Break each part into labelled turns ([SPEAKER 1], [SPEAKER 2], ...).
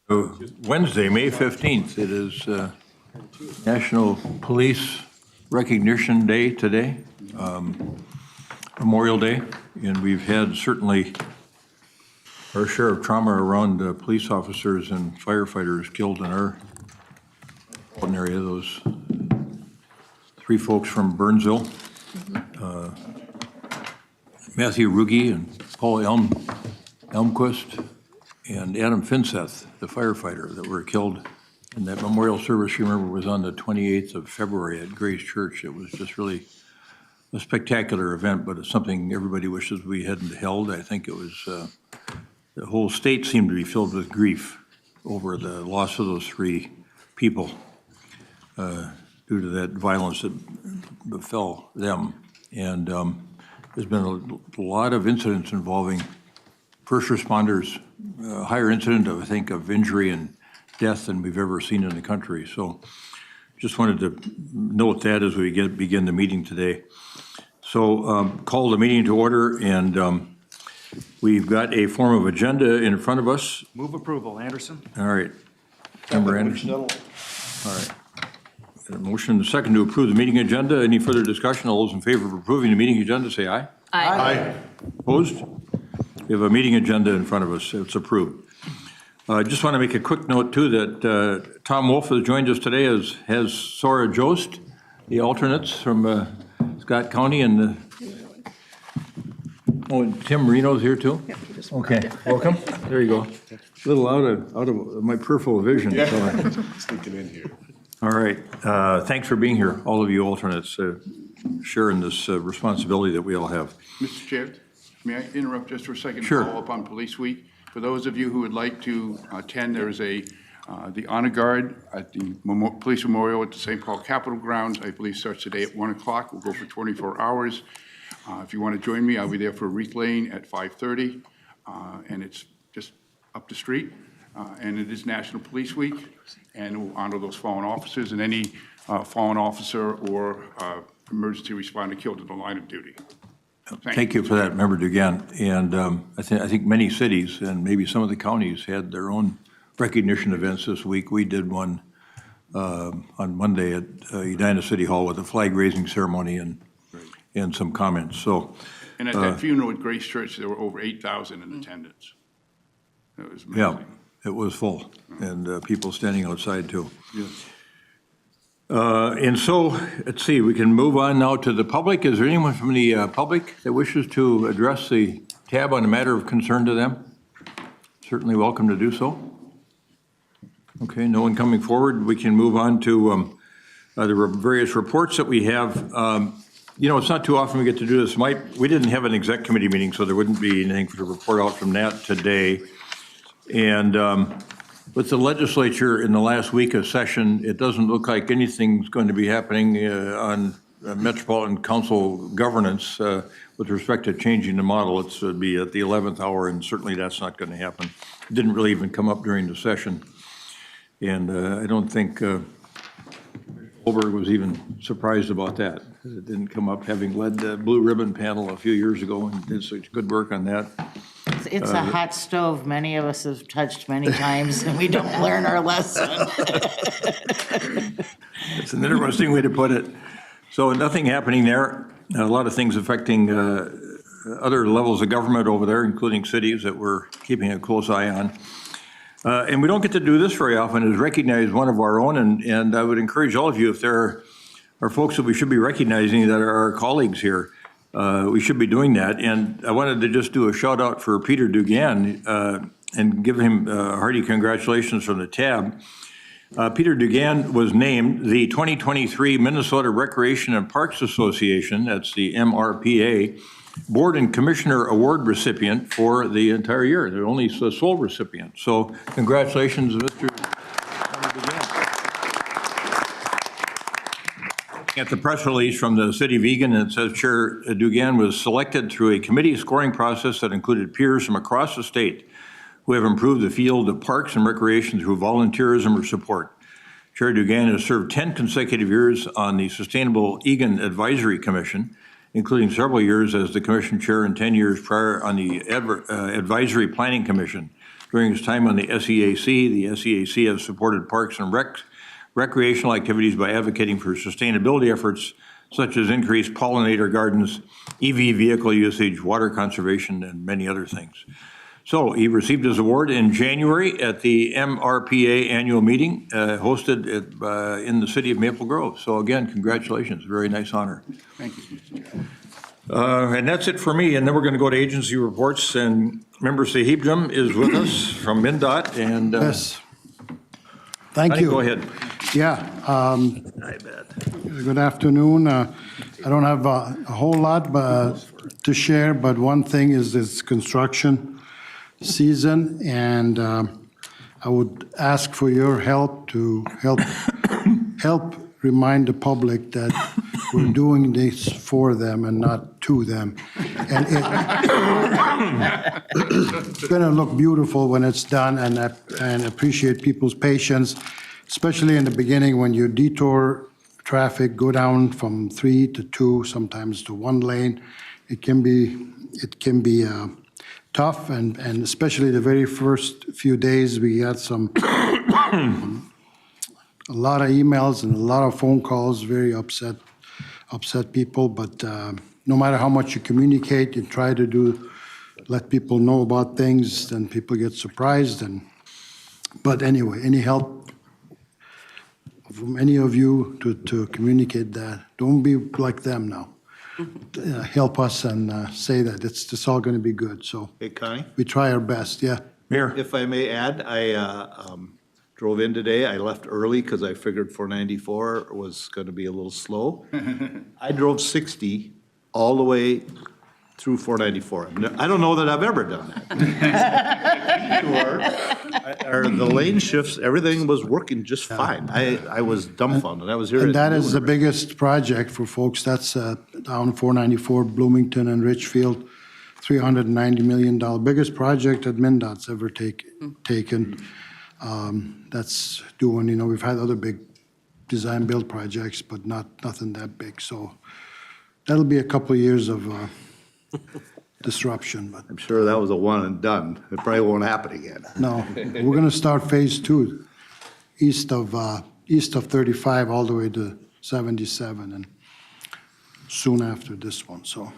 [SPEAKER 1] Wednesday, May 15th. It is National Police Recognition Day today, Memorial Day, and we've had certainly our share of trauma around police officers and firefighters killed in our area. Those three folks from Burnsville, Matthew Ruge and Paul Elmquist, and Adam Finseth, the firefighter that were killed. And that memorial service, you remember, was on the 28th of February at Grace Church. It was just really a spectacular event, but it's something everybody wishes we hadn't held. I think it was, the whole state seemed to be filled with grief over the loss of those three people due to that violence that befell them. And there's been a lot of incidents involving first responders, higher incident, I think, of injury and death than we've ever seen in the country. So just wanted to note that as we begin the meeting today. So call the meeting to order, and we've got a form of agenda in front of us.
[SPEAKER 2] Move approval, Anderson.
[SPEAKER 1] All right. Member Anderson. All right. A motion and a second to approve the meeting agenda. Any further discussion? All those in favor of approving the meeting agenda, say aye.
[SPEAKER 3] Aye.
[SPEAKER 1] Opposed? We have a meeting agenda in front of us. It's approved. I just want to make a quick note, too, that Tom Wolf has joined us today, as has Sora Jost, the alternates from Scott County, and Tim Marino's here, too?
[SPEAKER 3] Yeah,
[SPEAKER 1] Okay, welcome. There you go. A little out of my peripheral vision.
[SPEAKER 4] Yeah.
[SPEAKER 1] So
[SPEAKER 4] Sneaking in here.
[SPEAKER 1] all right. Thanks for being here, all of you alternates, sharing this responsibility that we all have.
[SPEAKER 5] Mr. Chair, may I interrupt just for a second?
[SPEAKER 1] Sure.
[SPEAKER 5] Follow up on Police Week. For those of you who would like to attend, there is the Honor Guard at the Police Memorial at the St. Paul Capitol Grounds. I believe starts today at 1 o'clock. We'll go for 24 hours. If you want to join me, I'll be there for wreath laying at 5:30, and it's just up the street. And it is National Police Week, and we'll honor those fallen officers and any fallen officer or emergency responder killed in the line of duty.
[SPEAKER 1] Thank you for that, Member Dugan. And I think many cities and maybe some of the counties had their own recognition events this week. We did one on Monday at Edina City Hall with a flag raising ceremony and some comments. So,
[SPEAKER 5] And at that funeral at Grace Church, there were over 8,000 in attendance. It was amazing.
[SPEAKER 1] yeah, it was full, and people standing outside too.
[SPEAKER 5] Yes.
[SPEAKER 1] And so, let's see, we can move on now to the public. Is there anyone from the public that wishes to address the tab on a matter of concern to them? Certainly welcome to do so. Okay, no one coming forward. We can move on to the various reports that we have. You know, it's not too often we get to do this. We didn't have an exec committee meeting, so there wouldn't be anything to report out from that today. And with the legislature in the last week of session, it doesn't look like anything's going to be happening on Metropolitan Council governance with respect to changing the model. It's be at the 11th hour, and certainly that's not going to happen. It didn't really even come up during the session. And I don't think Holberg was even surprised about that. It didn't come up, having led the Blue Ribbon panel a few years ago and did such good work on that.
[SPEAKER 3] It's a hot stove many of us have touched many times, and we don't learn our lesson.
[SPEAKER 1] It's an interesting way to put it. So nothing happening there. A lot of things affecting other levels of government over there, including cities that we're keeping a close eye on. And we don't get to do this very often, is recognize one of our own. And I would encourage all of you, if there are folks that we should be recognizing that are our colleagues here, we should be doing that. And I wanted to just do a shout out for Peter Dugan and give him hearty congratulations from the tab. Peter Dugan was named the 2023 Minnesota Recreation and Parks Association, that's the MRPA, Board and Commissioner Award recipient for the entire year. They're only the sole recipient. So congratulations, Mr. Dugan. At the press release from the City of Eagan, it says Chair Dugan was selected through a committee scoring process that included peers from across the state who have improved the field of parks and recreation through volunteerism or support. Chair Dugan has served 10 consecutive years on the Sustainable Eagan Advisory Commission, including several years as the commission chair and 10 years prior on the Advisory Planning Commission. during his time on the SEAC. The SEAC has supported parks and recreational activities by advocating for sustainability efforts such as increased pollinator gardens, EV vehicle usage, water conservation, and many other things. So he received his award in January at the MRPA annual meeting hosted in the city of Maple Grove. So again, congratulations, very nice honor.
[SPEAKER 5] Thank you, Mr. Chair.
[SPEAKER 1] And that's it for me, and then we're going to go to agency reports, and Member Sahibjam is with us from MnDOT, and
[SPEAKER 2] Yes. Thank
[SPEAKER 1] Connie,
[SPEAKER 2] you.
[SPEAKER 1] go ahead.
[SPEAKER 2] Yeah.
[SPEAKER 1] I bet.
[SPEAKER 2] Good afternoon. I don't have a whole lot to share, but one thing is this construction season, and I would ask for your help to help remind the public that we're doing this for them and not to them. And it's going to look beautiful when it's done, and appreciate people's patience, especially in the beginning when you detour traffic, go down from 3 to 2, sometimes to 1 lane. It can be tough, and especially the very first few days, we had a lot of emails and a lot of phone calls, very upset people, but no matter how much you communicate, you try to let people know about things, then people get surprised. But anyway, any help from any of you to communicate that, don't be like them now. Help us and say that it's all going to be good. So
[SPEAKER 4] Hey, Connie,
[SPEAKER 2] we try our best, yeah.
[SPEAKER 1] Mayor?
[SPEAKER 4] if I may add, I drove in today. I left early because I figured 494 was going to be a little slow. I drove 60 all the way through 494. I don't know that I've ever done that. Or the lane shifts, everything was working just fine. I was dumbfounded. I was here.
[SPEAKER 2] And
[SPEAKER 4] at
[SPEAKER 2] that is the
[SPEAKER 4] noon.
[SPEAKER 2] biggest project for folks. That's down 494, Bloomington and Richfield, $390 million. Biggest project that MnDOT's ever taken. That's doing, we've had other big design build projects, but nothing that big. So that'll be a couple of years of disruption, but
[SPEAKER 4] I'm sure that was a one and done. It probably won't happen again.
[SPEAKER 2] no. We're going to start phase 2, east of 35 all the way to 77, and soon after this one. So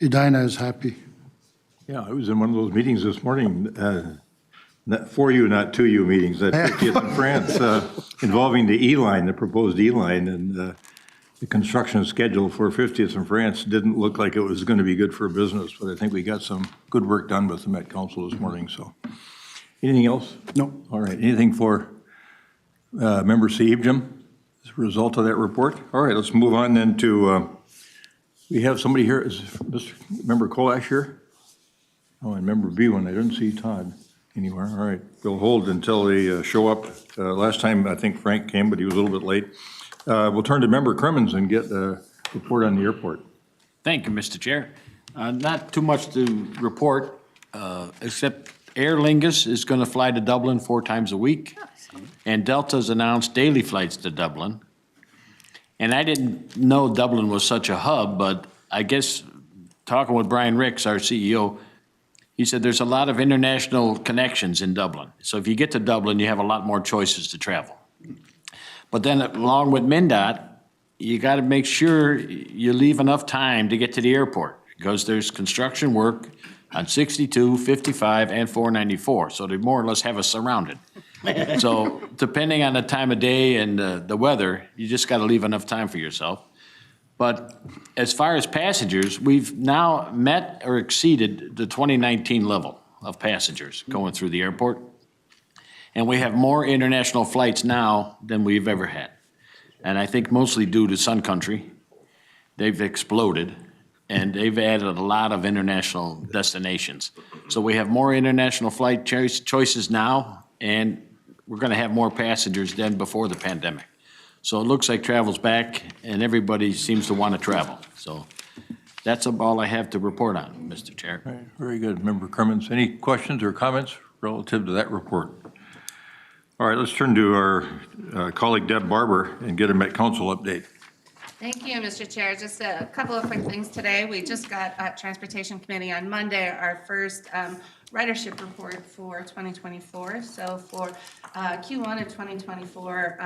[SPEAKER 2] Edina is happy.
[SPEAKER 1] Yeah, I was in one of those meetings this morning, not for you, not to you meetings at 50th in France, involving the E-line, the proposed E-line, and the construction schedule for 50th in France didn't look like it was going to be good for business, but I think we got some good work done with the Met Council this morning, so. Anything else?
[SPEAKER 2] No.
[SPEAKER 1] All right, anything for Member Sahibjam as a result of that report? All right, let's move on then to, we have somebody here, is Mr. Member Kolash here? Oh, and Member B1, I didn't see Todd anywhere. All right, we'll hold until they show up. Last time, I think Frank came, but he was a little bit late. We'll turn to Member Crimmins and get a report on the airport.
[SPEAKER 6] Thank you, Mr. Chair. Not too much to report, except Aer Lingus is going to fly to Dublin 4 times a week, and Delta's announced daily flights to Dublin. And I didn't know Dublin was such a hub, but I guess talking with Brian Ricks, our CEO, he said there's a lot of international connections in Dublin. So if you get to Dublin, you have a lot more choices to travel. But then along with MnDOT, you got to make sure you leave enough time to get to the airport, because there's construction work on 62, 55, and 494. So they more or less have us surrounded. So depending on the time of day and the weather, you just got to leave enough time for yourself. But as far as passengers, we've now met or exceeded the 2019 level of passengers going through the airport. And we have more international flights now than we've ever had. And I think mostly due to Sun Country. They've exploded, and they've added a lot of international destinations. So we have more international flight choices now, and we're going to have more passengers than before the pandemic. So it looks like travel's back, and everybody seems to want to travel. So that's all I have to report on, Mr. Chair.
[SPEAKER 1] All right, very good. Member Crimmins, any questions or comments relative to that report? All right, let's turn to our colleague Deb Barber and get a Met Council update.
[SPEAKER 7] Thank you, Mr. Chair. Just a couple of quick things today. We just got at Transportation Committee on Monday our first ridership report for 2024. So for Q1 of 2024,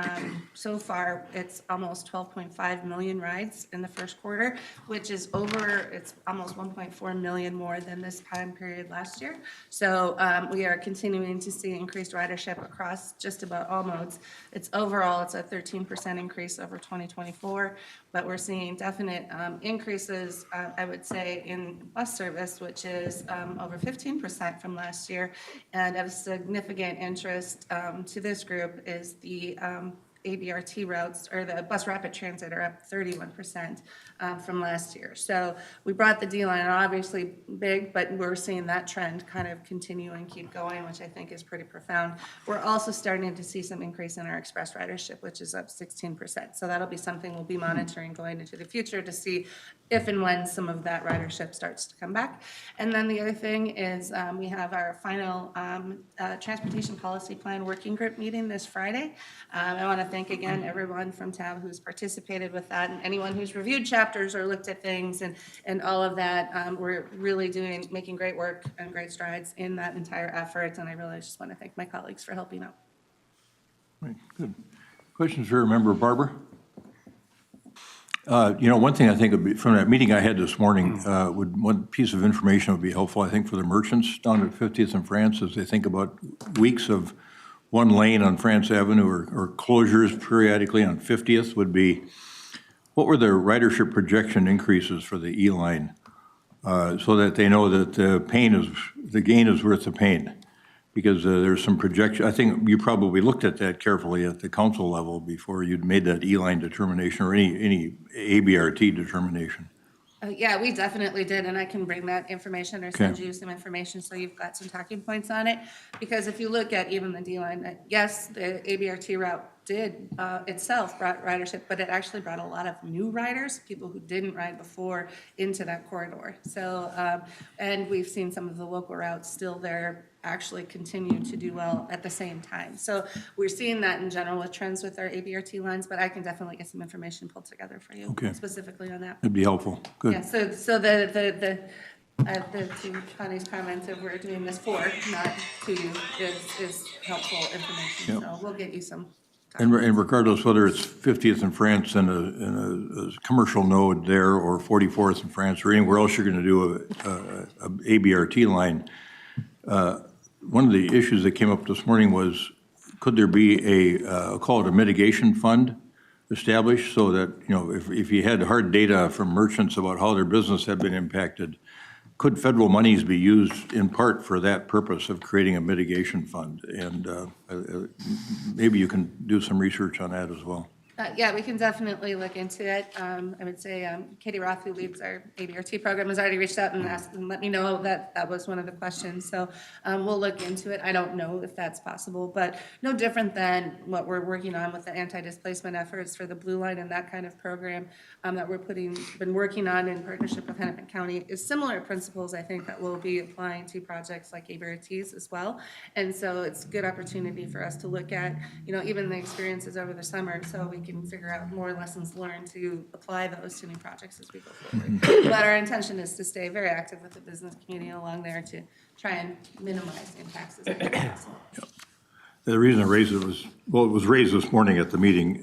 [SPEAKER 7] so far, it's almost 12.5 million rides in the first quarter, which is it's almost 1.4 million more than this time period last year. So we are continuing to see increased ridership across just about all modes. It's a 13% increase over 2024, but we're seeing definite increases, I would say, in bus service, which is over 15% from last year. And of significant interest to this group is the ABRT routes, or the bus rapid transit, are up 31% from last year. So we brought the D line, obviously big, but we're seeing that trend kind of continue and keep going, which I think is pretty profound. We're also starting to see some increase in our express ridership, which is up 16%. So that'll be something we'll be monitoring going into the future to see if and when some of that ridership starts to come back. And then the other thing is we have our final transportation policy plan working group meeting this Friday. I want to thank again everyone from TAB who's participated with that, and anyone who's reviewed chapters or looked at things and all of that. We're really making great work and great strides in that entire effort, and I really just want to thank my colleagues for helping out.
[SPEAKER 1] Right, good. Questions for Member Barber? One thing I think would be, from that meeting I had this morning, one piece of information would be helpful, I think, for the merchants down at 50th and France, as they think about weeks of one lane on France Avenue or closures periodically on 50th, would be, what were the ridership projection increases for the E-line, so that they know that the gain is worth the pain? Because there's some projection. I think you probably looked at that carefully at the council level before you'd made that E-line determination or any ABRT determination.
[SPEAKER 7] Yeah, we definitely did, and I can bring that information or send you some information so you've got some talking points on it. Because if you look at even the D-line, yes, the ABRT route did itself brought ridership, but it actually brought a lot of new riders, people who didn't ride before, into that corridor. So, and we've seen some of the local routes still there actually continue to do well at the same time. So we're seeing that in general with trends with our ABRT lines, but I can definitely get some information pulled together for you specifically on that.
[SPEAKER 1] That'd be helpful. Good.
[SPEAKER 7] Yeah, so the to Connie's comment of we're doing this for, not to you, is helpful information. So we'll get you some.
[SPEAKER 1] And regardless whether it's 50th in France and a commercial node there, or 44th in France, or anywhere else you're going to do a ABRT line, one of the issues that came up this morning was, could there be I'll call it a mitigation fund established, so that, if you had hard data from merchants about how their business had been impacted, could federal monies be used in part for that purpose of creating a mitigation fund? And maybe you can do some research on that as well.
[SPEAKER 7] Yeah, we can definitely look into it. I would say Katie Roth, who leads our ABRT program, has already reached out and asked and let me know that that was one of the questions. So we'll look into it. I don't know if that's possible, but no different than what we're working on with the anti-displacement efforts for the Blue Line and that kind of program that been working on in partnership with Hennepin County, is similar principles, I think, that we'll be applying to projects like ABRTs as well. And so it's a good opportunity for us to look at, even the experiences over the summer, so we can figure out more lessons learned to apply those to new projects as we go forward. But our intention is to stay very active with the business community along there to try and minimize impacts as much as possible.
[SPEAKER 1] The reason I raised it was, it was raised this morning at the meeting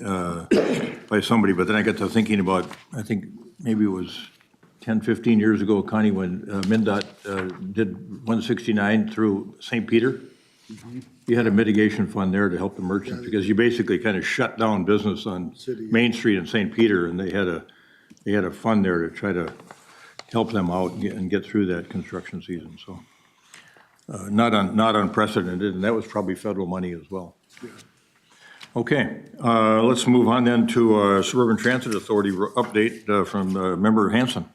[SPEAKER 1] by somebody, but then I got to thinking about, I think maybe it was 10, 15 years ago, Connie, when MnDOT did 169 through St. Peter. You had a mitigation fund there to help the merchants, because you basically kind of shut down business on Main Street in St. Peter, and they had a fund there to try to help them out and get through that construction season. So not unprecedented, and that was probably federal money as well. Okay, let's move on then to Suburban Transit Authority update from Member Hanson.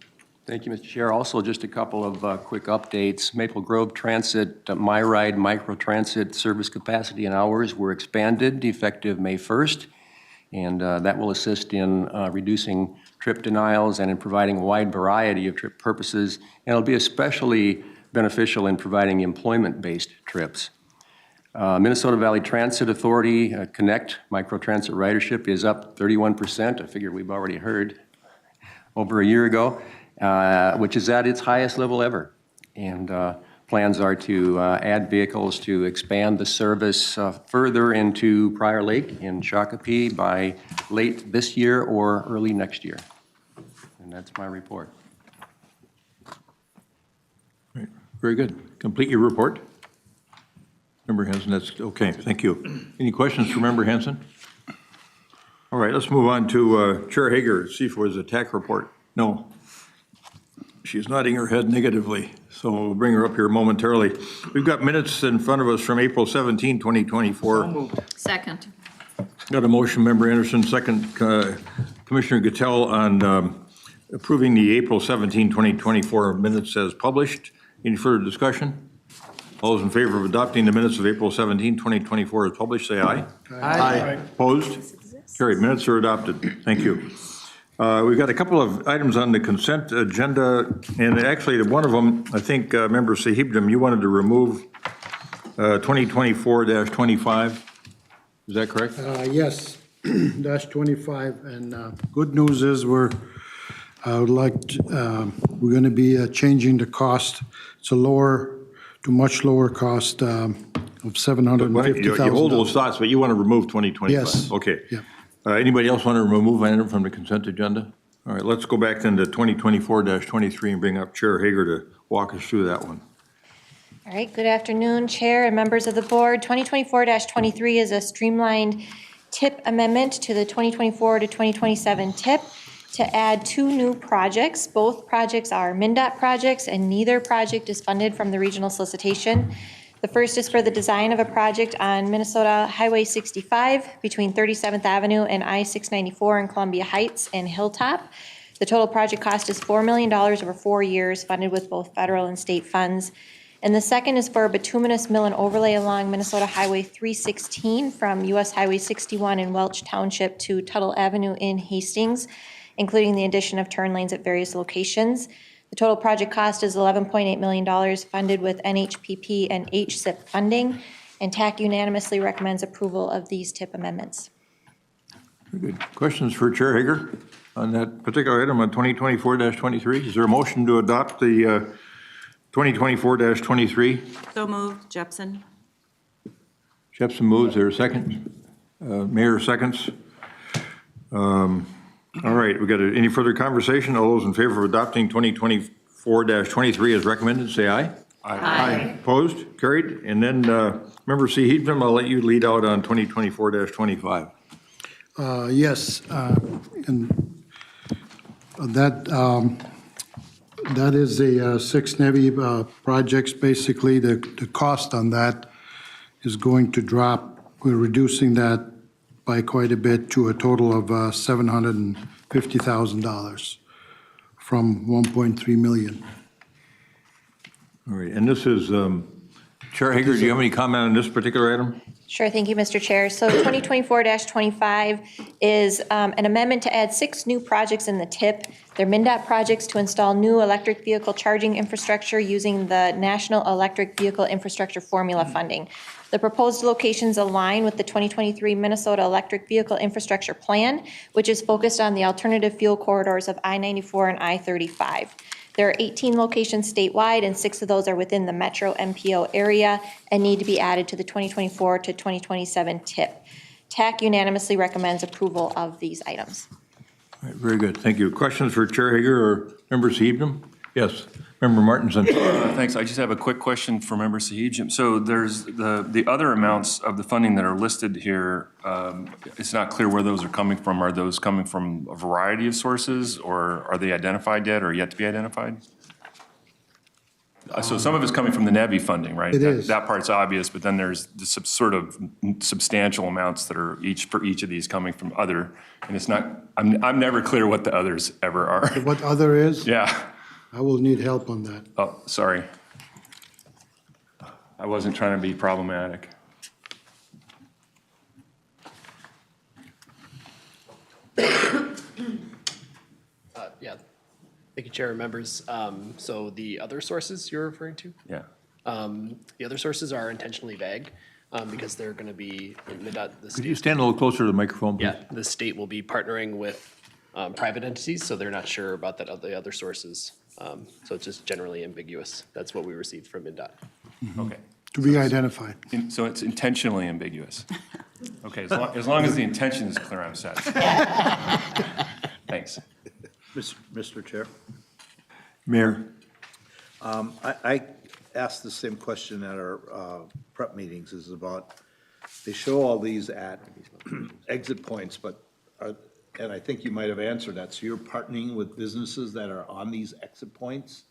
[SPEAKER 8] Thank you, Mr. Chair. Also, just a couple of quick updates. Maple Grove Transit, MyRide microtransit service capacity and hours were expanded effective May 1st, and that will assist in reducing trip denials and in providing a wide variety of trip purposes, and it'll be especially beneficial in providing employment-based trips. Minnesota Valley Transit Authority Connect microtransit ridership is up 31%, a figure we've already heard, over a year ago. Which is at its highest level ever. And Plans are to add vehicles to expand the service further into Prior Lake in Shakopee by late this year or early next year. And that's my report.
[SPEAKER 1] Very good. Complete your report. Member Hanson, that's okay, thank you. Any questions for Member Hanson? All right, let's move on to Chair Hager, see if it was a TAC report. No. She's nodding her head negatively, so we'll bring her up here momentarily. We've got minutes in front of us from April 17, 2024.
[SPEAKER 9] Second.
[SPEAKER 1] Got a motion, Member Anderson, second Commissioner Gattel on approving the April 17, 2024 minutes as published. Any further discussion? All those in favor of adopting the minutes of April 17, 2024 as published, say aye. Aye. Opposed? Carried. Minutes are adopted. Thank you. We've got a couple of items on the consent agenda, and actually one of them, I think, Member Sahibdam, you wanted to remove 2024-25. Is that correct?
[SPEAKER 2] Yes, dash 25, and good news is we're going to be changing the cost. It's to much lower cost of $750,000.
[SPEAKER 1] You hold those thoughts, but you want to remove 2025?
[SPEAKER 2] Yes.
[SPEAKER 1] Okay.
[SPEAKER 2] Yeah.
[SPEAKER 1] Anybody else want to remove an item from the consent agenda? All right, let's go back then to 2024-23 and bring up Chair Hager to walk us through that one.
[SPEAKER 10] All right, good afternoon, Chair and members of the board. 2024-23 is a streamlined TIP amendment to the 2024 to 2027 TIP to add 2 new projects. Both projects are MnDOT projects, and neither project is funded from the regional solicitation. The first is for the design of a project on Minnesota Highway 65 between 37th Avenue and I-694 in Columbia Heights and Hilltop. The total project cost is $4 million over 4 years, funded with both federal and state funds. And the second is for a bituminous mill and overlay along Minnesota Highway 316 from US Highway 61 in Welch Township to Tuttle Avenue in Hastings, including the addition of turn lanes at various locations. The total project cost is $11.8 million, funded with NHPP and HSIP funding, and TAC unanimously recommends approval of these TIP amendments.
[SPEAKER 1] Very good. Questions for Chair Hager on that particular item on 2024-23? Is there a motion to adopt the 2024-23?
[SPEAKER 9] So moved. Jepson.
[SPEAKER 1] Jepson moves. There a second? Mayor seconds. All right, we got any further conversation? All those in favor of adopting 2024-23 as recommended, say aye.
[SPEAKER 9] Aye.
[SPEAKER 1] Opposed? Carried. And then, Member Sahibdam, I'll let you lead out on 2024-25.
[SPEAKER 2] Yes, and that is a 6 Navy projects. Basically, the cost on that is going to drop. We're reducing that by quite a bit to a total of $750,000 from $1.3 million.
[SPEAKER 1] All right, and this is, Chair Hager, do you have any comment on this particular item?
[SPEAKER 10] Sure, thank you, Mr. Chair. So 2024-25 is an amendment to add 6 new projects in the TIP. They're MnDOT projects to install new electric vehicle charging infrastructure using the National Electric Vehicle Infrastructure Formula funding. The proposed locations align with the 2023 Minnesota Electric Vehicle Infrastructure Plan, which is focused on the alternative fuel corridors of I-94 and I-35. There are 18 locations statewide, and 6 of those are within the Metro MPO area and need to be added to the 2024 to 2027 TIP. TAC unanimously recommends approval of these items.
[SPEAKER 1] All right, very good, thank you. Questions for Chair Hager or Member Sahibdam? Yes, Member Martinson.
[SPEAKER 11] Thanks. I just have a quick question for Member Sahibdam. So there's the other amounts of the funding that are listed here. It's not clear where those are coming from. Are those coming from a variety of sources, or are they identified yet or yet to be identified? So some of it's coming from the NEVI funding, right?
[SPEAKER 2] It is.
[SPEAKER 11] That part's obvious, but then there's the sort of substantial amounts that are for each of these coming from other, and it's not, I'm never clear what the others ever are.
[SPEAKER 2] What other is?
[SPEAKER 11] Yeah.
[SPEAKER 2] I will need help on that.
[SPEAKER 11] Oh, sorry. I wasn't trying to be problematic.
[SPEAKER 12] Yeah, thank you, Chair and members. So the other sources you're referring to?
[SPEAKER 11] Yeah.
[SPEAKER 12] The other sources are intentionally vague because they're going to be, the
[SPEAKER 1] Could you
[SPEAKER 12] state,
[SPEAKER 1] stand a little closer to the microphone, please?
[SPEAKER 12] yeah, the state will be partnering with private entities, so they're not sure about the other sources. So it's just generally ambiguous. That's what we received from MnDOT.
[SPEAKER 11] Okay.
[SPEAKER 2] To be identified.
[SPEAKER 11] So it's intentionally ambiguous. Okay, as long as the intention is clear, I'm set. Thanks.
[SPEAKER 4] Mr. Chair,
[SPEAKER 1] Mayor?
[SPEAKER 4] I asked the same question at our prep meetings, is about, they show all these at exit points, but, and I think you might have answered that, so you're partnering with businesses that are on these exit points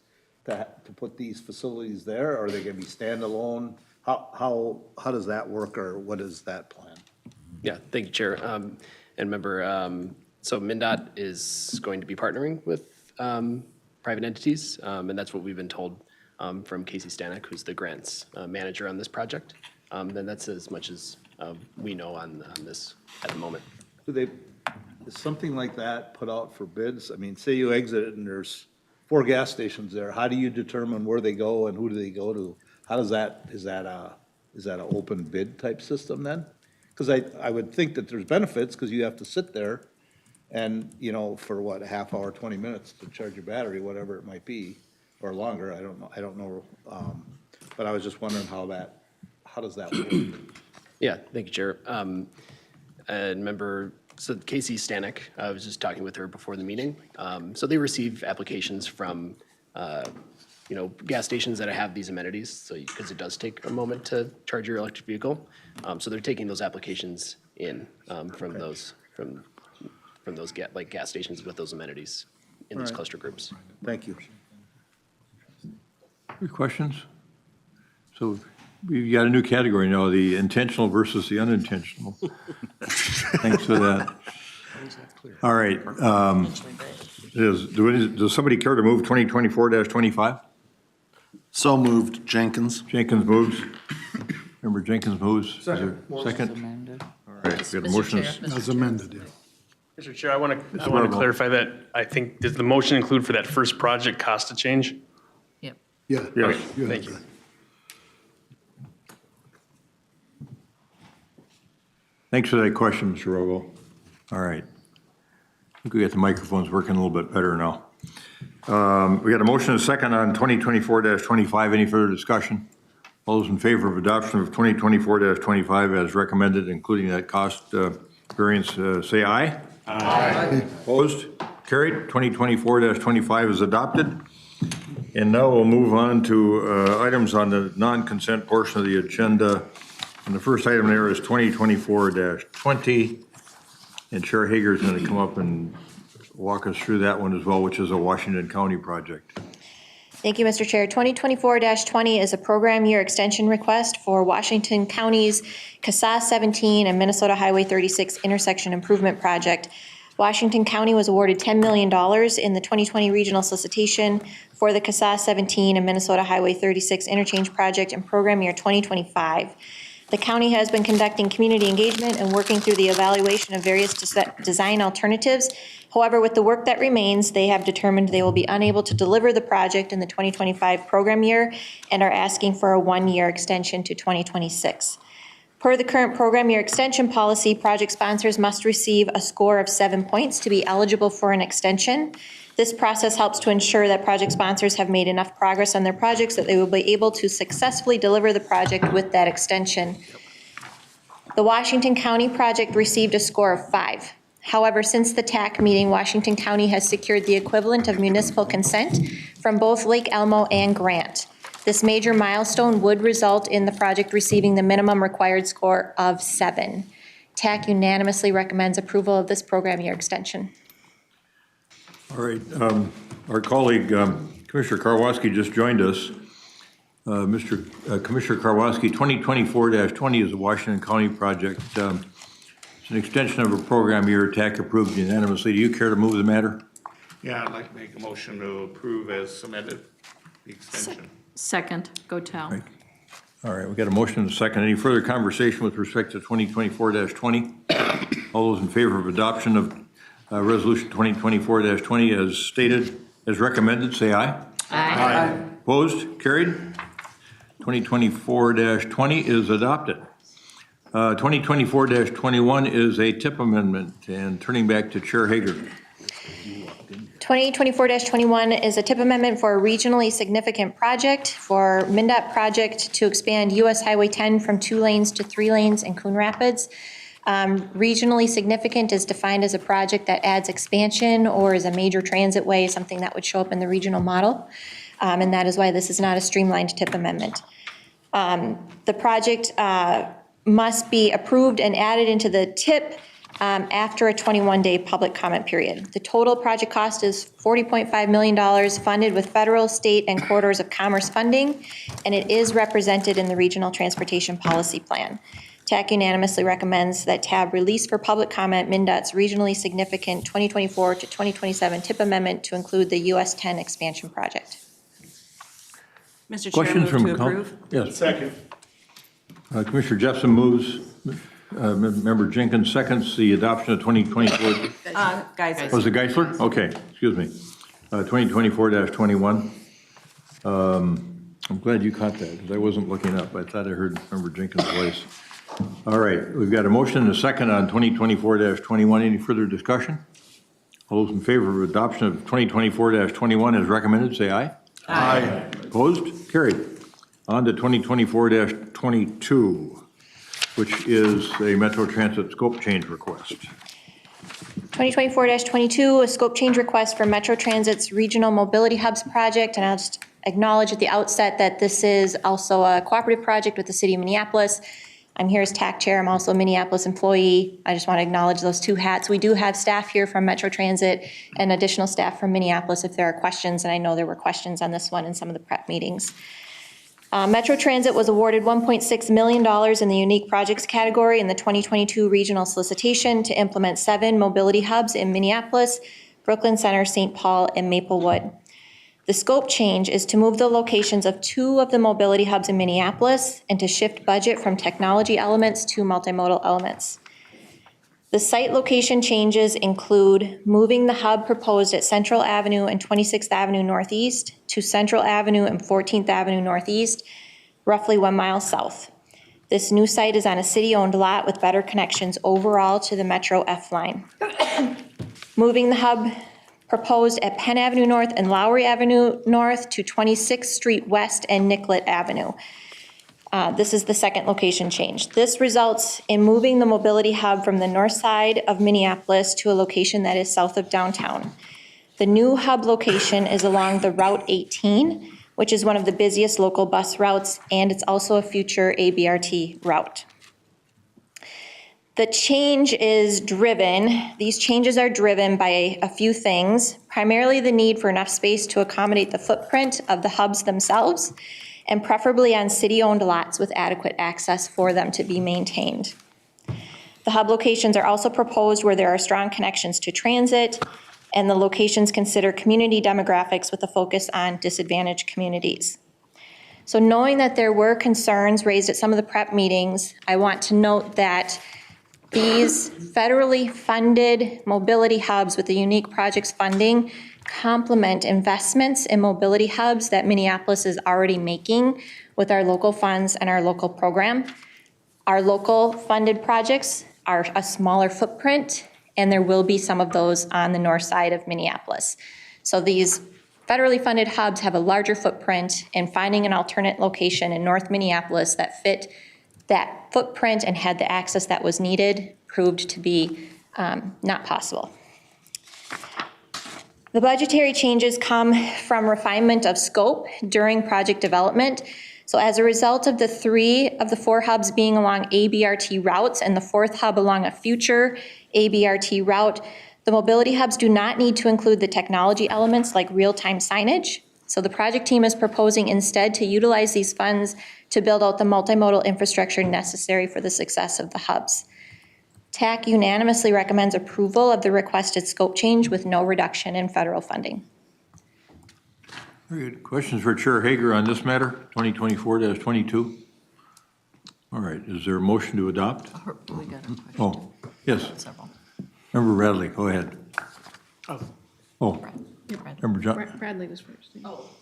[SPEAKER 4] to put these facilities there, or are they gonna be standalone? How does that work, or what is that plan?
[SPEAKER 12] Yeah, thank you, Chair. And member, so MnDOT is going to be partnering with private entities, and that's what we've been told from Casey Stanek, who's the grants manager on this project. And that's as much as we know on this at the moment.
[SPEAKER 4] Is something like that put out for bids? I mean, say you exit it and there's 4 gas stations there, how do you determine where they go and who do they go to? How does that, is that an open bid type system then? Because I would think that there's benefits, because you have to sit there and, you know, for what, a half hour, 20 minutes to charge your battery, whatever it might be, or longer, I don't know. But I was just wondering how does that work?
[SPEAKER 12] Yeah, thank you, Chair. And member, so Casey Stanek, I was just talking with her before the meeting. So they receive applications from, gas stations that have these amenities, so, because it does take a moment to charge your electric vehicle. So they're taking those applications in from those gas stations with those amenities in these cluster groups.
[SPEAKER 4] Thank you.
[SPEAKER 1] Any questions? So we've got a new category now, the intentional versus the unintentional. Thanks for that. All right. Does somebody care to move 2024-25?
[SPEAKER 13] So moved. Jenkins.
[SPEAKER 1] Jenkins moves. Member Jenkins moves. Is there a second?
[SPEAKER 3] Amended.
[SPEAKER 1] All right, we got a
[SPEAKER 9] Mr.
[SPEAKER 1] motion.
[SPEAKER 9] Chair, Mr.
[SPEAKER 2] As amended, yeah.
[SPEAKER 14] Mr. Chair, I want to clarify that. I think, does the motion include for that first project cost to change?
[SPEAKER 9] Yep.
[SPEAKER 2] Yeah.
[SPEAKER 1] Yes.
[SPEAKER 2] have
[SPEAKER 14] Thank you.
[SPEAKER 2] that.
[SPEAKER 1] Thanks for that question, Mr. Rogo. All right. I think we got the microphones working a little bit better now. We got a motion and a second on 2024-25. Any further discussion? All those in favor of adoption of 2024-25 as recommended, including that cost variance, say aye. Aye. Opposed? Carried. 2024-25 is adopted. And now we'll move on to items on the non-consent portion of the agenda. And the first item there is 2024-20. And Chair Hager is going to come up and walk us through that one as well, which is a Washington County project.
[SPEAKER 10] Thank you, Mr. Chair. 2024-20 is a program year extension request for Washington County's CASA 17 and Minnesota Highway 36 intersection improvement project. Washington County was awarded $10 million in the 2020 regional solicitation for the CASA 17 and Minnesota Highway 36 interchange project in program year 2025. The county has been conducting community engagement and working through the evaluation of various design alternatives. However, with the work that remains, they have determined they will be unable to deliver the project in the 2025 program year and are asking for a one-year extension to 2026. Per the current program year extension policy, project sponsors must receive a score of 7 points to be eligible for an extension. This process helps to ensure that project sponsors have made enough progress on their projects that they will be able to successfully deliver the project with that extension. The Washington County project received a score of 5. However, since the TAC meeting, Washington County has secured the equivalent of municipal consent from both Lake Elmo and Grant. This major milestone would result in the project receiving the minimum required score of 7. TAC unanimously recommends approval of this program year extension.
[SPEAKER 1] All right, our colleague, Commissioner Karwoski just joined us. Commissioner Karwoski, 2024-20 is a Washington County project. It's an extension of a program year TAC approved unanimously. Do you care to move the matter?
[SPEAKER 13] Yeah, I'd like to make a motion to approve as submitted, the extension.
[SPEAKER 9] Second, Gotel.
[SPEAKER 1] Right. All right, we got a motion and a second. Any further conversation with respect to 2024-20? All those in favor of adoption of Resolution 2024-20 as stated, as recommended, say aye.
[SPEAKER 9] Aye.
[SPEAKER 1] Opposed? Carried. 2024-20 is adopted. 2024-21 is a TIP amendment. And turning back to Chair Hager.
[SPEAKER 10] 2024-21 is a TIP amendment for a regionally significant project for MnDOT project to expand US Highway 10 from 2 lanes to 3 lanes in Coon Rapids. Regionally significant is defined as a project that adds expansion or is a major transit way, something that would show up in the regional model. And that is why this is not a streamlined TIP amendment. The project must be approved and added into the TIP after a 21-day public comment period. The total project cost is $40.5 million, funded with federal, state, and corridors of commerce funding, and it is represented in the Regional Transportation Policy Plan. TAC unanimously recommends that TAB release for public comment MnDOT's regionally significant 2024 to 2027 TIP amendment to include the US 10 expansion project.
[SPEAKER 9] Mr. Chair,
[SPEAKER 1] Questions
[SPEAKER 9] move
[SPEAKER 1] from
[SPEAKER 9] to
[SPEAKER 1] council?
[SPEAKER 9] approve.
[SPEAKER 1] Yes.
[SPEAKER 13] Second.
[SPEAKER 1] Commissioner Jepson moves, Member Jenkins seconds the adoption of 2024.
[SPEAKER 9] Guys.
[SPEAKER 1] Was it Geisler? Okay, excuse me. 2024-21. I'm glad you caught that, because I wasn't looking up. I thought I heard Member Jenkins' voice. All right, we've got a motion and a second on 2024-21. Any further discussion? All those in favor of adoption of 2024-21 as recommended, say aye.
[SPEAKER 13] Aye.
[SPEAKER 1] Opposed? Carried. On to 2024-22, which is a Metro Transit scope change request.
[SPEAKER 10] 2024-22, a scope change request for Metro Transit's Regional Mobility Hubs project, and I'll just acknowledge at the outset that this is also a cooperative project with the City of Minneapolis. I'm here as TAC Chair, I'm also a Minneapolis employee. I just want to acknowledge those two hats. We do have staff here from Metro Transit and additional staff from Minneapolis if there are questions, and I know there were questions on this one in some of the prep meetings. Metro Transit was awarded $1.6 million in the unique projects category in the 2022 regional solicitation to implement 7 mobility hubs in Minneapolis, Brooklyn Center, St. Paul, and Maplewood. The scope change is to move the locations of 2 of the mobility hubs in Minneapolis and to shift budget from technology elements to multimodal elements. The site location changes include moving the hub proposed at Central Avenue and 26th Avenue Northeast to Central Avenue and 14th Avenue Northeast, roughly 1 mile south. This new site is on a city-owned lot with better connections overall to the Metro F line. Moving the hub proposed at Penn Avenue North and Lowry Avenue North to 26th Street West and Nicollet Avenue. This is the second location change. This results in moving the mobility hub from the north side of Minneapolis to a location that is south of downtown. The new hub location is along the Route 18, which is one of the busiest local bus routes, and it's also a future ABRT route. The change is driven, these changes are driven by a few things, primarily the need for enough space to accommodate the footprint of the hubs themselves, and preferably on city-owned lots with adequate access for them to be maintained. The hub locations are also proposed where there are strong connections to transit, and the locations consider community demographics with a focus on disadvantaged communities. So knowing that there were concerns raised at some of the prep meetings, I want to note that these federally funded mobility hubs with the unique projects funding complement investments in mobility hubs that Minneapolis is already making with our local funds and our local program. Our local funded projects are a smaller footprint, and there will be some of those on the north side of Minneapolis. So these federally funded hubs have a larger footprint, and finding an alternate location in North Minneapolis that fit that footprint and had the access that was needed proved to be not possible. The budgetary changes come from refinement of scope during project development. So as a result of the 3 of the 4 hubs being along ABRT routes and the 4th hub along a future ABRT route, the mobility hubs do not need to include the technology elements like real-time signage. So the project team is proposing instead to utilize these funds to build out the multimodal infrastructure necessary for the success of the hubs. TAC unanimously recommends approval of the requested scope change with no reduction in federal funding.
[SPEAKER 1] Very good. Questions for Chair Hager on this matter, 2024-22? All right, is there a motion to adopt?
[SPEAKER 9] We got a question.
[SPEAKER 1] Oh, yes.
[SPEAKER 9] Several.
[SPEAKER 1] Member Radley, go ahead. Oh,
[SPEAKER 9] Yeah, Brad.
[SPEAKER 1] Member Johnson.
[SPEAKER 9] Bradley was first.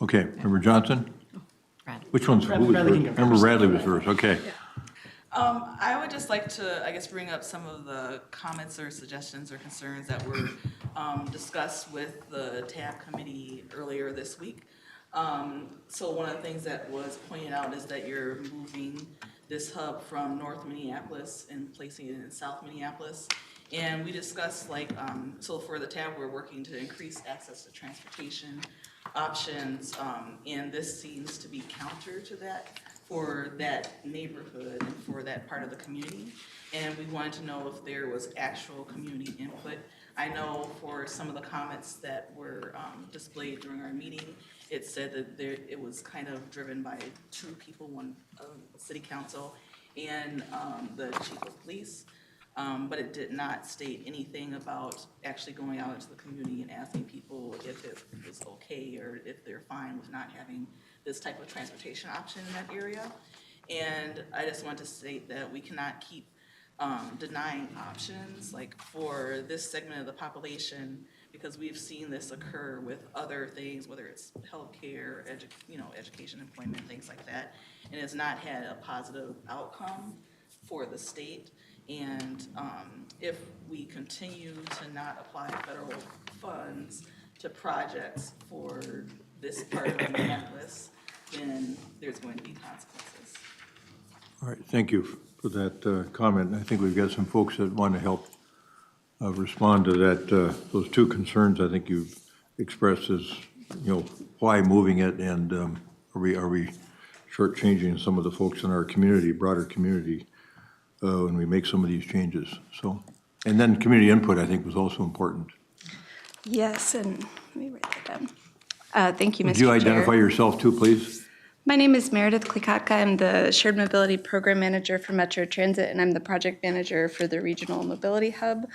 [SPEAKER 1] Okay, Member Johnson?
[SPEAKER 9] Brad.
[SPEAKER 1] Which one's, who was first? Member Radley was first, okay.
[SPEAKER 15] I would just like to, I guess, bring up some of the comments or suggestions or concerns that were discussed with the TAB committee earlier this week. So one of the things that was pointed out is that you're moving this hub from North Minneapolis and placing it in South Minneapolis. And we discussed so for the TAB, we're working to increase access to transportation options. And this seems to be counter to that for that neighborhood and for that part of the community. And we wanted to know if there was actual community input. I know for some of the comments that were displayed during our meeting, it said that it was kind of driven by two people, one city council and the chief of police. But it did not state anything about actually going out into the community and asking people if it was okay or if they're fine with not having this type of transportation option in that area. And I just want to state that we cannot keep denying options for this segment of the population, because we've seen this occur with other things, whether it's healthcare, education, employment, things like that, and it's not had a positive outcome for the state. And if we continue to not apply federal funds to projects for this part of Minneapolis, then there's going to be consequences.
[SPEAKER 1] All right, thank you for that comment. I think we've got some folks that want to help respond to that. Those two concerns I think you've expressed as, why moving it, and are we shortchanging some of the folks in our community, broader community, when we make some of these changes. So, and then community input I think was also important.
[SPEAKER 16] Yes, and let me write that down. Thank you, Mr. Chair.
[SPEAKER 1] Would you identify yourself too, please?
[SPEAKER 16] My name is Meredith Klikatka. I'm the Shared Mobility Program Manager for Metro Transit, and I'm the Project Manager for the Regional Mobility Hub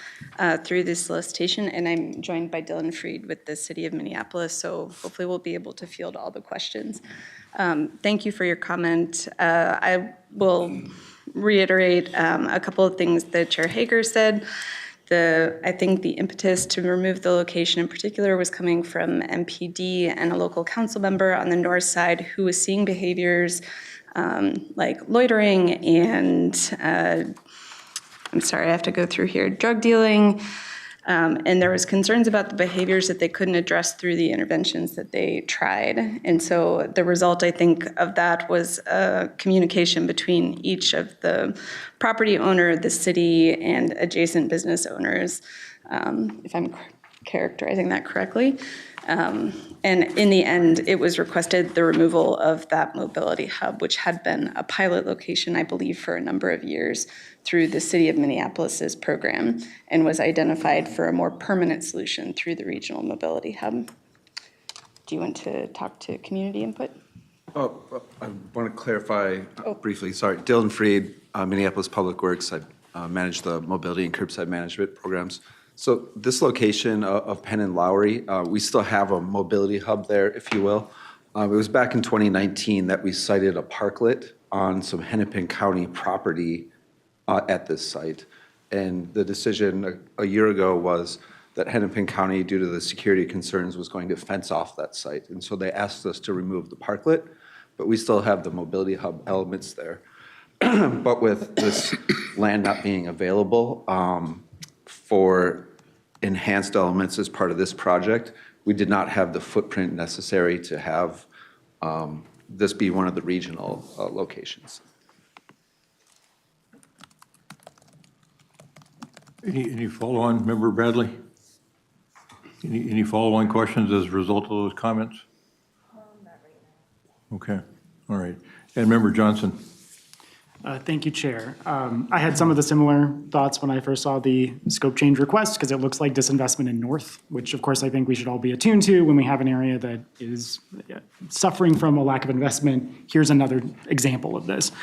[SPEAKER 16] through this solicitation, and I'm joined by Dylan Freed with the City of Minneapolis, so hopefully we'll be able to field all the questions. Thank you for your comment. I will reiterate a couple of things that Chair Hager said. I think the impetus to remove the location in particular was coming from MPD and a local council member on the north side who was seeing behaviors like loitering and, I'm sorry, I have to go through here, drug dealing. And there was concerns about the behaviors that they couldn't address through the interventions that they tried. And so the result, I think, of that was communication between each of the property owner, the city, and adjacent business owners, if I'm characterizing that correctly. And in the end, it was requested the removal of that mobility hub, which had been a pilot location, I believe, for a number of years through the City of Minneapolis's program, and was identified for a more permanent solution through the Regional Mobility Hub. Do you want to talk to community input?
[SPEAKER 17] Oh, I want to clarify briefly. Sorry, Dylan Freed, Minneapolis Public Works. I manage the mobility and curbside management programs. So this location of Penn and Lowry, we still have a mobility hub there, if you will. It was back in 2019 that we sited a parklet on some Hennepin County property at this site. And the decision a year ago was that Hennepin County, due to the security concerns, was going to fence off that site. And so they asked us to remove the parklet, but we still have the mobility hub elements there. But with this land not being available for enhanced elements as part of this project, we did not have the footprint necessary to have this be one of the regional locations.
[SPEAKER 1] Any follow-on, Member Bradley? Any follow-on questions as a result of those comments? Not right now. Okay, all right. And Member Johnson?
[SPEAKER 18] Thank you, Chair. I had some of the similar thoughts when I first saw the scope change request, because it looks like disinvestment in North, which of course I think we should all be attuned to when we have an area that is suffering from a lack of investment. Here's another example of this.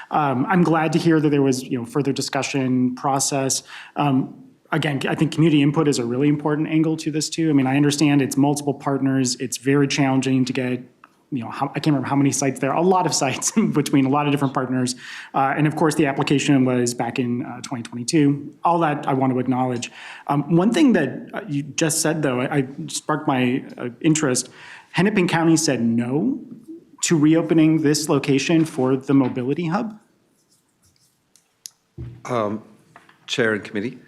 [SPEAKER 18] I'm glad to hear that there was further discussion process. Again, I think community input is a really important angle to this too. I mean, I understand it's multiple partners. It's very challenging to get I can't remember how many sites there are, a lot of sites between a lot of different partners. And of course, the application was back in 2022. All that I want to acknowledge. One thing that you just said, though, I sparked my interest. Hennepin County said no to reopening this location for the mobility hub.
[SPEAKER 17] Chair and committee,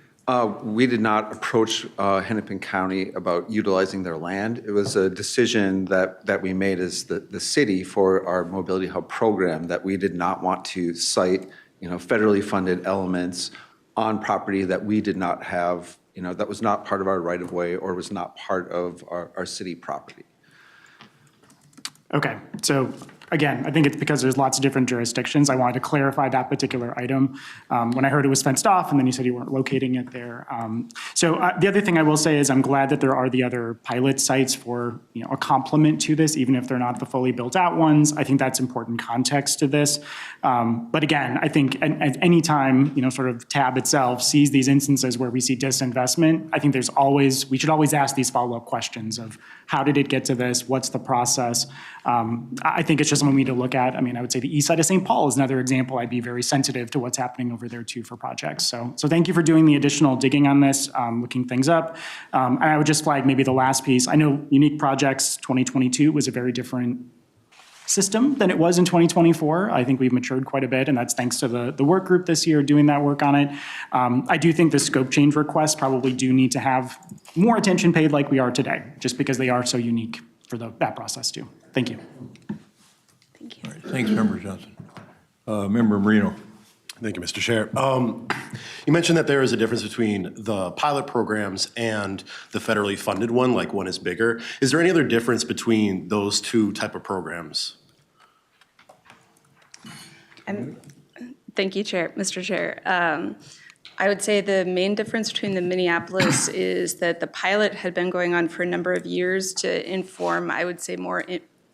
[SPEAKER 17] we did not approach Hennepin County about utilizing their land. It was a decision that we made as the city for our Mobility Hub program that we did not want to site, federally funded elements on property that we did not have, that was not part of our right-of-way or was not part of our city property.
[SPEAKER 18] Okay, so again, I think it's because there's lots of different jurisdictions. I wanted to clarify that particular item. When I heard it was fenced off, and then you said you weren't locating it there. So the other thing I will say is I'm glad that there are the other pilot sites for a complement to this, even if they're not the fully built out ones. I think that's important context to this. But again, I think at any time, sort of TAB itself sees these instances where we see disinvestment, I think we should always ask these follow-up questions of how did it get to this? What's the process? I think it's just something we need to look at. I mean, I would say the east side of St. Paul is another example. I'd be very sensitive to what's happening over there too for projects. So thank you for doing the additional digging on this, looking things up. And I would just flag maybe the last piece. I know Unique Projects 2022 was a very different system than it was in 2024. I think we've matured quite a bit, and that's thanks to the work group this year doing that work on it. I do think the scope change requests probably do need to have more attention paid like we are today, just because they are so unique for that process too. Thank you.
[SPEAKER 16] Thank you.
[SPEAKER 1] All right, thanks, Member Johnson. Member Marino.
[SPEAKER 19] Thank you, Mr. Chair. You mentioned that there is a difference between the pilot programs and the federally funded one, like one is bigger. Is there any other difference between those two type of programs?
[SPEAKER 16] Thank you, Mr. Chair. I would say the main difference between the Minneapolis is that the pilot had been going on for a number of years to inform, I would say, more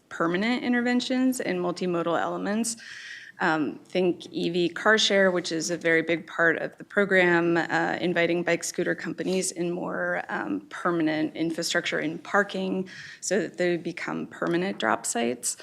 [SPEAKER 16] permanent interventions and multimodal elements. Think EV car share, which is a very big part of the program, inviting bike scooter companies in more permanent infrastructure in parking so that they become permanent drop sites.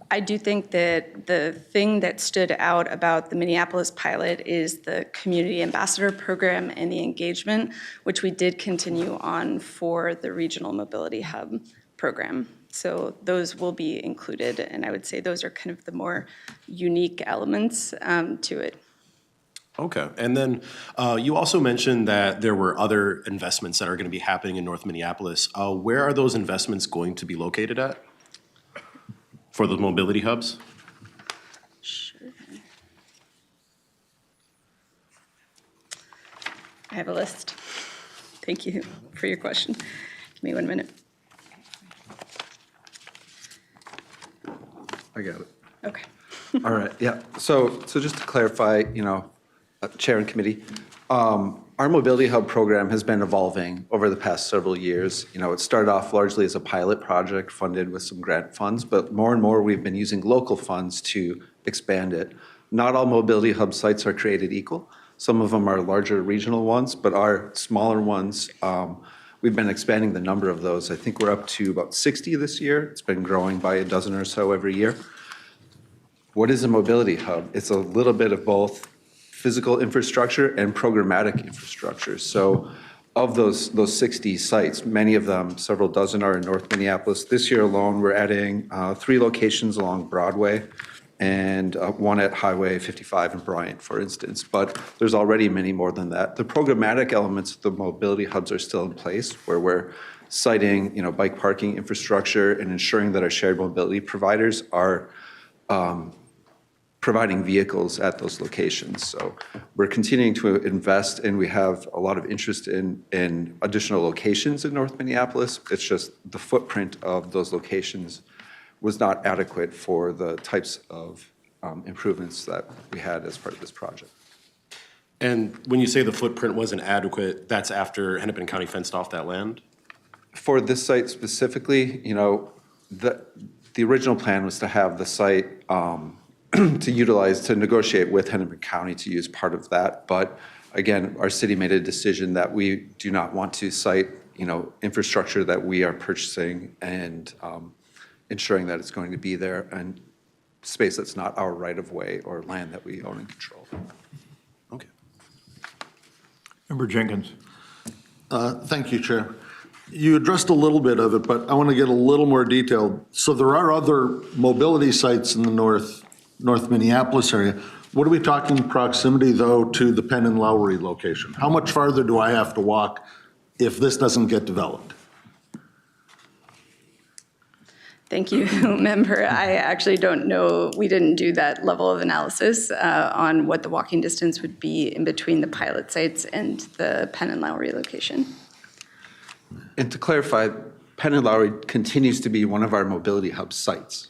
[SPEAKER 16] I do think that the thing that stood out about the Minneapolis pilot is the community ambassador program and the engagement, which we did continue on for the regional mobility hub program. So those will be included, and I would say those are kind of the more unique elements to it.
[SPEAKER 19] Okay, and then you also mentioned that there were other investments that are going to be happening in North Minneapolis. Where are those investments going to be located at for the mobility hubs?
[SPEAKER 16] Sure. I have a list. Thank you for your question. Give me 1 minute.
[SPEAKER 17] I got it.
[SPEAKER 16] Okay.
[SPEAKER 17] All right, yeah. So just to clarify, Chair and committee, our Mobility Hub program has been evolving over the past several years. It started off largely as a pilot project funded with some grant funds, but more and more we've been using local funds to expand it. Not all Mobility Hub sites are created equal. Some of them are larger regional ones, but our smaller ones, we've been expanding the number of those. I think we're up to about 60 this year. It's been growing by a dozen or so every year. What is a mobility hub? It's a little bit of both physical infrastructure and programmatic infrastructure. So of those 60 sites, many of them, several dozen, are in North Minneapolis. This year alone, we're adding 3 locations along Broadway and one at Highway 55 in Bryant, for instance. But there's already many more than that. The programmatic elements of the mobility hubs are still in place, where we're citing, bike parking infrastructure and ensuring that our shared mobility providers are providing vehicles at those locations. So we're continuing to invest, and we have a lot of interest in additional locations in North Minneapolis. It's just the footprint of those locations was not adequate for the types of improvements that we had as part of this project.
[SPEAKER 19] And when you say the footprint wasn't adequate, that's after Hennepin County fenced off that land?
[SPEAKER 17] For this site specifically, the original plan was to have the site to negotiate with Hennepin County to use part of that. But again, our city made a decision that we do not want to cite, infrastructure that we are purchasing and ensuring that it's going to be there, and space that's not our right-of-way or land that we own and control.
[SPEAKER 19] Okay.
[SPEAKER 1] Member Jenkins.
[SPEAKER 20] Thank you, Chair. You addressed a little bit of it, but I want to get a little more detailed. So there are other mobility sites in the North Minneapolis area. What are we talking proximity, though, to the Penn and Lowry location? How much farther do I have to walk if this doesn't get developed?
[SPEAKER 16] Thank you, member. I actually don't know, we didn't do that level of analysis on what the walking distance would be in between the pilot sites and the Penn and Lowry location.
[SPEAKER 17] And to clarify, Penn and Lowry continues to be one of our mobility hub sites.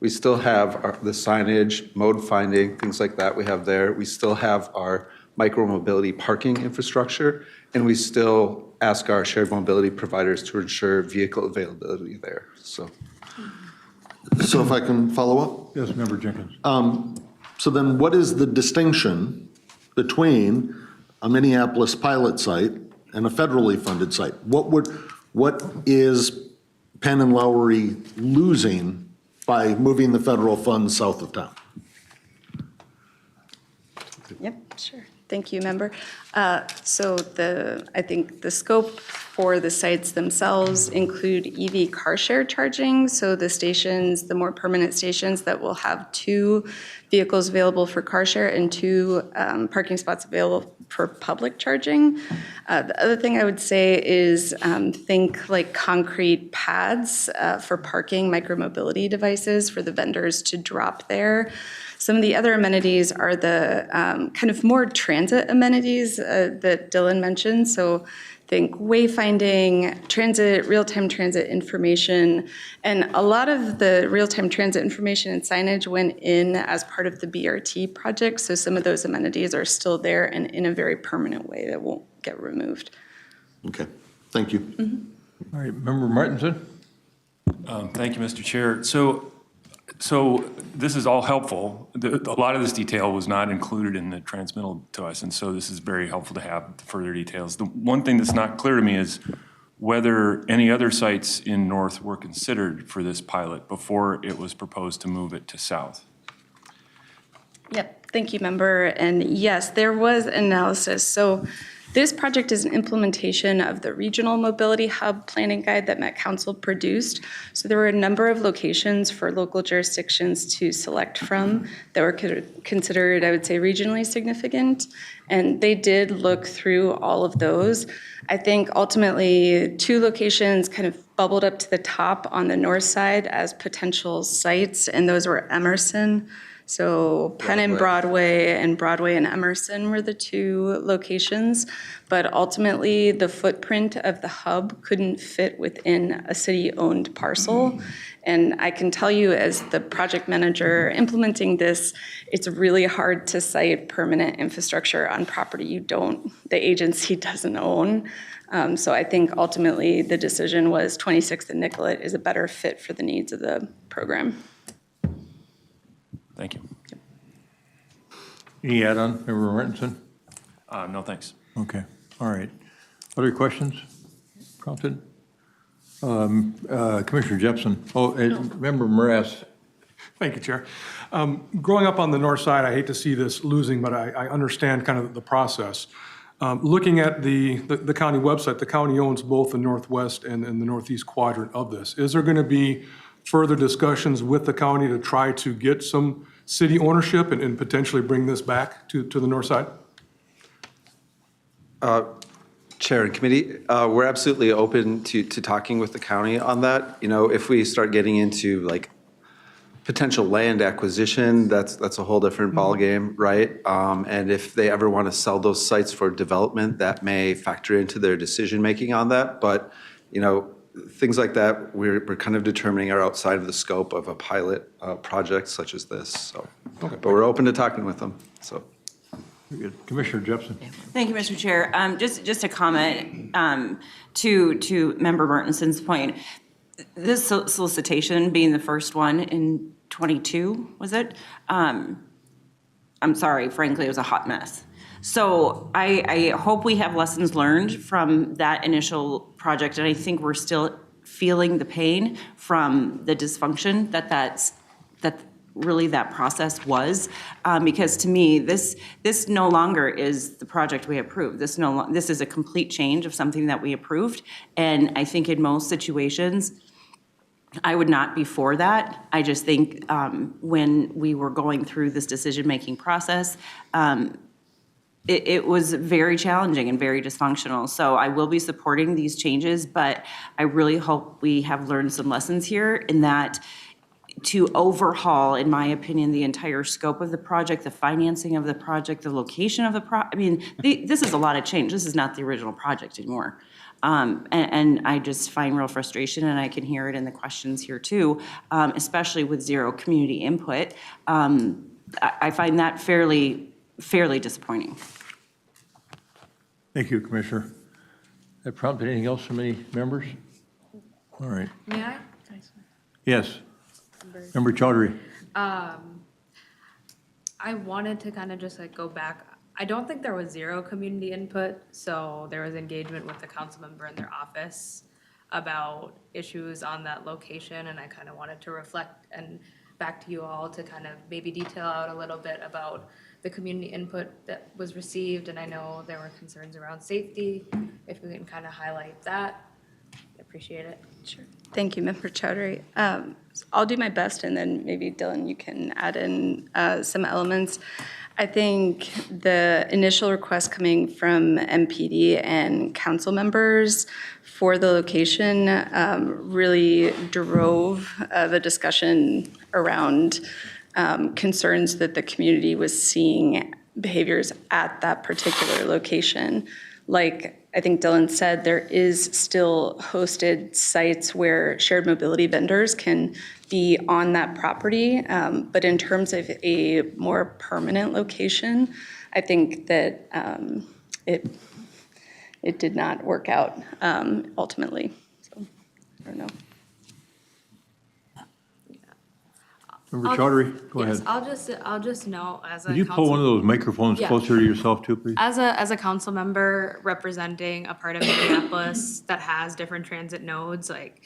[SPEAKER 17] We still have the signage, mode finding, things like that we have there. We still have our micro-mobility parking infrastructure, and we still ask our shared mobility providers to ensure vehicle availability there, so.
[SPEAKER 20] So if I can follow up?
[SPEAKER 1] Yes, Member Jenkins.
[SPEAKER 20] So then what is the distinction between a Minneapolis pilot site and a federally funded site? What is Penn and Lowry losing by moving the federal funds south of town?
[SPEAKER 16] Yep, sure. Thank you, member. So I think the scope for the sites themselves include EV car share charging. So the stations, the more permanent stations that will have 2 vehicles available for car share and 2 parking spots available for public charging. The other thing I would say is think like concrete pads for parking micromobility devices for the vendors to drop there. Some of the other amenities are the kind of more transit amenities that Dylan mentioned. So think wayfinding, transit, real-time transit information, and a lot of the real-time transit information and signage went in as part of the BRT project. So some of those amenities are still there and in a very permanent way that won't get removed.
[SPEAKER 20] Okay, thank you.
[SPEAKER 16] Mm-hmm.
[SPEAKER 1] All right, Member Martinson?
[SPEAKER 11] Thank you, Mr. Chair. So this is all helpful. A lot of this detail was not included in the transmittal to us, and so this is very helpful to have further details. The one thing that's not clear to me is whether any other sites in North were considered for this pilot before it was proposed to move it to South.
[SPEAKER 16] Yep, thank you, member. And yes, there was analysis. So this project is an implementation of the Regional Mobility Hub Planning Guide that Met Council produced. So there were a number of locations for local jurisdictions to select from that were considered, I would say, regionally significant. And they did look through all of those. I think ultimately 2 locations kind of bubbled up to the top on the north side as potential sites, and those were Emerson. So Penn and Broadway and Emerson were the 2 locations, but ultimately the footprint of the hub couldn't fit within a city-owned parcel. And I can tell you as the project manager implementing this, it's really hard to site permanent infrastructure on property the agency doesn't own. So I think ultimately the decision was 26th and Nicollet is a better fit for the needs of the program.
[SPEAKER 11] Thank you.
[SPEAKER 1] Any add-on, Member Martinson?
[SPEAKER 11] No, thanks.
[SPEAKER 1] Okay, all right. Other questions prompted? Commissioner Jepson. Member Morass.
[SPEAKER 21] Thank you, Chair. Growing up on the north side, I hate to see this losing, but I understand kind of the process. Looking at the county website, the county owns both the northwest and the northeast quadrant of this. Is there going to be further discussions with the county to try to get some city ownership and potentially bring this back to the north side?
[SPEAKER 17] Chair and committee, we're absolutely open to talking with the county on that. You know, if we start getting into like potential land acquisition, that's a whole different ballgame, right? And if they ever want to sell those sites for development, that may factor into their decision-making on that. But, you know, things like that, we're kind of determining are outside of the scope of a pilot project such as this. So, okay. But we're open to talking with them, so.
[SPEAKER 1] Commissioner Jepson.
[SPEAKER 9] Thank you, Mr. Chair. Just a comment to Member Martinson's point. This solicitation being the first one in 22, was it? I'm sorry, frankly, it was a hot mess. So I hope we have lessons learned from that initial project, and I think we're still feeling the pain from the dysfunction that really that process was, because to me, this no longer is the project we approved. This is a complete change of something that we approved, and I think in most situations, I would not be for that. I just think when we were going through this decision-making process, it was very challenging and very dysfunctional. So I will be supporting these changes, but I really hope we have learned some lessons here in that to overhaul, in my opinion, the entire scope of the project, the financing of the project, the location of the I mean, this is a lot of change. This is not the original project anymore. And I just find real frustration, and I can hear it in the questions here too, especially with zero community input. I find that fairly disappointing.
[SPEAKER 1] Thank you, Commissioner. That prompted anything else from any members? All right.
[SPEAKER 5] May I?
[SPEAKER 1] Yes. Member Chaudhary.
[SPEAKER 5] I wanted to kind of just like go back. I don't think there was zero community input, so there was engagement with the council member in their office about issues on that location, and I kind of wanted to reflect and back to you all to kind of maybe detail out a little bit about the community input that was received, and I know there were concerns around safety. If we can kind of highlight that, I appreciate it.
[SPEAKER 16] Sure. Thank you, Member Chowdhury. I'll do my best, and then maybe Dylan, you can add in some elements. I think the initial request coming from MPD and council members for the location really drove the discussion around concerns that the community was seeing behaviors at that particular location. Like I think Dylan said, there is still hosted sites where shared mobility vendors can be on that property. But in terms of a more permanent location, I think that it did not work out ultimately. So I don't know.
[SPEAKER 1] Member Chaudhary, go
[SPEAKER 5] Yes,
[SPEAKER 1] ahead.
[SPEAKER 5] I'll just note as a
[SPEAKER 1] Could you pull one of those microphones
[SPEAKER 5] Yeah.
[SPEAKER 1] closer to yourself too, please?
[SPEAKER 5] As a council member representing a part of Minneapolis that has different transit nodes, like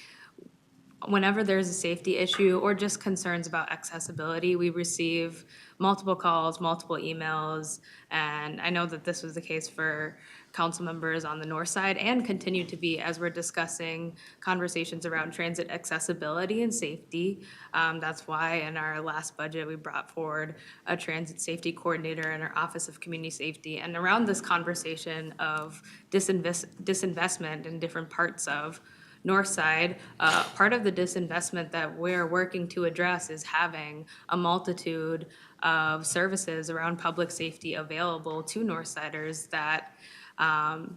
[SPEAKER 5] whenever there's a safety issue or just concerns about accessibility, we receive multiple calls, multiple emails, and I know that this was the case for council members on the north side and continue to be as we're discussing conversations around transit accessibility and safety. That's why in our last budget, we brought forward a transit safety coordinator in our Office of Community Safety. And around this conversation of disinvestment in different parts of north side, part of the disinvestment that we're working to address is having a multitude of services around public safety available to north siders that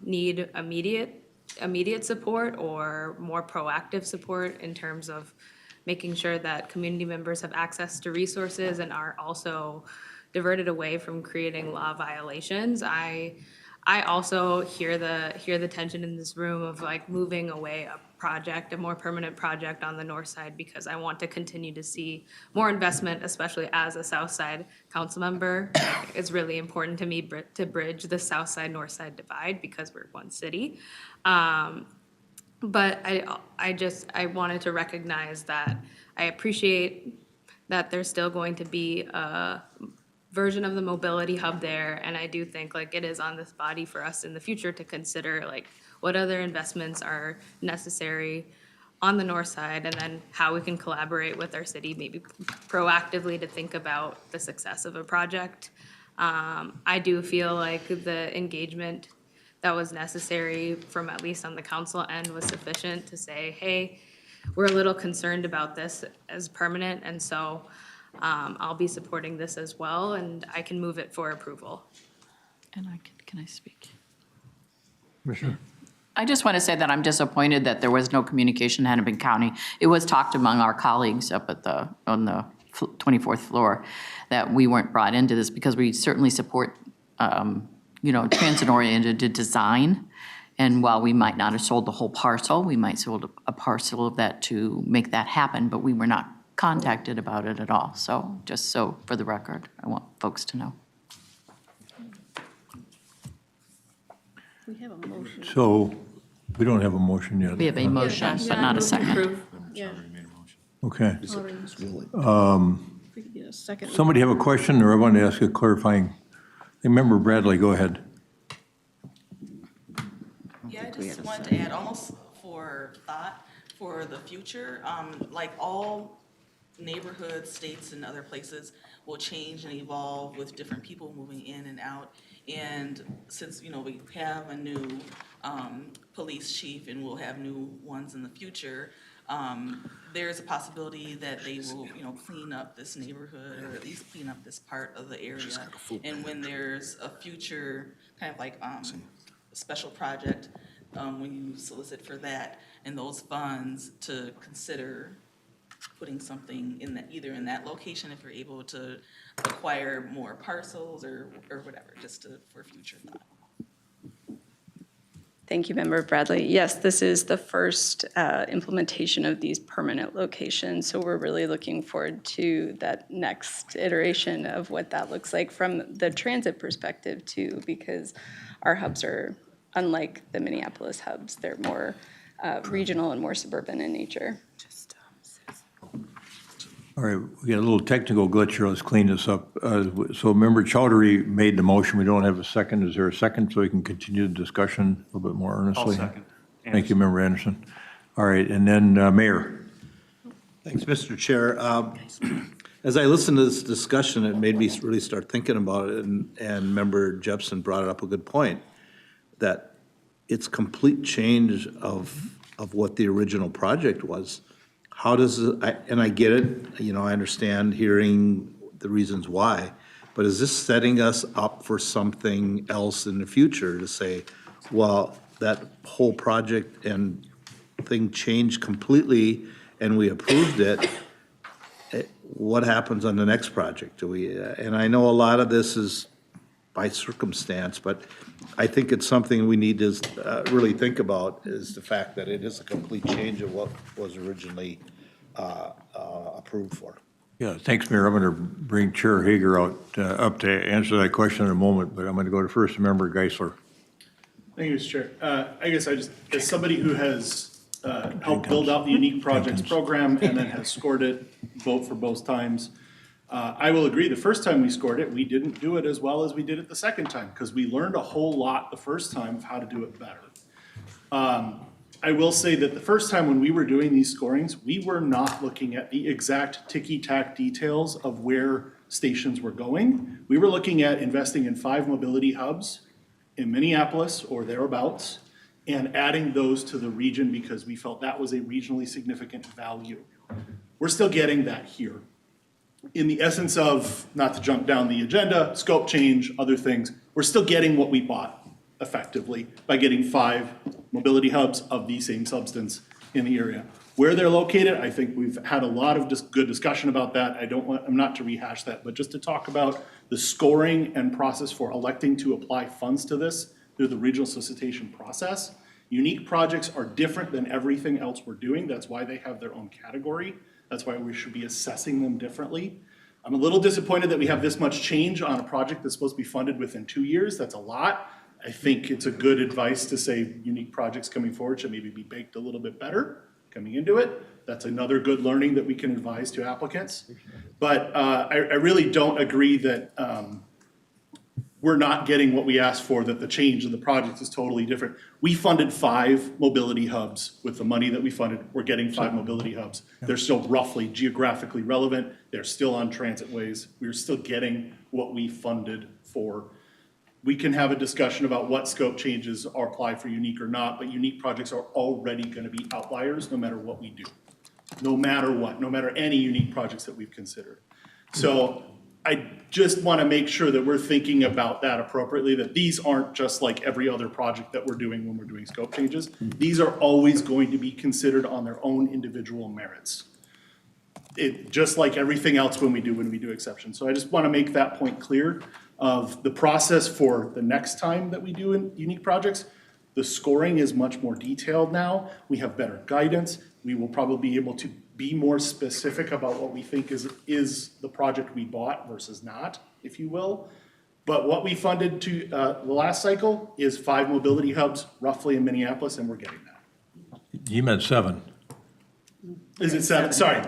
[SPEAKER 5] need immediate support or more proactive support in terms of making sure that community members have access to resources and are also diverted away from creating law violations. I also hear the tension in this room of like moving away a more permanent project on the north side because I want to continue to see more investment, especially as a south side council member. It's really important to me to bridge the south side, north side divide because we're one city. But I wanted to recognize that I appreciate that there's still going to be a version of the mobility hub there, and I do think like it is on this body for us in the future to consider like what other investments are necessary on the north side, and then how we can collaborate with our city, maybe proactively to think about the success of a project. I do feel like the engagement that was necessary from at least on the council end was sufficient to say, hey, we're a little concerned about this as permanent, and so I'll be supporting this as well, and I can move it for approval.
[SPEAKER 3] And can I speak?
[SPEAKER 1] Commissioner.
[SPEAKER 3] I just want to say that I'm disappointed that there was no communication in Hennepin County. It was talked among our colleagues up at on the 24th floor that we weren't brought into this because we certainly support, transit-oriented design. And while we might not have sold the whole parcel, we might sold a parcel of that to make that happen, but we were not contacted about it at all. So just so for the record, I want folks to know.
[SPEAKER 5] We have a motion.
[SPEAKER 1] So we don't have a motion yet.
[SPEAKER 3] We have a motion, but not a second.
[SPEAKER 5] Yeah.
[SPEAKER 1] Okay.
[SPEAKER 5] We could get a second.
[SPEAKER 1] Somebody have a question, or I want to ask a clarifying? Member Bradley, go ahead.
[SPEAKER 15] Yeah, I just wanted to add, almost for thought, for the future. Like all neighborhoods, states, and other places will change and evolve with different people moving in and out. And since, you know, we have a new police chief and we'll have new ones in the future, there's a possibility that they will, you know, clean up this neighborhood or at least clean up this part of the area. And when there's a future kind of like special project, when you solicit for that and those funds, to consider putting something in that, either in that location if you're able to acquire more parcels or whatever, just for future thought.
[SPEAKER 16] Thank you, Member Bradley. Yes, this is the first implementation of these permanent locations, so we're really looking forward to that next iteration of what that looks like from the transit perspective too, because our hubs are unlike the Minneapolis hubs. They're more regional and more suburban in nature.
[SPEAKER 1] All right, we got a little technical glitch here. Let's clean this up. So Member Chowdhury made the motion. We don't have a second. Is there a second so we can continue the discussion a little bit more earnestly?
[SPEAKER 4] I'll second.
[SPEAKER 1] Thank you, Member Anderson. All right, and then Mayor.
[SPEAKER 4] Thanks, Mr. Chair. As I listened to this discussion, it made me really start thinking about it, and Member Jepson brought up a good point, that it's complete change of what the original project was. How does it, and I get it, you know, I understand hearing the reasons why, but is this setting us up for something else in the future to say, well, that whole project and thing changed completely and we approved it, what happens on the next project? Do we, and I know a lot of this is by circumstance, but I think it's something we need to really think about, is the fact that it is a complete change of what was originally approved for.
[SPEAKER 1] Yeah, thanks, Mayor. I'm going to bring Chair Hager up to answer that question in a moment, but I'm going to go to first Member Geisler.
[SPEAKER 6] Thank you, Mr. Chair. I guess I just, as somebody who has helped build out the Unique Projects program and then has scored it, vote for both times, I will agree, the first time we scored it, we didn't do it as well as we did it the second time, because we learned a whole lot the first time of how to do it better. I will say that the first time when we were doing these scorings, we were not looking at the exact ticky-tack details of where stations were going. We were looking at investing in 5 mobility hubs in Minneapolis or thereabouts, and adding those to the region because we felt that was a regionally significant value. We're still getting that here. In the essence of, not to jump down the agenda, scope change, other things, we're still getting what we bought effectively by getting 5 mobility hubs of the same substance in the area. Where they're located, I think we've had a lot of just good discussion about that. I'm not to rehash that, but just to talk about the scoring and process for electing to apply funds to this through the regional solicitation process. Unique projects are different than everything else we're doing. That's why they have their own category. That's why we should be assessing them differently. I'm a little disappointed that we have this much change on a project that's supposed to be funded within 2 years. That's a lot. I think it's a good advice to say unique projects coming forward should maybe be baked a little bit better coming into it. That's another good learning that we can advise to applicants. But I really don't agree that we're not getting what we asked for, that the change in the project is totally different. We funded 5 mobility hubs with the money that we funded. We're getting 5 mobility hubs. They're still roughly geographically relevant. They're still on transit ways. We're still getting what we funded for. We can have a discussion about what scope changes are applied for unique or not, but unique projects are already going to be outliers no matter what we do. No matter what, no matter any unique projects that we've considered. So I just want to make sure that we're thinking about that appropriately, that these aren't just like every other project that we're doing when we're doing scope changes. These are always going to be considered on their own individual merits. Just like everything else when we do exceptions. So I just want to make that point clear of the process for the next time that we do unique projects. The scoring is much more detailed now. We have better guidance. We will probably be able to be more specific about what we think is the project we bought versus not, if you will. But what we funded to the last cycle is 5 mobility hubs roughly in Minneapolis, and we're getting that.
[SPEAKER 1] You meant 7.
[SPEAKER 6] Is it 7? Sorry,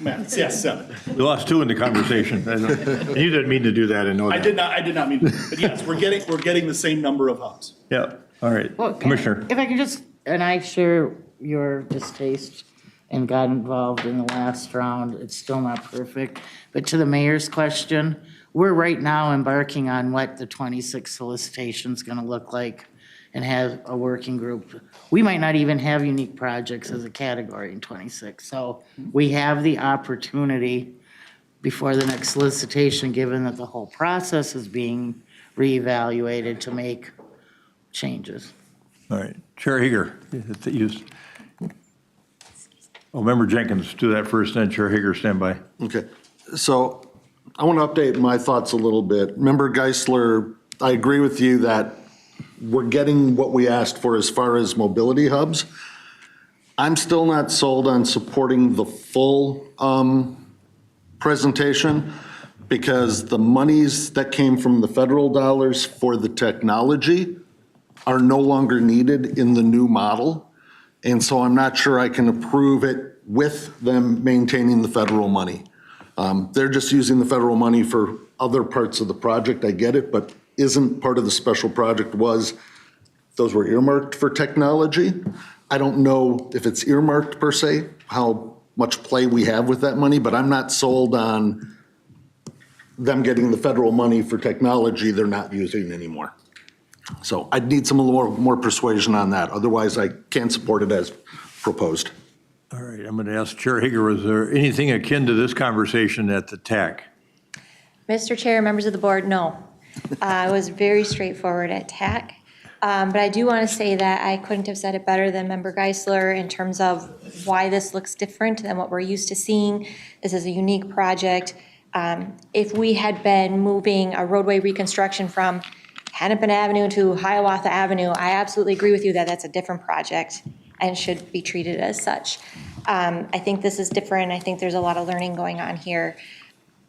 [SPEAKER 6] math, yes, 7.
[SPEAKER 1] We lost 2 in the conversation. You didn't mean to do that, I know that.
[SPEAKER 6] I did not mean to, but yes, we're getting the same number of hubs.
[SPEAKER 1] Yeah, all right.
[SPEAKER 22] Well,
[SPEAKER 1] Commissioner.
[SPEAKER 22] If I can just, and I share your distaste
[SPEAKER 7] and got involved in the last round. It's still not perfect. But to the mayor's question, we're right now embarking on what the 26 solicitation is going to look like and have a working group. We might not even have unique projects as a category in 26. So we have the opportunity before the next solicitation, given that the whole process is being reevaluated, to make changes.
[SPEAKER 1] All right, Chair Hager. Member Jenkins, do that first, then Chair Hager, stand by.
[SPEAKER 20] Okay, so I want to update my thoughts a little bit. Member Geisler, I agree with you that we're getting what we asked for as far as mobility hubs. I'm still not sold on supporting the full presentation, because the monies that came from the federal dollars for the technology are no longer needed in the new model. And so I'm not sure I can approve it with them maintaining the federal money. They're just using the federal money for other parts of the project, I get it, but isn't part of the special project was those were earmarked for technology. I don't know if it's earmarked per se, how much play we have with that money, but I'm not sold on them getting the federal money for technology they're not using anymore. So I'd need some more persuasion on that. Otherwise, I can't support it as proposed.
[SPEAKER 1] All right, I'm going to ask Chair Hager, was there anything akin to this conversation at the TAC?
[SPEAKER 10] Mr. Chair, members of the board, no. It was very straightforward at TAC. But I do want to say that I couldn't have said it better than Member Geisler in terms of why this looks different than what we're used to seeing. This is a unique project. If we had been moving a roadway reconstruction from Hennepin Avenue to Hiawatha Avenue, I absolutely agree with you that that's a different project and should be treated as such. I think this is different. I think there's a lot of learning going on here.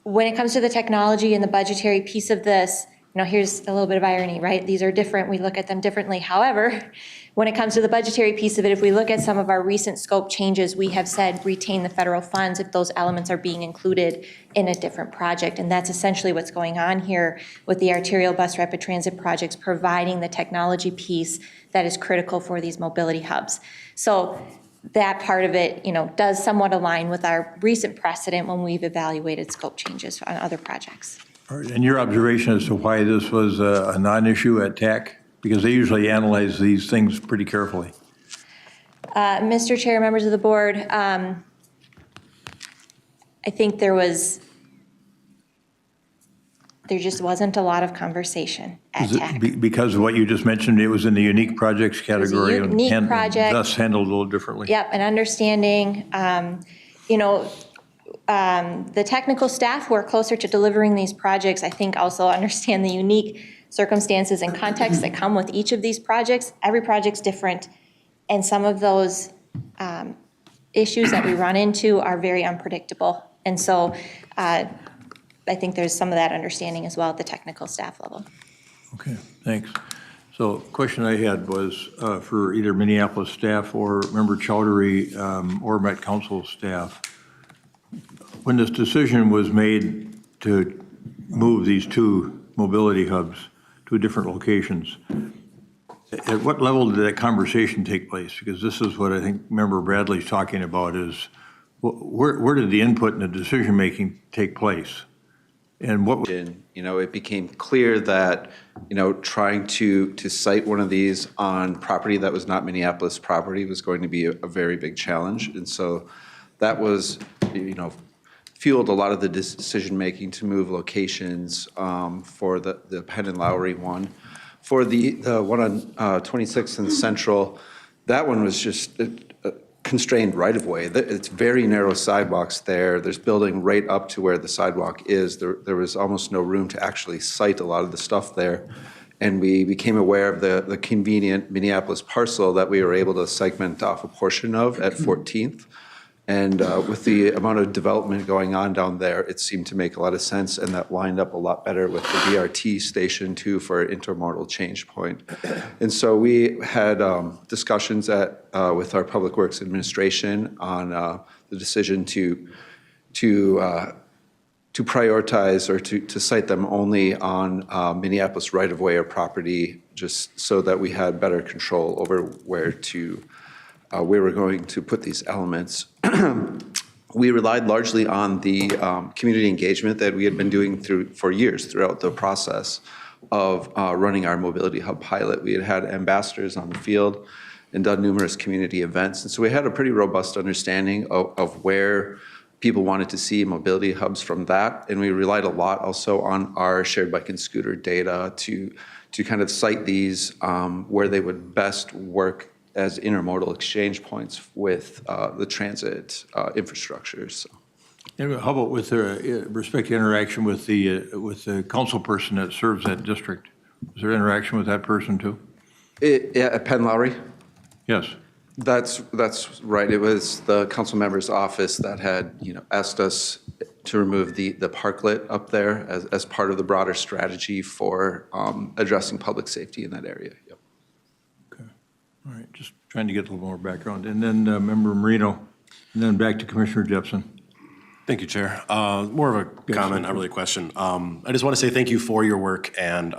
[SPEAKER 10] When it comes to the technology and the budgetary piece of this, here's a little bit of irony, right? These are different. We look at them differently. However, when it comes to the budgetary piece of it, if we look at some of our recent scope changes, we have said retain the federal funds if those elements are being included in a different project. And that's essentially what's going on here with the arterial bus rapid transit projects, providing the technology piece that is critical for these mobility hubs. So that part of it, does somewhat align with our recent precedent when we've evaluated scope changes on other projects.
[SPEAKER 1] All right, and your observation as to why this was a non-issue at TAC? Because they usually analyze these things pretty carefully.
[SPEAKER 10] Mr. Chair, members of the board, I think there just wasn't a lot of conversation at TAC.
[SPEAKER 1] Because of what you just mentioned, it was in the unique projects category
[SPEAKER 10] unique project.
[SPEAKER 1] Thus handled a little differently.
[SPEAKER 10] Yep, and understanding, the technical staff who are closer to delivering these projects, I think also understand the unique circumstances and contexts that come with each of these projects. Every project's different, and some of those issues that we run into are very unpredictable. And so I think there's some of that understanding as well at the technical staff level.
[SPEAKER 1] Okay, thanks. So question I had was for either Minneapolis staff or Member Chowdhury or Met Council staff. When this decision was made to move these two mobility hubs to different locations, at what level did that conversation take place? Because this is what I think Member Bradley's talking about is where did the input and the decision-making take place? And what?
[SPEAKER 17] It became clear that, trying to site one of these on property that was not Minneapolis property was going to be a very big challenge. And so that was, fueled a lot of the decision-making to move locations for the Penn and Lowry one. For the one on 26th and Central, that one was just constrained right-of-way. It's very narrow sidewalks there. There's building right up to where the sidewalk is. There was almost no room to actually site a lot of the stuff there. And we became aware of the convenient Minneapolis parcel that we were able to segment off a portion of at 14th. And with the amount of development going on down there, it seemed to make a lot of sense, and that lined up a lot better with the BRT station too for an intermodal change point. And so we had discussions with our Public Works Administration on the decision to prioritize or to site them only on Minneapolis right-of-way or property, just so that we had better control over where we're going to put these elements. we relied largely on the community engagement that we had been doing for years throughout the process of running our mobility hub pilot. We had ambassadors on the field and done numerous community events. And so we had a pretty robust understanding of where people wanted to see mobility hubs from that. And we relied a lot also on our shared bike and scooter data to kind of cite these where they would best work as intermodal exchange points with the transit infrastructure. So.
[SPEAKER 1] And how about with respect to interaction with the council person that serves that district? Is there interaction with that person too?
[SPEAKER 17] At Penn Lowry?
[SPEAKER 1] Yes.
[SPEAKER 17] That's right. It was the council member's office that had, asked us to remove the parklet up there as part of the broader strategy for addressing public safety in that area. Yep.
[SPEAKER 1] Okay. All right. Just trying to get a little more background. And then Member Marino, and then back to Commissioner Jepson.
[SPEAKER 19] Thank you, Chair. More of a comment, not really a question. I just want to say thank you for your work and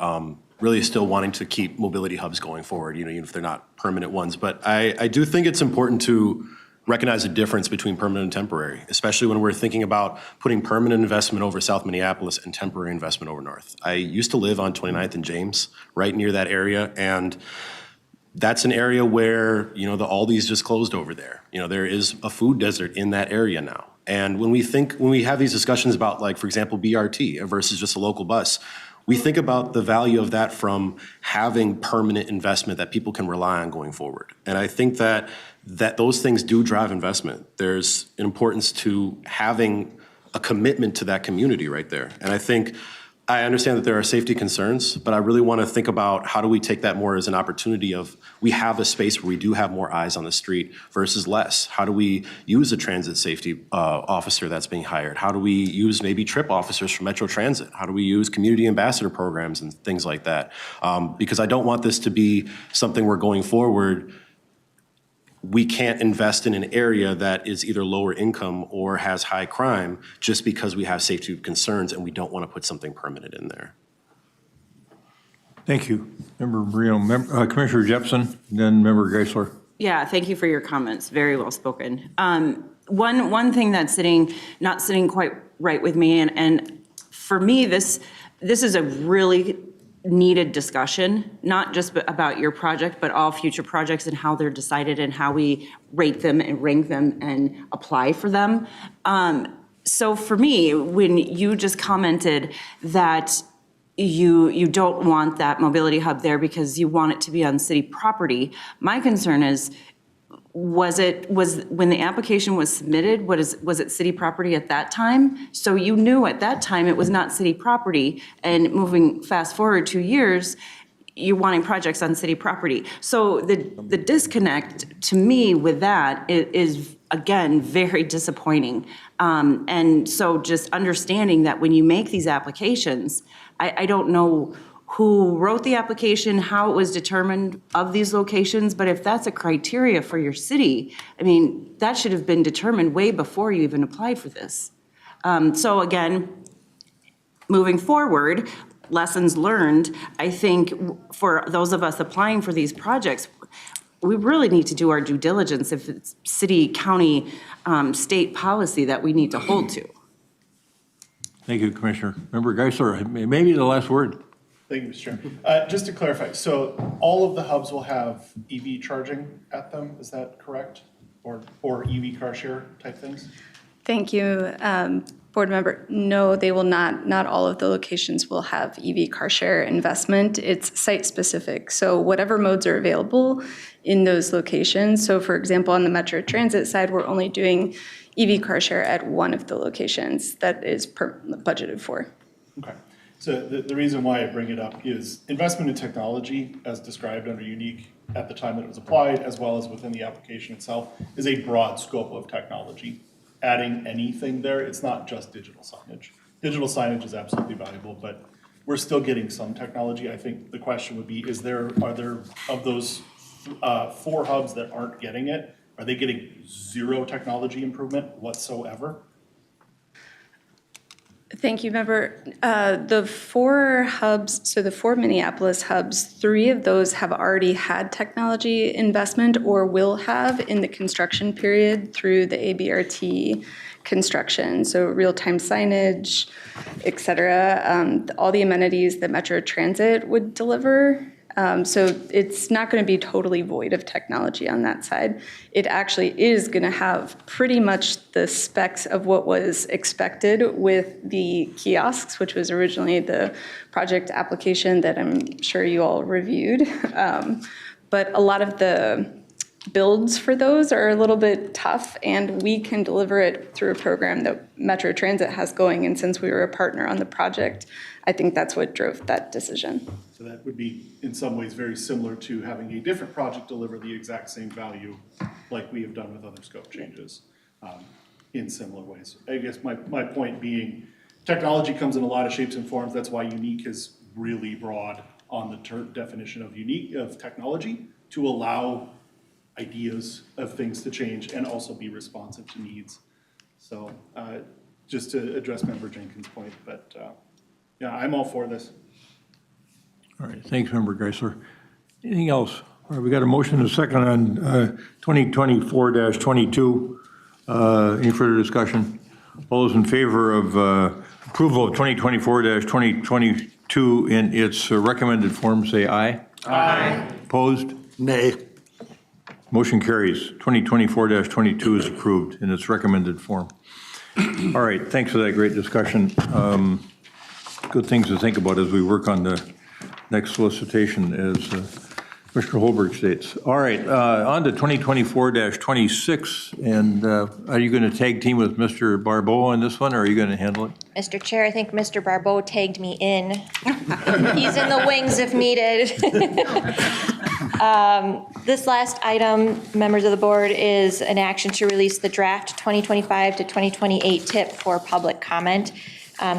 [SPEAKER 19] really still wanting to keep mobility hubs going forward, even if they're not permanent ones. But I do think it's important to recognize the difference between permanent and temporary, especially when we're thinking about putting permanent investment over South Minneapolis and temporary investment over North. I used to live on 29th and James, right near that area, and that's an area where, the Aldi's just closed over there. There is a food desert in that area now. And when we have these discussions about, like, for example, BRT versus just a local bus, we think about the value of that from having permanent investment that people can rely on going forward. And I think that those things do drive investment. There's an importance to having a commitment to that community right there. And I understand that there are safety concerns, but I really want to think about how do we take that more as an opportunity of we have a space where we do have more eyes on the street versus less. How do we use a transit safety officer that's being hired? How do we use maybe trip officers from Metro Transit? How do we use community ambassador programs and things like that? Because I don't want this to be something where going forward we can't invest in an area that is either lower income or has high crime just because we have safety concerns and we don't want to put something permanent in there.
[SPEAKER 1] Thank you. Member Marino, Commissioner Jepson, then Member Geisler.
[SPEAKER 9] Yeah, thank you for your comments. Very well spoken. One thing that's not sitting quite right with me, and for me, this is a really needed discussion, not just about your project, but all future projects and how they're decided and how we rate them and rank them and apply for them. So for me, when you just commented that you don't want that mobility hub there because you want it to be on city property, my concern is, was when the application was submitted, was it city property at that time? So you knew at that time it was not city property, and moving fast forward 2 years, you're wanting projects on city property. So the disconnect to me with that is again, very disappointing. And so just understanding that when you make these applications, I don't know who wrote the application, how it was determined of these locations, but if that's a criteria for your city, I mean, that should have been determined way before you even applied for this. So again, moving forward, lessons learned, I think for those of us applying for these projects, we really need to do our due diligence if it's city, county, state policy that we need to hold to.
[SPEAKER 1] Thank you, Commissioner. Member Geisler, maybe the last word.
[SPEAKER 6] Thank you, Mr. Chair. Just to clarify, so all of the hubs will have EV charging at them, is that correct? Or EV car share type things?
[SPEAKER 16] Thank you, Board Member. No, they will not. Not all of the locations will have EV car share investment. It's site specific. So whatever modes are available in those locations. So for example, on the Metro Transit side, we're only doing EV car share at one of the locations that is budgeted for.
[SPEAKER 6] Okay. So the reason why I bring it up is investment in technology, as described under unique at the time that it was applied, as well as within the application itself, is a broad scope of technology. Adding anything there, it's not just digital signage. Digital signage is absolutely valuable, but we're still getting some technology. I think the question would be, are there of those 4 hubs that aren't getting it, are they getting zero technology improvement whatsoever?
[SPEAKER 16] Thank you, Member. The 4 hubs, so the 4 Minneapolis hubs, 3 of those have already had technology investment or will have in the construction period through the ABRT construction. So real-time signage, et cetera, all the amenities that Metro Transit would deliver. So it's not going to be totally void of technology on that side. It actually is going to have pretty much the specs of what was expected with the kiosks, which was originally the project application that I'm sure you all reviewed. But a lot of the builds for those are a little bit tough, and we can deliver it through a program that Metro Transit has going. And since we were a partner on the project, I think that's what drove that decision.
[SPEAKER 6] So that would be in some ways very similar to having a different project deliver the exact same value like we have done with other scope changes in similar ways. I guess my point being, technology comes in a lot of shapes and forms. That's why unique is really broad on the definition of unique, of technology, to allow ideas of things to change and also be responsive to needs. So just to address Member Jenkins' point, but yeah, I'm all for this.
[SPEAKER 1] All right, thanks, Member Geisler. Anything else? All right, we got a motion and a second on 2024-22. Any further discussion? All those in favor of approval of 2024-2022 in its recommended form, say aye.
[SPEAKER 20] Aye.
[SPEAKER 1] Opposed?
[SPEAKER 20] Nay.
[SPEAKER 1] Motion carries. 2024-22 is approved in its recommended form. All right, thanks for that great discussion. Good things to think about as we work on the next solicitation, as Mr. Holberg states. All right, on to 2024-26, and are you going to tag team with Mr. Barbeau on this one, or are you going to handle it?
[SPEAKER 10] Mr. Chair, I think Mr. Barbeau tagged me in. He's in the wings if needed. This last item, members of the board, is an action to release the draft 2025 to 2028 tip for public comment.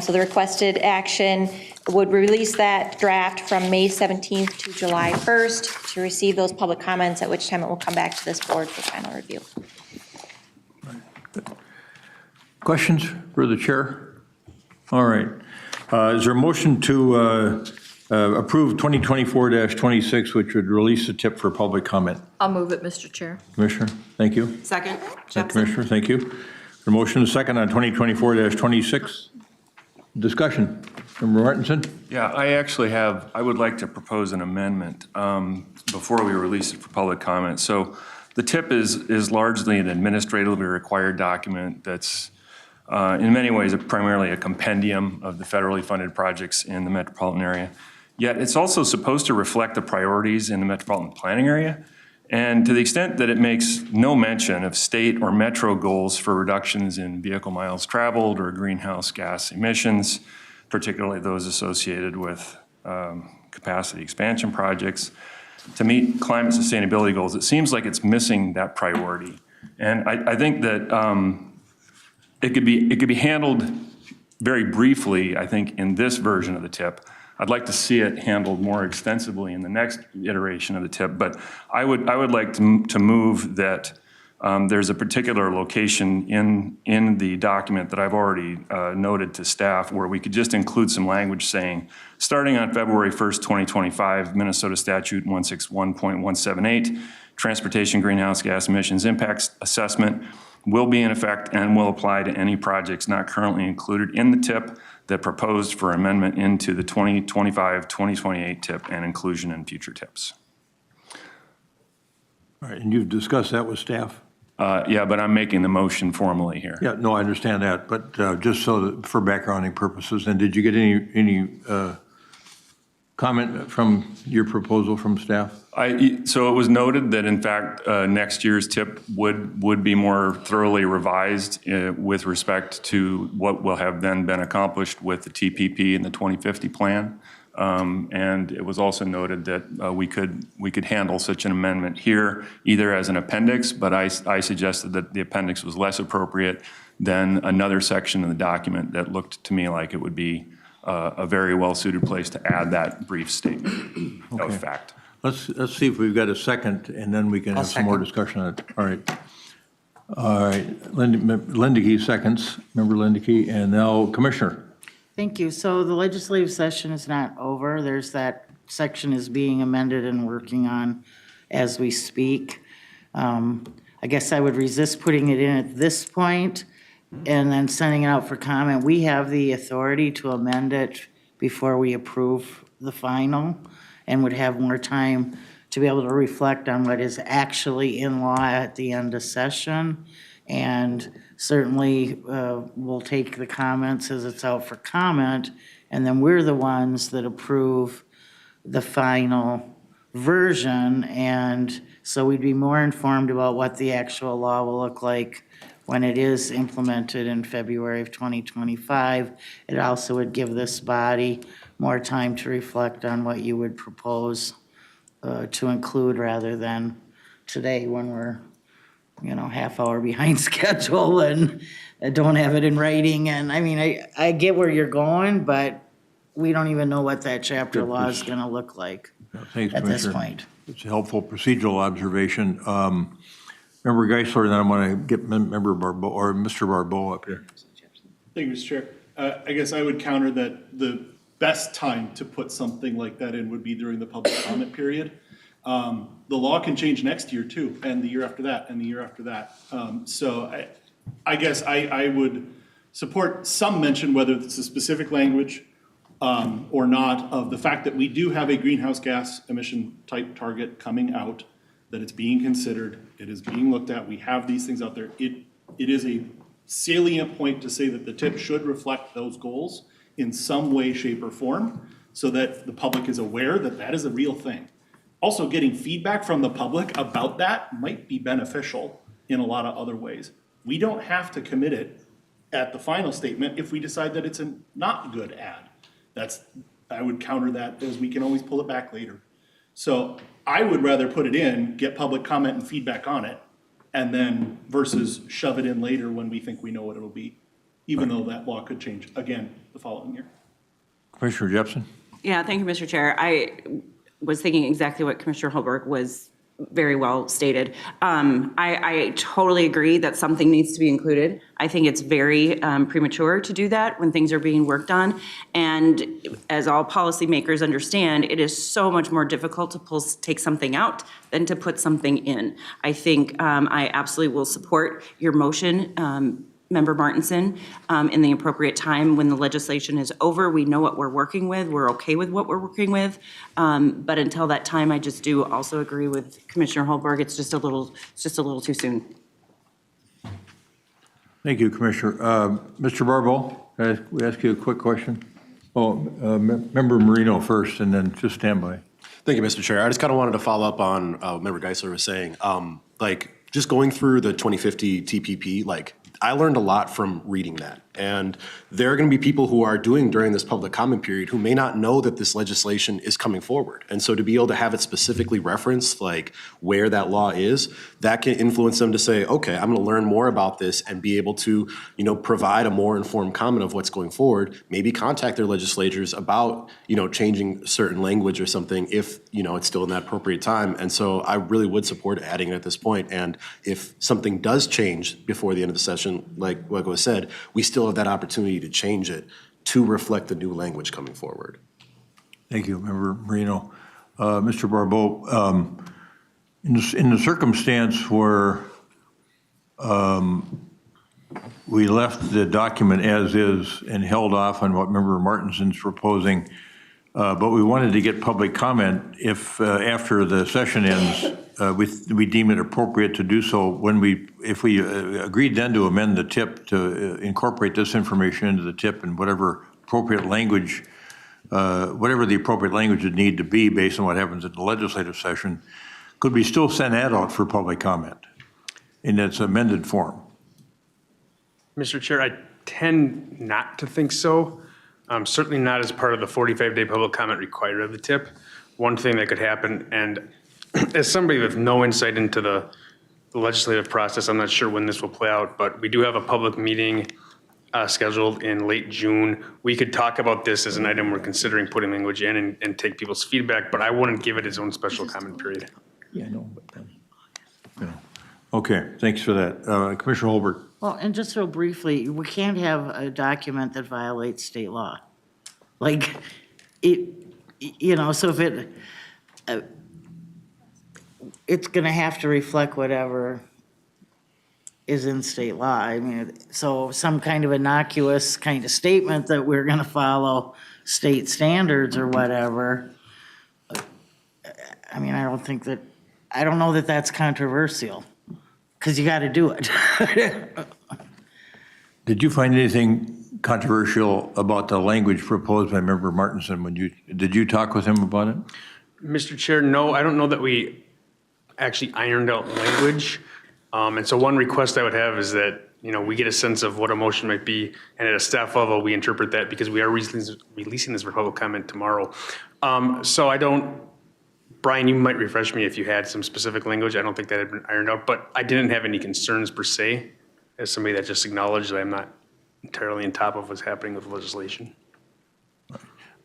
[SPEAKER 10] So the requested action would release that draft from May 17th to July 1st to receive those public comments, at which time it will come back to this board for final review.
[SPEAKER 1] Questions for the chair? All right. Is there a motion to approve 2024-26, which would release the tip for public comment?
[SPEAKER 3] I'll move it, Mr. Chair.
[SPEAKER 1] Commissioner, thank you.
[SPEAKER 15] Second,
[SPEAKER 1] Commissioner, thank you. The motion is second on 2024-26. Discussion. Member Martinson?
[SPEAKER 11] Yeah, I would like to propose an amendment before we release it for public comment. So the tip is largely an administratively required document that's in many ways primarily a compendium of the federally funded projects in the metropolitan area. Yet it's also supposed to reflect the priorities in the metropolitan planning area. And to the extent that it makes no mention of state or metro goals for reductions in vehicle miles traveled or greenhouse gas emissions, particularly those associated with capacity expansion projects, to meet climate sustainability goals, it seems like it's missing that priority. And I think that it could be handled very briefly, I think, in this version of the tip. I'd like to see it handled more extensively in the next iteration of the tip, but I would like to move that there's a particular location in the document that I've already noted to staff where we could just include some language saying, starting on February 1st, 2025, Minnesota Statute 161.178, Transportation Greenhouse Gas Emissions Impacts Assessment will be in effect and will apply to any projects not currently included in the tip that proposed for amendment into the 2025-2028 tip and inclusion in future tips.
[SPEAKER 1] All right, and you've discussed that with staff?
[SPEAKER 11] Yeah, but I'm making the motion formally here.
[SPEAKER 1] Yeah, no, I understand that, but just so that for backgrounding purposes, and did you get any comment from your proposal from staff?
[SPEAKER 11] So it was noted that in fact next year's tip would be more thoroughly revised with respect to what will have then been accomplished with the TPP and the 2050 plan. And it was also noted that we could handle such an amendment here either as an appendix, but I suggested that the appendix was less appropriate than another section of the document that looked to me like it would be a very well-suited place to add that brief statement of fact.
[SPEAKER 1] Let's see if we've got a second, and then we can have some more discussion on it. All right. All right, Lindeke seconds, Member Lindeke, and now Commissioner.
[SPEAKER 7] Thank you. So the legislative session is not over. There's that section is being amended and working on as we speak. I guess I would resist putting it in at this point and then sending it out for comment. We have the authority to amend it before we approve the final and would have more time to be able to reflect on what is actually in law at the end of session. And certainly, we'll take the comments as it's out for comment, and then we're the ones that approve the final version. And so we'd be more informed about what the actual law will look like when it is implemented in February of 2025. It also would give this body more time to reflect on what you would propose to include rather than today when we're half hour behind schedule and don't have it in writing. And I mean, I get where you're going, but we don't even know what that chapter law is going to look like
[SPEAKER 1] Thanks,
[SPEAKER 7] at this
[SPEAKER 1] Commissioner.
[SPEAKER 7] point.
[SPEAKER 1] It's a helpful procedural observation. Member Geisler, then I'm going to get Member Barbeau, or Mr. Barbeau up here.
[SPEAKER 6] Thank you, Mr. Chair. I guess I would counter that the best time to put something like that in would be during the public comment period. The law can change next year too, and the year after that, and the year after that. So I guess I would support some mention, whether it's a specific language or not, of the fact that we do have a greenhouse gas emission type target coming out, that it's being considered, it is being looked at, we have these things out there. It is a salient point to say that the TIP should reflect those goals in some way, shape, or form, so that the public is aware that that is a real thing. Also, getting feedback from the public about that might be beneficial in a lot of other ways. We don't have to commit it at the final statement if we decide that it's a not good ad. I would counter that as we can always pull it back later. So I would rather put it in, get public comment and feedback on it, and then versus shove it in later when we think we know what it'll be, even though that law could change again the following year.
[SPEAKER 1] Commissioner Jepson?
[SPEAKER 9] Yeah, thank you, Mr. Chair. I was thinking exactly what Commissioner Holberg was very well stated. I totally agree that something needs to be included. I think it's very premature to do that when things are being worked on. And as all policymakers understand, it is so much more difficult to take something out than to put something in. I think I absolutely will support your motion, Member Martinson, in the appropriate time when the legislation is over. We know what we're working with. We're okay with what we're working with. But until that time, I just do also agree with Commissioner Holberg. It's just a little too soon.
[SPEAKER 1] Thank you, Commissioner. Mr. Barbeau, we ask you a quick question. Member Marino first, and then just stand by.
[SPEAKER 19] Thank you, Mr. Chair. I just kind of wanted to follow up on what Member Geisler was saying. Just going through the 2050 TPP, I learned a lot from reading that. And there are going to be people who are doing during this public comment period who may not know that this legislation is coming forward. And so to be able to have it specifically referenced, where that law is, that can influence them to say, okay, I'm going to learn more about this and be able to, provide a more informed comment of what's going forward, maybe contact their legislators about, changing certain language or something if, it's still in that appropriate time. And so I really would support adding it at this point. And if something does change before the end of the session, like what was said, we still have that opportunity to change it to reflect the new language coming forward.
[SPEAKER 1] Thank you, Member Marino. Mr. Barbeau, in the circumstance where we left the document as is and held off on what Member Martinson's proposing, but we wanted to get public comment if after the session ends, we deem it appropriate to do so if we agreed then to amend the TIP to incorporate this information into the TIP and whatever appropriate language, whatever the appropriate language would need to be based on what happens at the legislative session, could we still send that out for public comment in its amended form?
[SPEAKER 14] Mr. Chair, I tend not to think so. Certainly not as part of the 45-day public comment required of the TIP. One thing that could happen, and as somebody with no insight into the legislative process, I'm not sure when this will play out, but we do have a public meeting scheduled in late June. We could talk about this as an item we're considering putting language in and take people's feedback, but I wouldn't give it its own special comment period.
[SPEAKER 1] Yeah, no. Okay, thanks for that. Commissioner Holberg.
[SPEAKER 7] Well, and just real briefly, we can't have a document that violates state law. Like, it, so if it's gonna have to reflect whatever is in state law. I mean, so some kind of innocuous kind of statement that we're gonna follow state standards or whatever. I mean, I don't know that that's controversial, because you gotta do it.
[SPEAKER 1] Did you find anything controversial about the language proposed by Member Martinson did you talk with him about it?
[SPEAKER 14] Mr. Chair, no, I don't know that we actually ironed out language. And so one request I would have is that, we get a sense of what a motion might be, and at a staff level, we interpret that because we are releasing this for public comment tomorrow. Brian, you might refresh me if you had some specific language. I don't think that had been ironed out, but I didn't have any concerns per se, as somebody that just acknowledged that I'm not entirely on top of what's happening with legislation.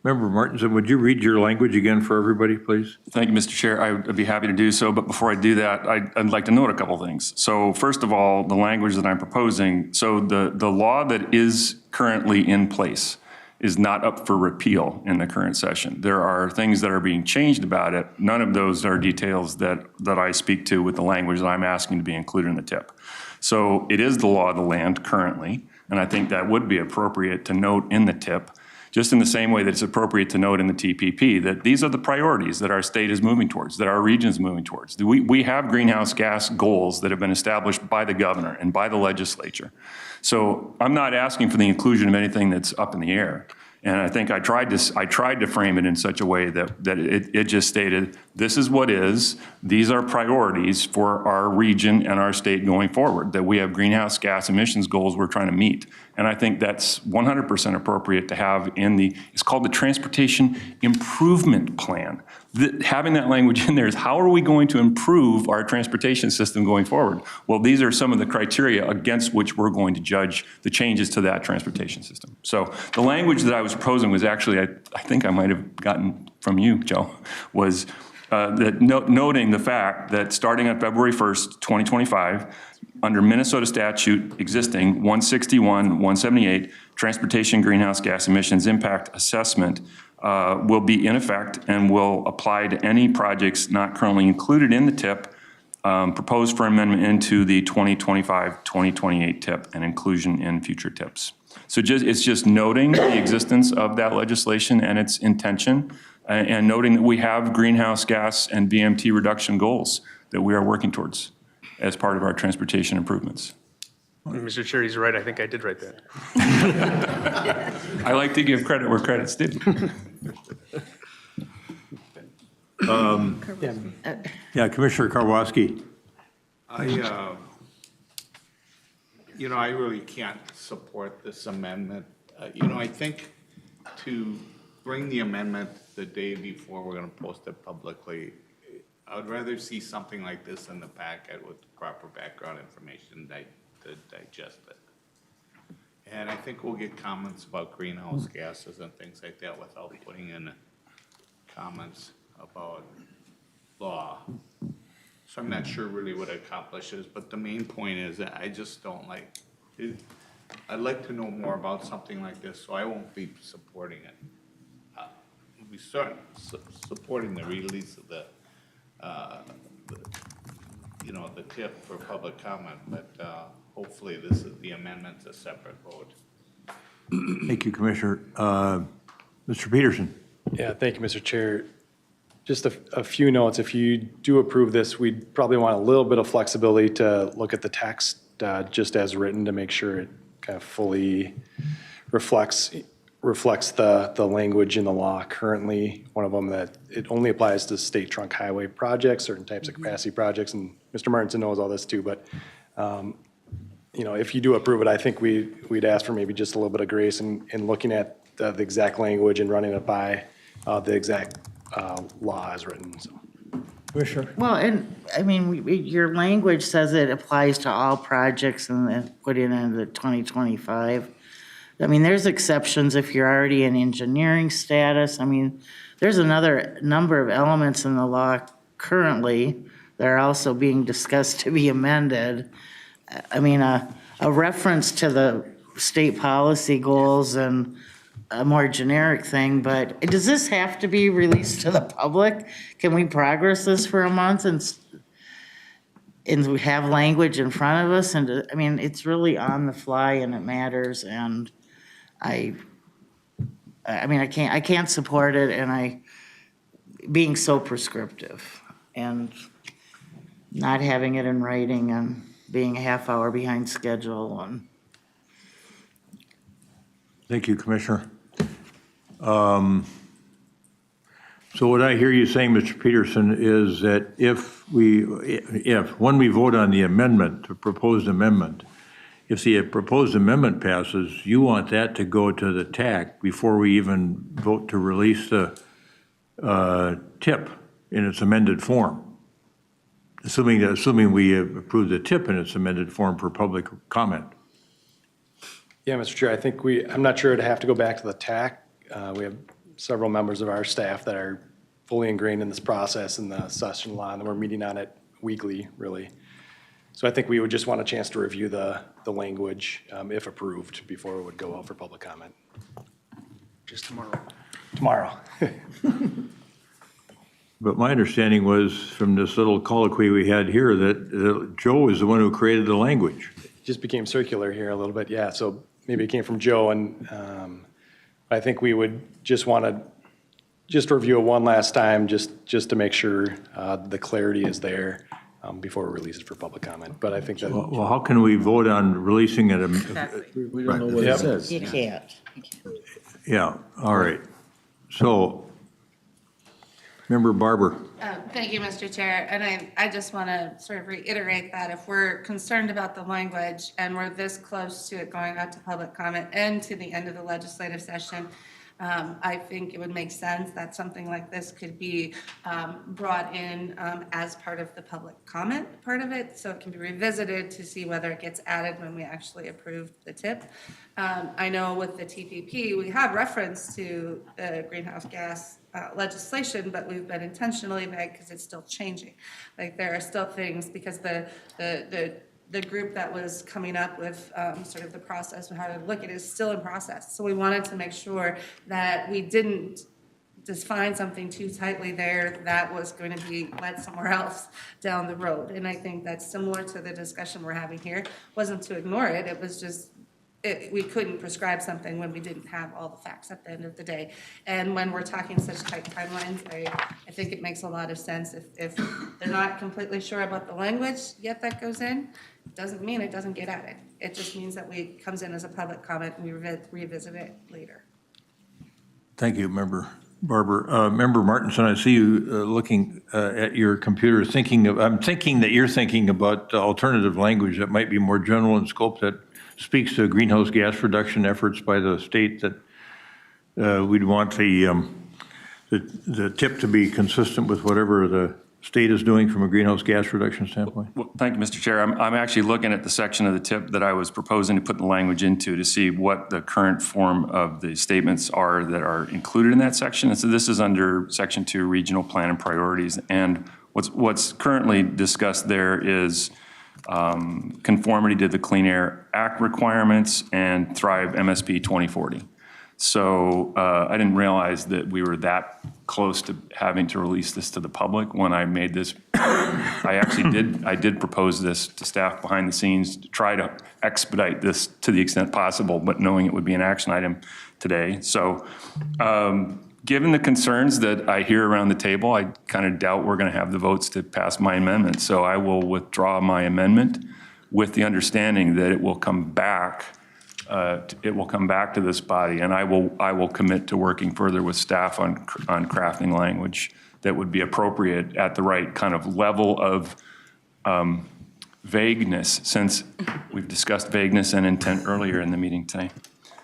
[SPEAKER 1] Member Martinson, would you read your language again for everybody, please?
[SPEAKER 11] Thank you, Mr. Chair. I'd be happy to do so, but before I do that, I'd like to note a couple things. So first of all, the language that I'm proposing, so the law that is currently in place is not up for repeal in the current session. There are things that are being changed about it. None of those are details that I speak to with the language that I'm asking to be included in the tip. So it is the law of the land currently, and I think that would be appropriate to note in the tip, just in the same way that it's appropriate to note in the TPP that these are the priorities that our state is moving towards, that our region is moving towards. We have greenhouse gas goals that have been established by the governor and by the legislature. So I'm not asking for the inclusion of anything that's up in the air. And I think I tried to frame it in such a way that it just stated, this is what is, these are priorities for our region and our state going forward, that we have greenhouse gas emissions goals we're trying to meet. And I think that's 100% appropriate to have it's called the Transportation Improvement Plan. Having that language in there is how are we going to improve our transportation system going forward? Well, these are some of the criteria against which we're going to judge the changes to that transportation system. So the language that I was proposing was actually, I think I might have gotten from you, Joe, was noting the fact that starting on February 1st, 2025, under Minnesota statute existing 161, 178, transportation greenhouse gas emissions impact assessment will be in effect and will apply to any projects not currently included in the TIP, proposed for amendment into the 2025-2028 TIP and inclusion in future TIPs. So it's just noting the existence of that legislation and its intention, and noting that we have greenhouse gas and VMT reduction goals that we are working towards as part of our transportation improvements.
[SPEAKER 14] Mr. Chair, he's right. I think I did write that.
[SPEAKER 11] I like to give credit where credit's due.
[SPEAKER 1] Yeah, Commissioner Karwoski.
[SPEAKER 13] I really can't support this amendment. I think to bring the amendment the day before we're gonna post it publicly, I would rather see something like this in the packet with proper background information to digest it. And I think we'll get comments about greenhouse gases and things like that without putting in comments about law. So I'm not sure really what it accomplishes, but the main point is that I just don't like it. I'd like to know more about something like this, so I won't be supporting it. We'll be supporting the release of the tip for public comment, but hopefully the amendment's a separate vote.
[SPEAKER 1] Thank you, Commissioner. Mr. Peterson.
[SPEAKER 8] Yeah, thank you, Mr. Chair. Just a few notes. If you do approve this, we'd probably want a little bit of flexibility to look at the text just as written to make sure it kind of fully reflects the language in the law currently. One of them that it only applies to state trunk highway projects, certain types of capacity projects, and Mr. Martinson knows all this too, but if you do approve it, I think we'd ask for maybe just a little bit of grace in looking at the exact language and running it by the exact law as written. So.
[SPEAKER 1] Commissioner.
[SPEAKER 7] Well, and I mean, your language says it applies to all projects and then put in the 2025. I mean, there's exceptions if you're already in engineering status. I mean, there's another number of elements in the law currently that are also being discussed to be amended. I mean, a reference to the state policy goals and a more generic thing, but does this have to be released to the public? Can we progress this for a month and we have language in front of us? And, I mean, it's really on the fly and it matters, and I mean, I can't support it, and being so prescriptive and not having it in writing and being a half hour behind schedule and.
[SPEAKER 1] Thank you, Commissioner. So what I hear you saying, Mr. Peterson, is that when we vote on the amendment, the proposed amendment, if the proposed amendment passes, you want that to go to the TAC before we even vote to release the TIP in its amended form, assuming we approve the TIP in its amended form for public comment.
[SPEAKER 8] Yeah, Mr. Chair, I think I'm not sure it'd have to go back to the TAC. We have several members of our staff that are fully ingrained in this process and the session law, and we're meeting on it weekly, really. So I think we would just want a chance to review the language, if approved, before it would go out for public comment.
[SPEAKER 14] Just tomorrow.
[SPEAKER 8] Tomorrow.
[SPEAKER 1] But my understanding was from this little colloquy we had here that Joe is the one who created the language.
[SPEAKER 8] It just became circular here a little bit, yeah. So maybe it came from Joe, and I think we would just want to review it one last time, just to make sure the clarity is there before we release it for public comment. But I think that.
[SPEAKER 1] Well, how can we vote on releasing it?
[SPEAKER 8] We don't know what it says.
[SPEAKER 7] You can't.
[SPEAKER 1] Yeah, all right. So, Member Barber.
[SPEAKER 12] Thank you, Mr. Chair. And I just want to sort of reiterate that if we're concerned about the language and we're this close to it going out to public comment and to the end of the legislative session, I think it would make sense that something like this could be brought in as part of the public comment part of it, so it can be revisited to see whether it gets added when we actually approve the TIP. I know with the TPP, we have reference to the greenhouse gas legislation, but we've been intentionally vague because it's still changing. Like there are still things, because the group that was coming up with sort of the process and how to look at it is still in process. So we wanted to make sure that we didn't just find something too tightly there that was going to be led somewhere else down the road. And I think that's similar to the discussion we're having here. It wasn't to ignore it, it was just we couldn't prescribe something when we didn't have all the facts at the end of the day. And when we're talking such tight timelines, I think it makes a lot of sense. If they're not completely sure about the language yet that goes in, it doesn't mean it doesn't get added. It just means that it comes in as a public comment and we revisit it later.
[SPEAKER 1] Thank you, Member Barber. Member Martinson, I see you looking at your computer, I'm thinking that you're thinking about alternative language that might be more general in scope that speaks to greenhouse gas reduction efforts by the state, that we'd want the TIP to be consistent with whatever the state is doing from a greenhouse gas reduction standpoint.
[SPEAKER 11] Well, thank you, Mr. Chair. I'm actually looking at the section of the TIP that I was proposing to put the language into to see what the current form of the statements are that are included in that section. And so this is under Section 2, Regional Plan and Priorities. And what's currently discussed there is conformity to the Clean Air Act requirements and Thrive MSP 2040. So I didn't realize that we were that close to having to release this to the public when I made this. I did propose this to staff behind the scenes to try to expedite this to the extent possible, but knowing it would be an action item today. So given the concerns that I hear around the table, I kind of doubt we're going to have the votes to pass my amendment. So I will withdraw my amendment with the understanding that it will come back. It will come back to this body, and I will commit to working further with staff on crafting language that would be appropriate at the right kind of level of vagueness, since we've discussed vagueness and intent earlier in the meeting today.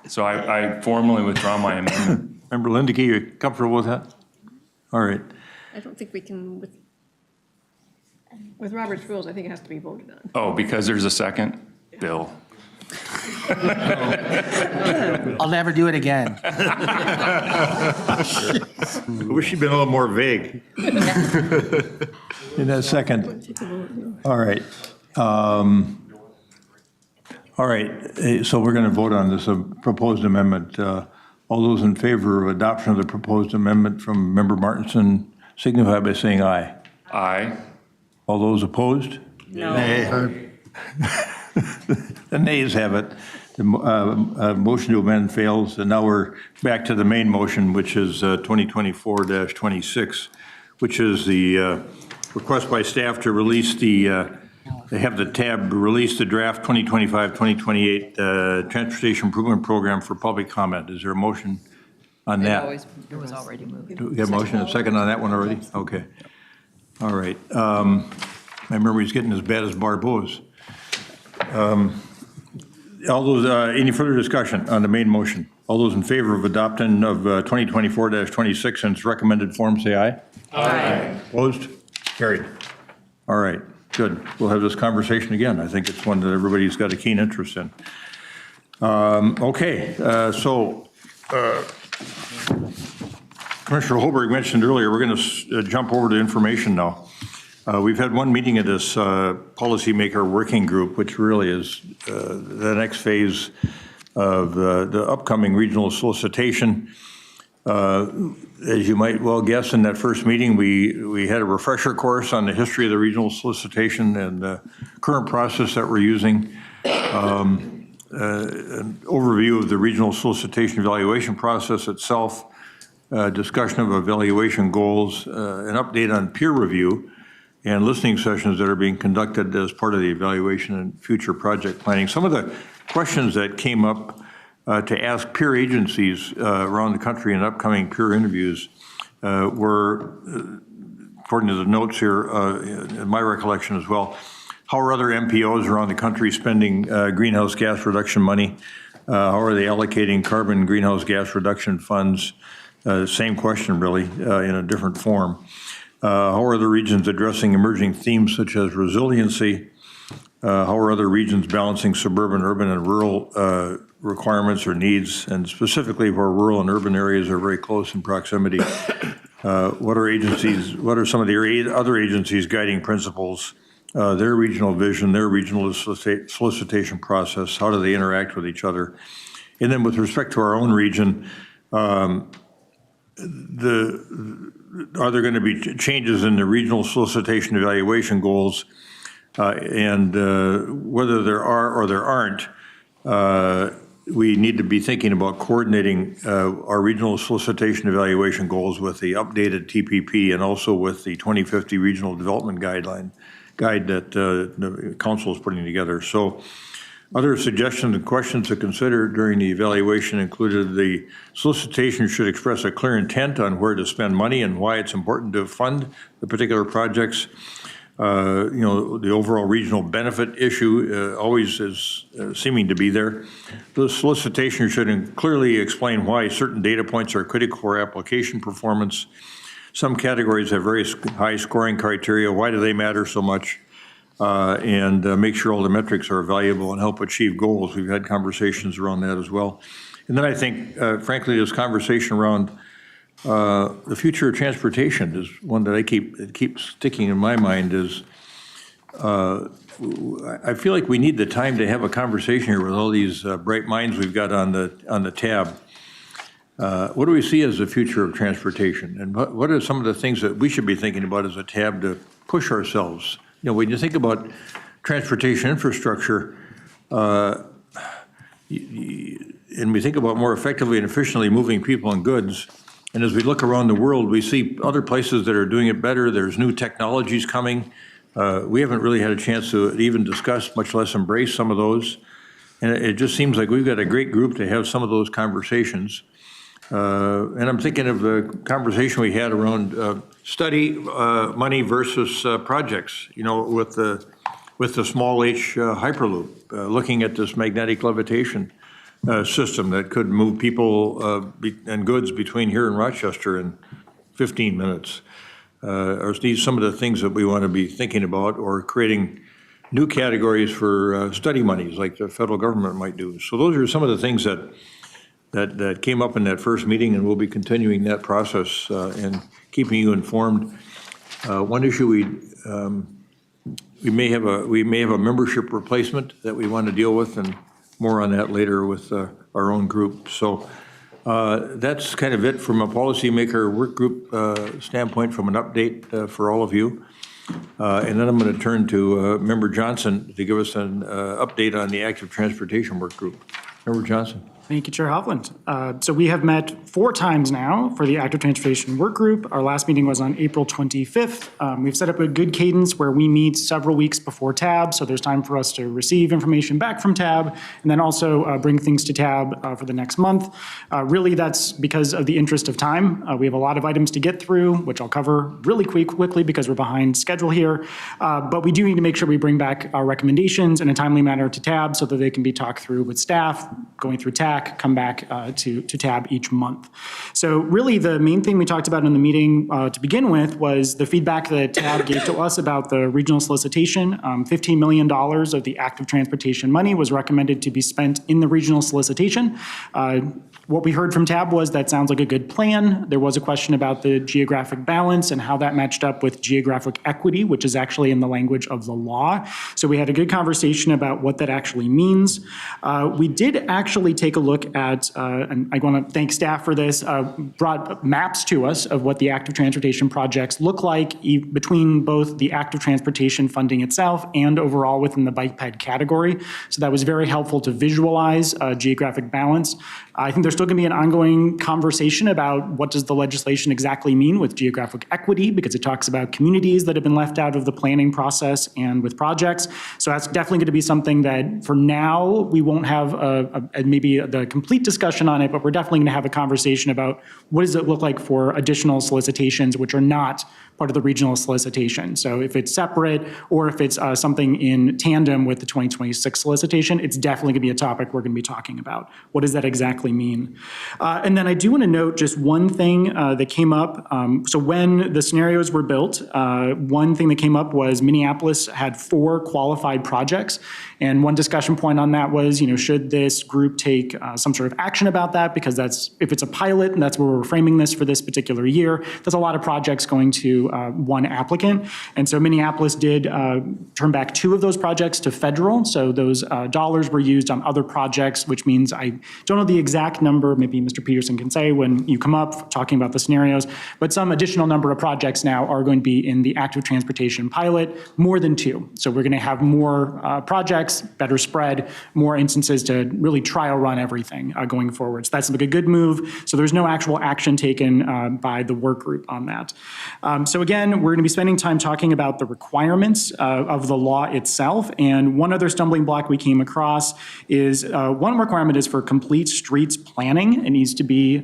[SPEAKER 11] So I formally withdraw my amendment.
[SPEAKER 1] Member Lindeke, you comfortable with that? All right.
[SPEAKER 22] I don't think we can, with Robert's rules, I think it has to be voted on.
[SPEAKER 11] Oh, because there's a second? Bill.
[SPEAKER 23] I'll never do it again.
[SPEAKER 1] I wish you'd been a little more vague. In that second. All right. All right. So we're going to vote on this proposed amendment. All those in favor of adoption of the proposed amendment from Member Martinson signify by saying aye.
[SPEAKER 11] Aye.
[SPEAKER 1] All those opposed?
[SPEAKER 9] No.
[SPEAKER 1] The nays have it. The motion to amend fails, and now we're back to the main motion, which is 2024-26, which is the request by staff to release they have the tab release the draft 2025-2028 Transportation Improvement Program for public comment. Is there a motion on that?
[SPEAKER 3] It was already moved.
[SPEAKER 1] Do we have a motion, a second on that one already? Okay. All right. My memory's getting as bad as Barbeau's. All those, any further discussion on the main motion? All those in favor of adopting of 2024-26 in its recommended form, say aye. Aye. Opposed? Carried. All right, good. We'll have this conversation again. I think it's one that everybody's got a keen interest in. Okay, so Commissioner Holberg mentioned earlier, we're going to jump over to information now. We've had one meeting of this policymaker working group, which really is the next phase of the upcoming regional solicitation. As you might well guess, in that first meeting, we had a refresher course on the history of the regional solicitation and the current process that we're using, an overview of the regional solicitation evaluation process itself, discussion of evaluation goals, an update on peer review, and listening sessions that are being conducted as part of the evaluation and future project planning. Some of the questions that came up to ask peer agencies around the country in upcoming peer interviews were, according to the notes here, in my recollection as well, how are other MPOs around the country spending greenhouse gas reduction money? How are they allocating carbon greenhouse gas reduction funds? Same question, really, in a different form. How are other regions addressing emerging themes such as resiliency? How are other regions balancing suburban, urban, and rural requirements or needs, and specifically where rural and urban areas are very close in proximity? What are some of the other agencies' guiding principles, their regional vision, their regional solicitation process? How do they interact with each other? And then with respect to our own region, are there going to be changes in the regional solicitation evaluation goals? And whether there are or there aren't, we need to be thinking about coordinating our regional solicitation evaluation goals with the updated TPP and also with the 2050 Regional Development Guide that the council is putting together. So other suggestions and questions to consider during the evaluation included the solicitation should express a clear intent on where to spend money and why it's important to fund the particular projects. The overall regional benefit issue always is seeming to be there. The solicitation should clearly explain why certain data points are critical for application performance. Some categories have very high scoring criteria. Why do they matter so much? And make sure all the metrics are valuable and help achieve goals. We've had conversations around that as well. And then I think, frankly, this conversation around the future of transportation is one that it keeps sticking in my mind is, I feel like we need the time to have a conversation here with all these bright minds we've got on the tab. What do we see as the future of transportation? And what are some of the things that we should be thinking about as a tab to push ourselves? You know, when you think about transportation infrastructure, and we think about more effectively and efficiently moving people and goods, and as we look around the world, we see other places that are doing it better. There's new technologies coming. We haven't really had a chance to even discuss, much less embrace some of those. And it just seems like we've got a great group to have some of those conversations. And I'm thinking of the conversation we had around study money versus projects, you know, with the small H Hyperloop, looking at this magnetic levitation system that could move people and goods between here and Rochester in 15 minutes. Are these some of the things that we want to be thinking about, or creating new categories for study monies like the federal government might do? So those are some of the things that came up in that first meeting, and we'll be continuing that process and keeping you informed. One issue we may have a membership replacement that we want to deal with, and more on that later with our own group. So That's kind of it from a policymaker work group standpoint, from an update for all of you. And then I'm going to turn to Member Johnson to give us an update on the active transportation work group. Member Johnson.
[SPEAKER 2] Thank you, Chair Hovland. So we have met 4 times now for the Active Transportation Work Group. Our last meeting was on April 25th. We've set up a good cadence where we meet several weeks before TAB, so there's time for us to receive information back from TAB, and then also bring things to TAB for the next month. Really, that's because of the interest of time. We have a lot of items to get through, which I'll cover really quickly because we're behind schedule here. But we do need to make sure we bring back our recommendations in a timely manner to TAB so that they can be talked through with staff, going through TAB, come back to TAB each month. So really the main thing we talked about in the meeting to begin with was the feedback that TAB gave to us about the regional solicitation. $15 million of the active transportation money was recommended to be spent in the regional solicitation. What we heard from TAB was that sounds like a good plan. There was a question about the geographic balance and how that matched up with geographic equity, which is actually in the language of the law. So we had a good conversation about what that actually means. We did actually take a look at, and I want to thank staff for this, brought maps to us of what the active transportation projects look like between both the active transportation funding itself and overall within the bike ped category. So that was very helpful to visualize geographic balance. I think there's still going to be an ongoing conversation about what does the legislation exactly mean with geographic equity, because it talks about communities that have been left out of the planning process and with projects. So that's definitely going to be something that for now we won't have maybe the complete discussion on it, but we're definitely going to have a conversation about what does it look like for additional solicitations which are not part of the regional solicitation. So if it's separate or if it's something in tandem with the 2026 solicitation, it's definitely going to be a topic we're going to be talking about. What does that exactly mean? And then I do want to note just one thing that came up. So when the scenarios were built, one thing that came up was Minneapolis had 4 qualified projects. And one discussion point on that was, should this group take some sort of action about that? Because if it's a pilot, and that's where we're framing this for this particular year, that's a lot of projects going to one applicant. And so Minneapolis did turn back 2 of those projects to federal. So those dollars were used on other projects, which means I don't know the exact number. Maybe Mr. Peterson can say when you come up talking about the scenarios, but some additional number of projects now are going to be in the active transportation pilot, more than 2. So we're going to have more projects, better spread, more instances to really trial run everything going forward. So that's like a good move. So there's no actual action taken by the work group on that. So again, we're going to be spending time talking about the requirements of the law itself. And one other stumbling block we came across is one requirement is for complete streets planning. It needs to be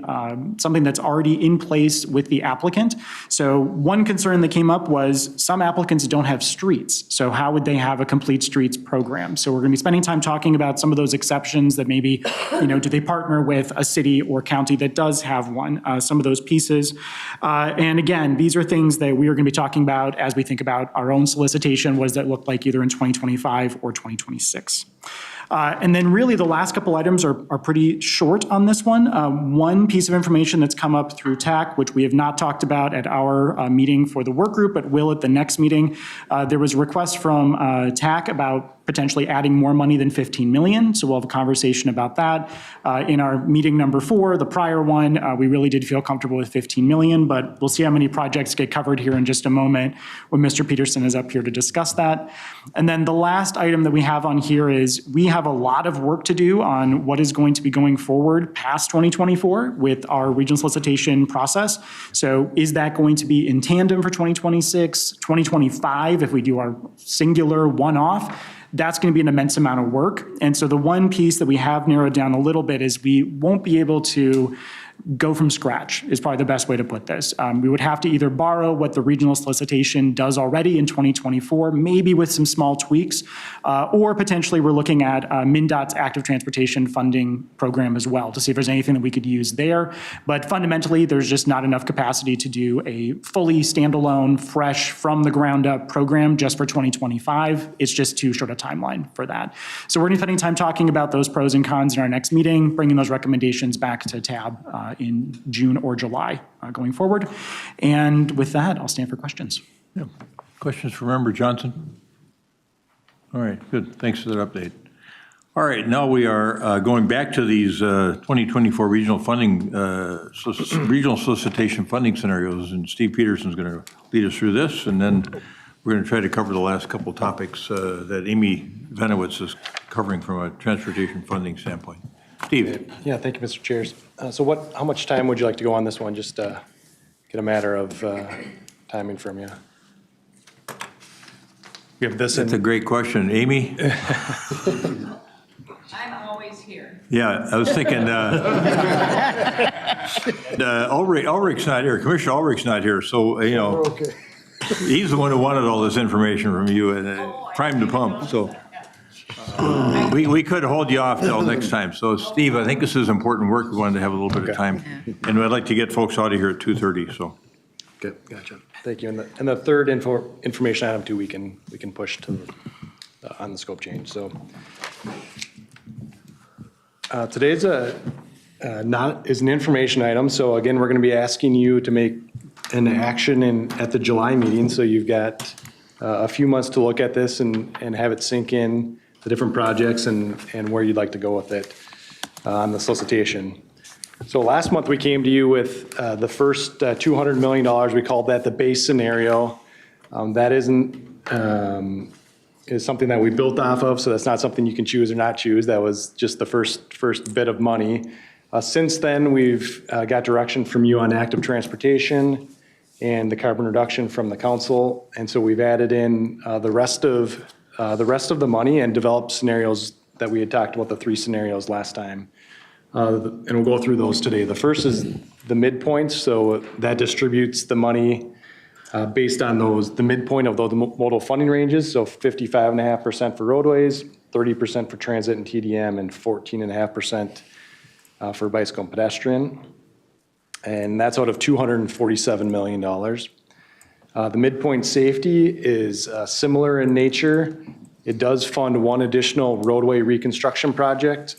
[SPEAKER 2] something that's already in place with the applicant. So one concern that came up was some applicants don't have streets. So how would they have a complete streets program? So we're going to be spending time talking about some of those exceptions that maybe, do they partner with a city or county that does have one, some of those pieces. And again, these are things that we are going to be talking about as we think about our own solicitation. What does that look like either in 2025 or 2026? And then really the last couple items are pretty short on this one. One piece of information that's come up through TAC, which we have not talked about at our meeting for the work group, but will at the next meeting. There was a request from TAC about potentially adding more money than 15 million. So we'll have a conversation about that. In our meeting number 4, the prior one, we really did feel comfortable with 15 million, but we'll see how many projects get covered here in just a moment when Mr. Peterson is up here to discuss that. And then the last item that we have on here is we have a lot of work to do on what is going to be going forward past 2024 with our regional solicitation process. So is that going to be in tandem for 2026, 2025 if we do our singular one-off? That's going to be an immense amount of work. And so the one piece that we have narrowed down a little bit is we won't be able to go from scratch is probably the best way to put this. We would have to either borrow what the regional solicitation does already in 2024, maybe with some small tweaks, or potentially we're looking at MnDOT's active transportation funding program as well to see if there's anything that we could use there. But fundamentally, there's just not enough capacity to do a fully standalone, fresh, from the ground up program just for 2025. It's just too short a timeline for that. So we're going to be spending time talking about those pros and cons in our next meeting, bringing those recommendations back to TAB in June or July going forward. And with that, I'll stand for questions.
[SPEAKER 1] Yeah. Questions for Member Johnson? All right, good. Thanks for that update. All right, now we are going back to these 2024 regional funding, regional solicitation funding scenarios, and Steve Peterson's going to lead us through this, and then we're going to try to cover the last couple topics that Amy Venowitz is covering from a transportation funding standpoint. Steve.
[SPEAKER 8] Yeah, thank you, Mr. Chairs. So how much time would you like to go on this one? Just get a matter of timing from you. We have this.
[SPEAKER 1] That's a great question. Amy?
[SPEAKER 3] I'm always here.
[SPEAKER 1] Yeah, I was thinking, Ulrich's not here, Commissioner Ulrich's not here, so, you know, he's the one who wanted all this information from you and primed the pump, so. We could hold you off till next time. So Steve, I think this is important work. We wanted to have a little bit of time. And I'd like to get folks out of here at 2:30, so.
[SPEAKER 8] Okay, gotcha. Thank you. And the third information item too, we can push to on the scope change. So today's is an information item. So again, we're going to be asking you to make an action at the July meeting. So you've got a few months to look at this and have it sink in the different projects and where you'd like to go with it on the solicitation. So last month we came to you with the first $200 million. We called that the base scenario. That is something that we built off of, so that's not something you can choose or not choose. That was just the first bit of money. Since then, we've got direction from you on active transportation and the carbon reduction from the council, and so we've added in the rest of the money and developed scenarios that we had talked about, the 3 scenarios last time. And we'll go through those today. The first is the midpoints, so that distributes the money based on the midpoint of those modal funding ranges, so 55.5% for roadways, 30% for transit and TDM, and 14.5% for bicycle and pedestrian. And that's out of $247 million. The midpoint safety is similar in nature. It does fund one additional roadway reconstruction project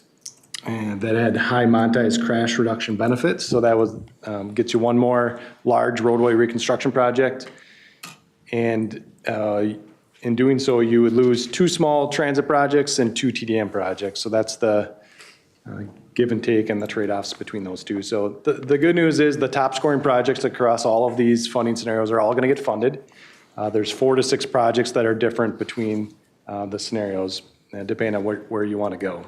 [SPEAKER 8] and that had high monetized crash reduction benefits. So that was gets you one more large roadway reconstruction project. And in doing so, you would lose 2 small transit projects and 2 TDM projects. So that's the give and take and the trade-offs between those two. So the good news is the top scoring projects across all of these funding scenarios are all going to get funded. There's 4 to 6 projects that are different between the scenarios, depending on where you want to go.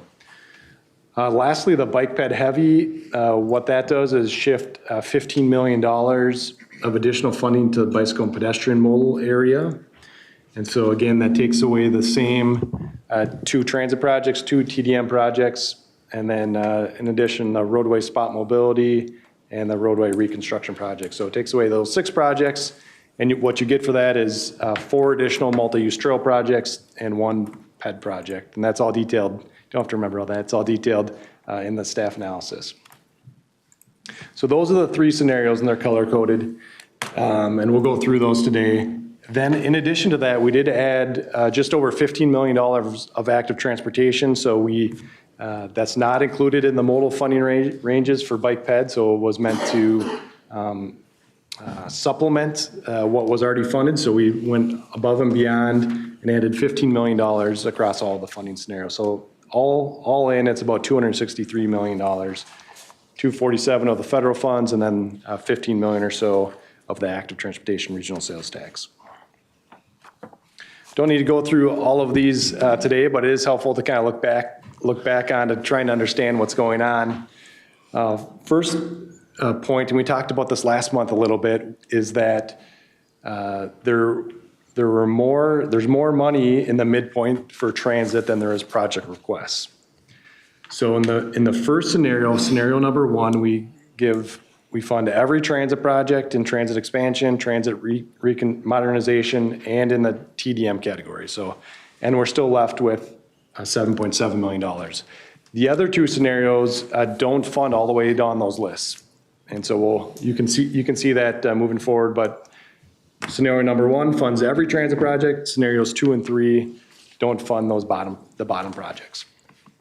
[SPEAKER 8] Lastly, the bike ped heavy, what that does is shift $15 million of additional funding to the bicycle and pedestrian modal area. And so again, that takes away the same 2 transit projects, 2 TDM projects, and then in addition, the roadway spot mobility and the roadway reconstruction project. So it takes away those 6 projects, and what you get for that is 4 additional multi-use trail projects and 1 ped project. And that's all detailed. You don't have to remember all that. It's all detailed in the staff analysis. So those are the 3 scenarios, and they're color-coded. And we'll go through those today. Then in addition to that, we did add just over $15 million of active transportation. So that's not included in the modal funding ranges for bike ped. So it was meant to supplement what was already funded. So we went above and beyond and added $15 million across all the funding scenarios. So all in, it's about $263 million, $247 of the federal funds, and then $15 million or so of the active transportation regional sales tax. Don't need to go through all of these today, but it is helpful to kind of look back on to trying to understand what's going on. First point, and we talked about this last month a little bit, is that there's more money in the midpoint for transit than there is project requests. So in the first scenario number 1, we fund every transit project in transit expansion, transit modernization, and in the TDM category. So, and we're still left with $7.7 million. The other 2 scenarios don't fund all the way down those lists. And so you can see that moving forward, but scenario number 1 funds every transit project. Scenarios 2 and 3 don't fund the bottom projects.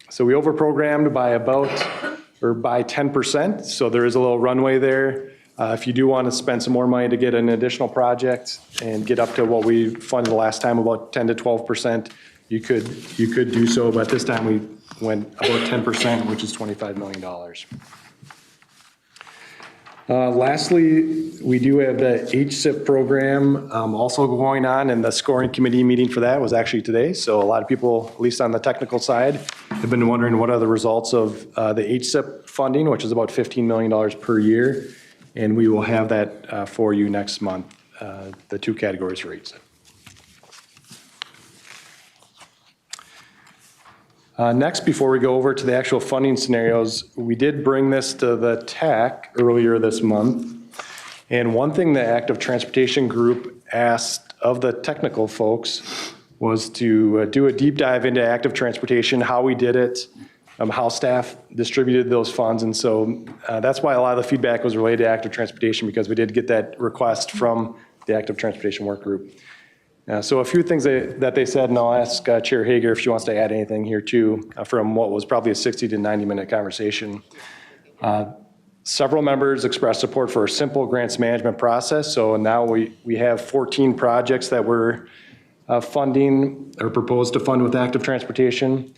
[SPEAKER 8] So we overprogrammed by by 10%. So there is a little runway there. If you do want to spend some more money to get an additional project and get up to what we funded the last time, about 10 to 12%, you could do so. But this time went about 10%, which is $25 million. Lastly, we do have the HSIP program also going on, and the scoring committee meeting for that was actually today. So a lot of people, at least on the technical side, have been wondering what are the results of the HSIP funding, which is about $15 million per year. And we will have that for you next month, the two categories for HSIP. Next, before we go over to the actual funding scenarios, we did bring this to the TAC earlier this month. And one thing the Active Transportation Group asked of the technical folks was to do a deep dive into active transportation, how we did it, how staff distributed those funds. And so that's why a lot of the feedback was related to active transportation, because we did get that request from the Active Transportation Work Group. So a few things that they said, and I'll ask Chair Hager if she wants to add anything here too, from what was probably a 60 to 90-minute conversation. Several members expressed support for a simple grants management process. So now we have 14 projects that we're funding or proposed to fund with active transportation.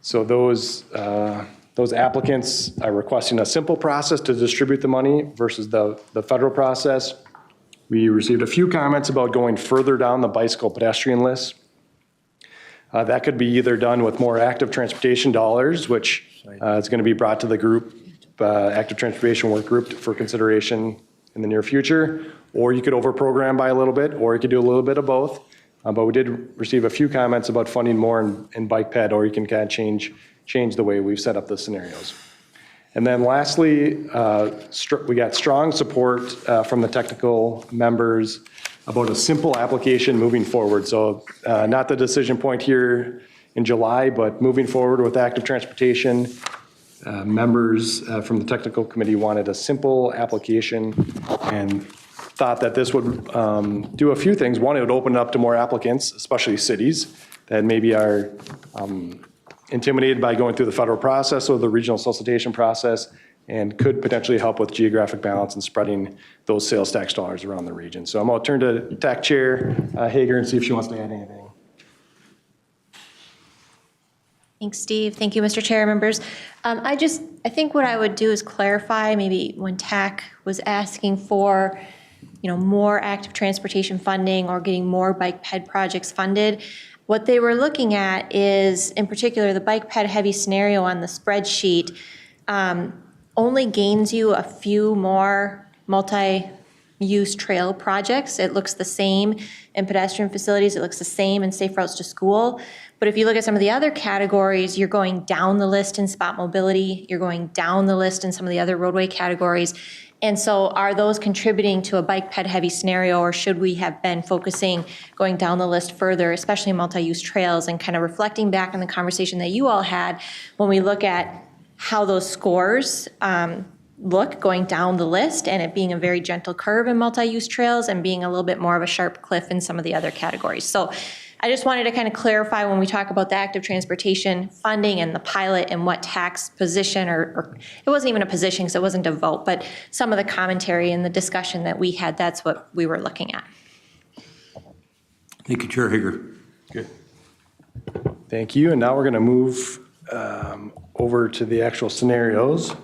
[SPEAKER 8] So those applicants are requesting a simple process to distribute the money versus the federal process. We received a few comments about going further down the bicycle pedestrian list. That could be either done with more active transportation dollars, which is going to be brought to the group, Active Transportation Work Group, for consideration in the near future, or you could overprogram by a little bit, or you could do a little bit of both. But we did receive a few comments about funding more in bike ped, or you can kind of change the way we've set up the scenarios. And then lastly, we got strong support from the technical members about a simple application moving forward. So not the decision point here in July, but moving forward with active transportation. Members from the technical committee wanted a simple application and thought that this would do a few things. One, it would open it up to more applicants, especially cities that maybe are intimidated by going through the federal process or the regional solicitation process, and could potentially help with geographic balance and spreading those sales tax dollars around the region. So I'm going to turn to TAC Chair Hager and see if she wants to add anything.
[SPEAKER 10] Thanks, Steve. Thank you, Mr. Chair, members. I think what I would do is clarify, maybe when TAC was asking for, more active transportation funding or getting more bike ped projects funded, what they were looking at is, in particular, the bike ped heavy scenario on the spreadsheet only gains you a few more multi-use trail projects. It looks the same in pedestrian facilities. It looks the same in safe routes to school. But if you look at some of the other categories, you're going down the list in spot mobility. You're going down the list in some of the other roadway categories. And so are those contributing to a bike ped heavy scenario, or should we have been focusing going down the list further, especially multi-use trails, and kind of reflecting back on the conversation that you all had when we look at how those scores look going down the list, and it being a very gentle curve in multi-use trails and being a little bit more of a sharp cliff in some of the other categories. So I just wanted to kind of clarify when we talk about the active transportation funding and the pilot and what TAC's position, or it wasn't even a position because it wasn't a vote, but some of the commentary and the discussion that we had, that's what we were looking at.
[SPEAKER 1] Thank you, Chair Hager.
[SPEAKER 8] Good. Thank you. And now we're going to move over to the actual scenarios.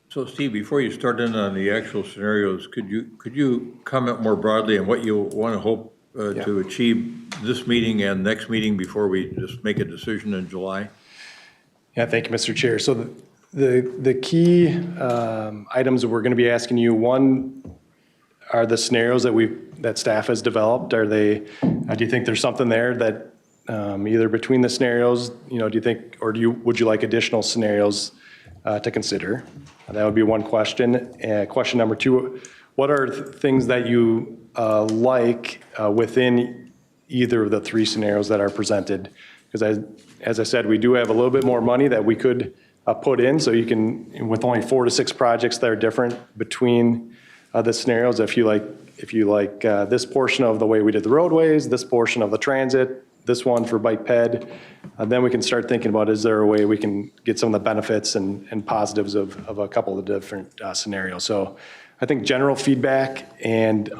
[SPEAKER 1] So Steve, before you start in on the actual scenarios, could you comment more broadly on what you want to hope to achieve this meeting and next meeting before we just make a decision in July?
[SPEAKER 8] Yeah, thank you, Mr. Chair. So the key items that we're going to be asking you, one, are the scenarios that staff has developed. Do you think there's something there that either between the scenarios, do you think, or would you like additional scenarios to consider? That would be one question. Question number two, what are things that you like within either of the three scenarios that are presented? Because as I said, we do have a little bit more money that we could put in, so you can, with only 4 to 6 projects that are different between the scenarios, if you like this portion of the way we did the roadways, this portion of the transit, this one for bike ped, then we can start thinking about, is there a way we can get some of the benefits and positives of a couple of different scenarios? So I think general feedback and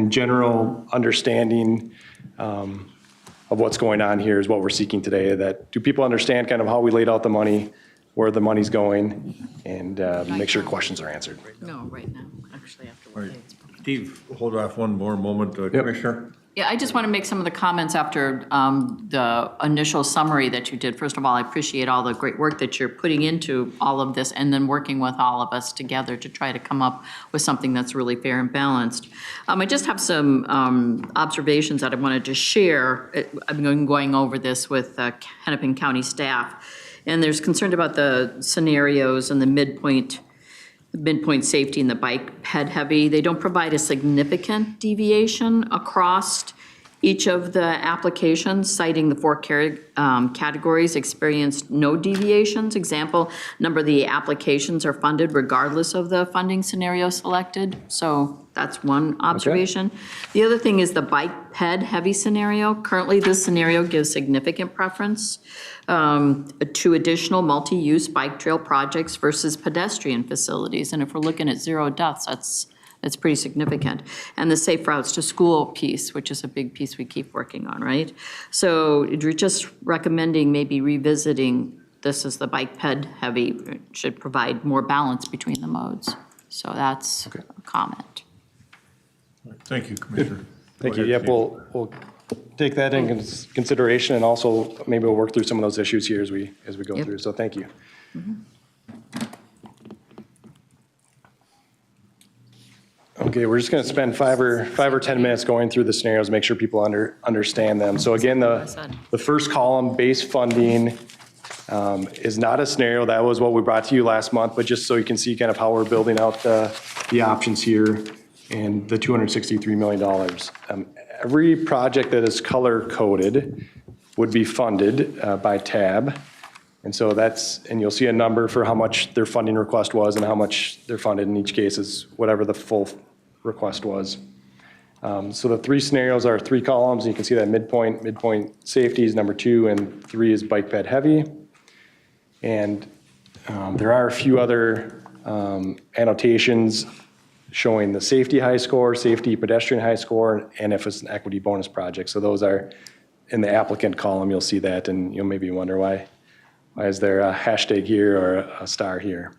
[SPEAKER 8] general understanding of what's going on here is what we're seeking today. That do people understand kind of how we laid out the money, where the money's going, and make sure questions are answered.
[SPEAKER 3] No, right now, actually, after.
[SPEAKER 1] Steve, hold off one more moment, Commissioner.
[SPEAKER 3] Yeah, I just want to make some of the comments after the initial summary that you did. First of all, I appreciate all the great work that you're putting into all of this and then working with all of us together to try to come up with something that's really fair and balanced. I just have some observations that I wanted to share. I've been going over this with Hennepin County staff, and there's concern about the scenarios and the midpoint safety and the bike ped heavy. They don't provide a significant deviation across each of the applications, citing the four categories experienced no deviations. Example, number of the applications are funded regardless of the funding scenario selected. So that's one observation. The other thing is the bike ped heavy scenario. Currently, this scenario gives significant preference to additional multi-use bike trail projects versus pedestrian facilities. And if we're looking at 0 deaths, that's pretty significant. And the safe routes to school piece, which is a big piece we keep working on, right? So we're just recommending maybe revisiting this as the bike ped heavy should provide more balance between the modes. So that's a comment.
[SPEAKER 1] Thank you, Commissioner.
[SPEAKER 8] Thank you. Yep, we'll take that in consideration, and also maybe we'll work through some of those issues here as we go through. So thank you. Okay, we're just going to spend five or 10 minutes going through the scenarios, make sure people understand them. So again, the first column, base funding, is not a scenario. That was what we brought to you last month, but just so you can see kind of how we're building out the options here and the $263 million. Every project that is color coded would be funded by tab. And so and you'll see a number for how much their funding request was and how much they're funded in each case is whatever the full request was. So the three scenarios are 3 columns. You can see that midpoint safety is number 2, and 3 is bike ped heavy. And there are a few other annotations showing the safety high score, safety pedestrian high score, and if it's an equity bonus project. So those are in the applicant column. You'll see that, and you'll maybe wonder why is there a hashtag here or a star here.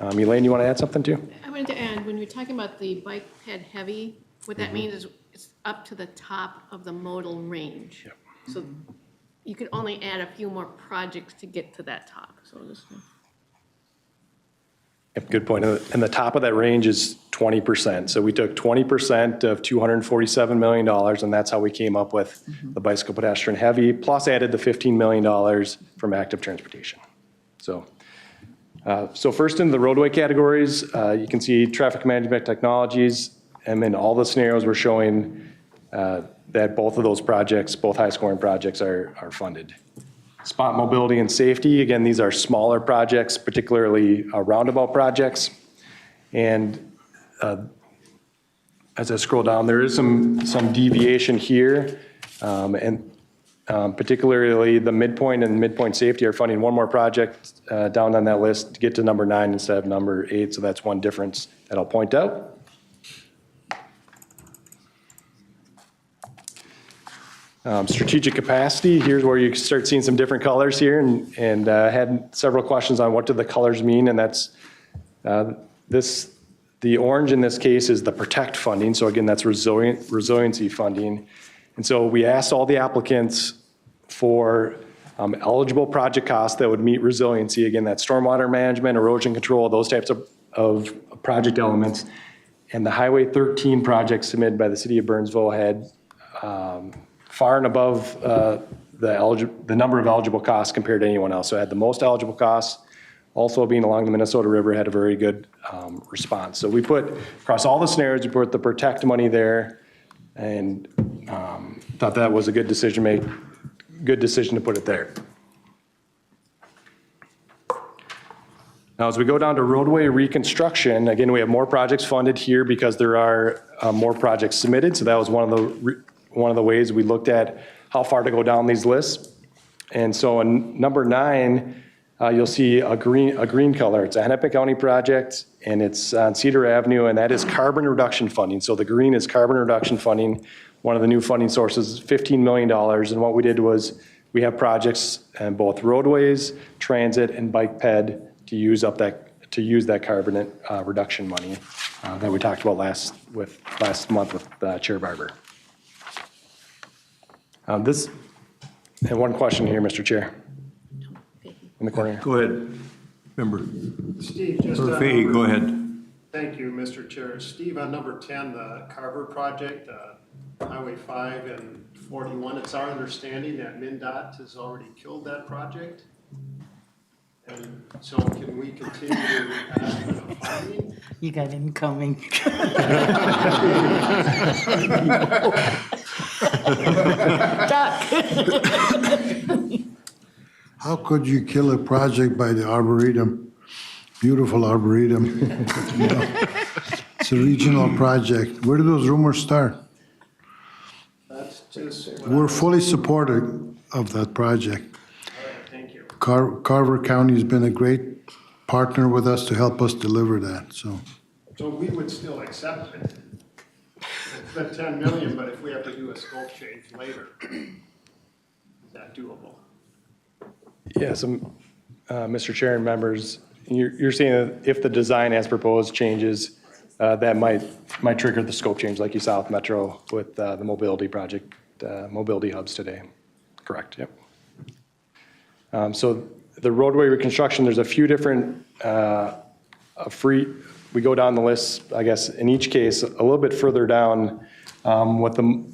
[SPEAKER 8] Elaine, you want to add something too?
[SPEAKER 22] I wanted to add, when you're talking about the bike ped heavy, what that means is it's up to the top of the modal range.
[SPEAKER 8] Yep.
[SPEAKER 22] So you could only add a few more projects to get to that top, so this.
[SPEAKER 8] Yep, good point. And the top of that range is 20%. So we took 20% of $247 million, and that's how we came up with the bicycle pedestrian heavy, plus added the $15 million from active transportation. So first into the roadway categories, you can see traffic management technologies, and then all the scenarios we're showing that both of those projects, both high scoring projects are funded. Spot mobility and safety, again, these are smaller projects, particularly roundabout projects. And as I scroll down, there is some deviation here. And particularly the midpoint and midpoint safety are funding one more project down on that list to get to number 9 instead of number 8. So that's one difference that I'll point out. Strategic capacity, here's where you start seeing some different colors here, and had several questions on what do the colors mean, and that's the orange in this case is the protect funding. So again, that's resiliency funding. And so we asked all the applicants for eligible project costs that would meet resiliency. Again, that's stormwater management, erosion control, those types of project elements. And the Highway 13 project submitted by the city of Burnsville had far and above the number of eligible costs compared to anyone else. So it had the most eligible costs. Also being along the Minnesota River had a very good response. So we put, across all the scenarios, we put the protect money there, and thought that was a good decision to put it there. Now, as we go down to roadway reconstruction, again, we have more projects funded here because there are more projects submitted. So that was one of the ways we looked at how far to go down these lists. And so in number 9, you'll see a green color. It's a Hennepin County project, and it's on Cedar Avenue, and that is carbon reduction funding. So the green is carbon reduction funding. One of the new funding sources is $15 million. And what we did was we have projects in both roadways, transit, and bike ped to use that carbon reduction money that we talked about last month with Chair Barber. And one question here, Mr. Chair. In the corner.
[SPEAKER 1] Go ahead, member.
[SPEAKER 5] Steve, just on
[SPEAKER 1] Fahey,
[SPEAKER 5] number-
[SPEAKER 1] go ahead.
[SPEAKER 5] Thank you, Mr. Chair. Steve, on number 10, the Carver project, Highway 5 and 41, it's our understanding that MnDOT has already killed that project. And so can we continue to ask for the funding?
[SPEAKER 7] You got incoming.
[SPEAKER 18] How could you kill a project by the Arboretum? Beautiful Arboretum. You know, it's a regional project. Where do those rumors start?
[SPEAKER 5] That's just.
[SPEAKER 18] We're fully supportive of that project.
[SPEAKER 5] Thank you.
[SPEAKER 18] Carver County's been a great partner with us to help us deliver that, so.
[SPEAKER 5] So we would still accept it. It's the 10 million, but if we have to do a scope change later, is that doable?
[SPEAKER 8] Yes, Mr. Chair and members, you're saying that if the design as proposed changes, that might trigger the scope change like you saw with Metro with the mobility project, mobility hubs today. Correct, yep. So the roadway reconstruction, there's a few different we go down the list, I guess, in each case, a little bit further down with the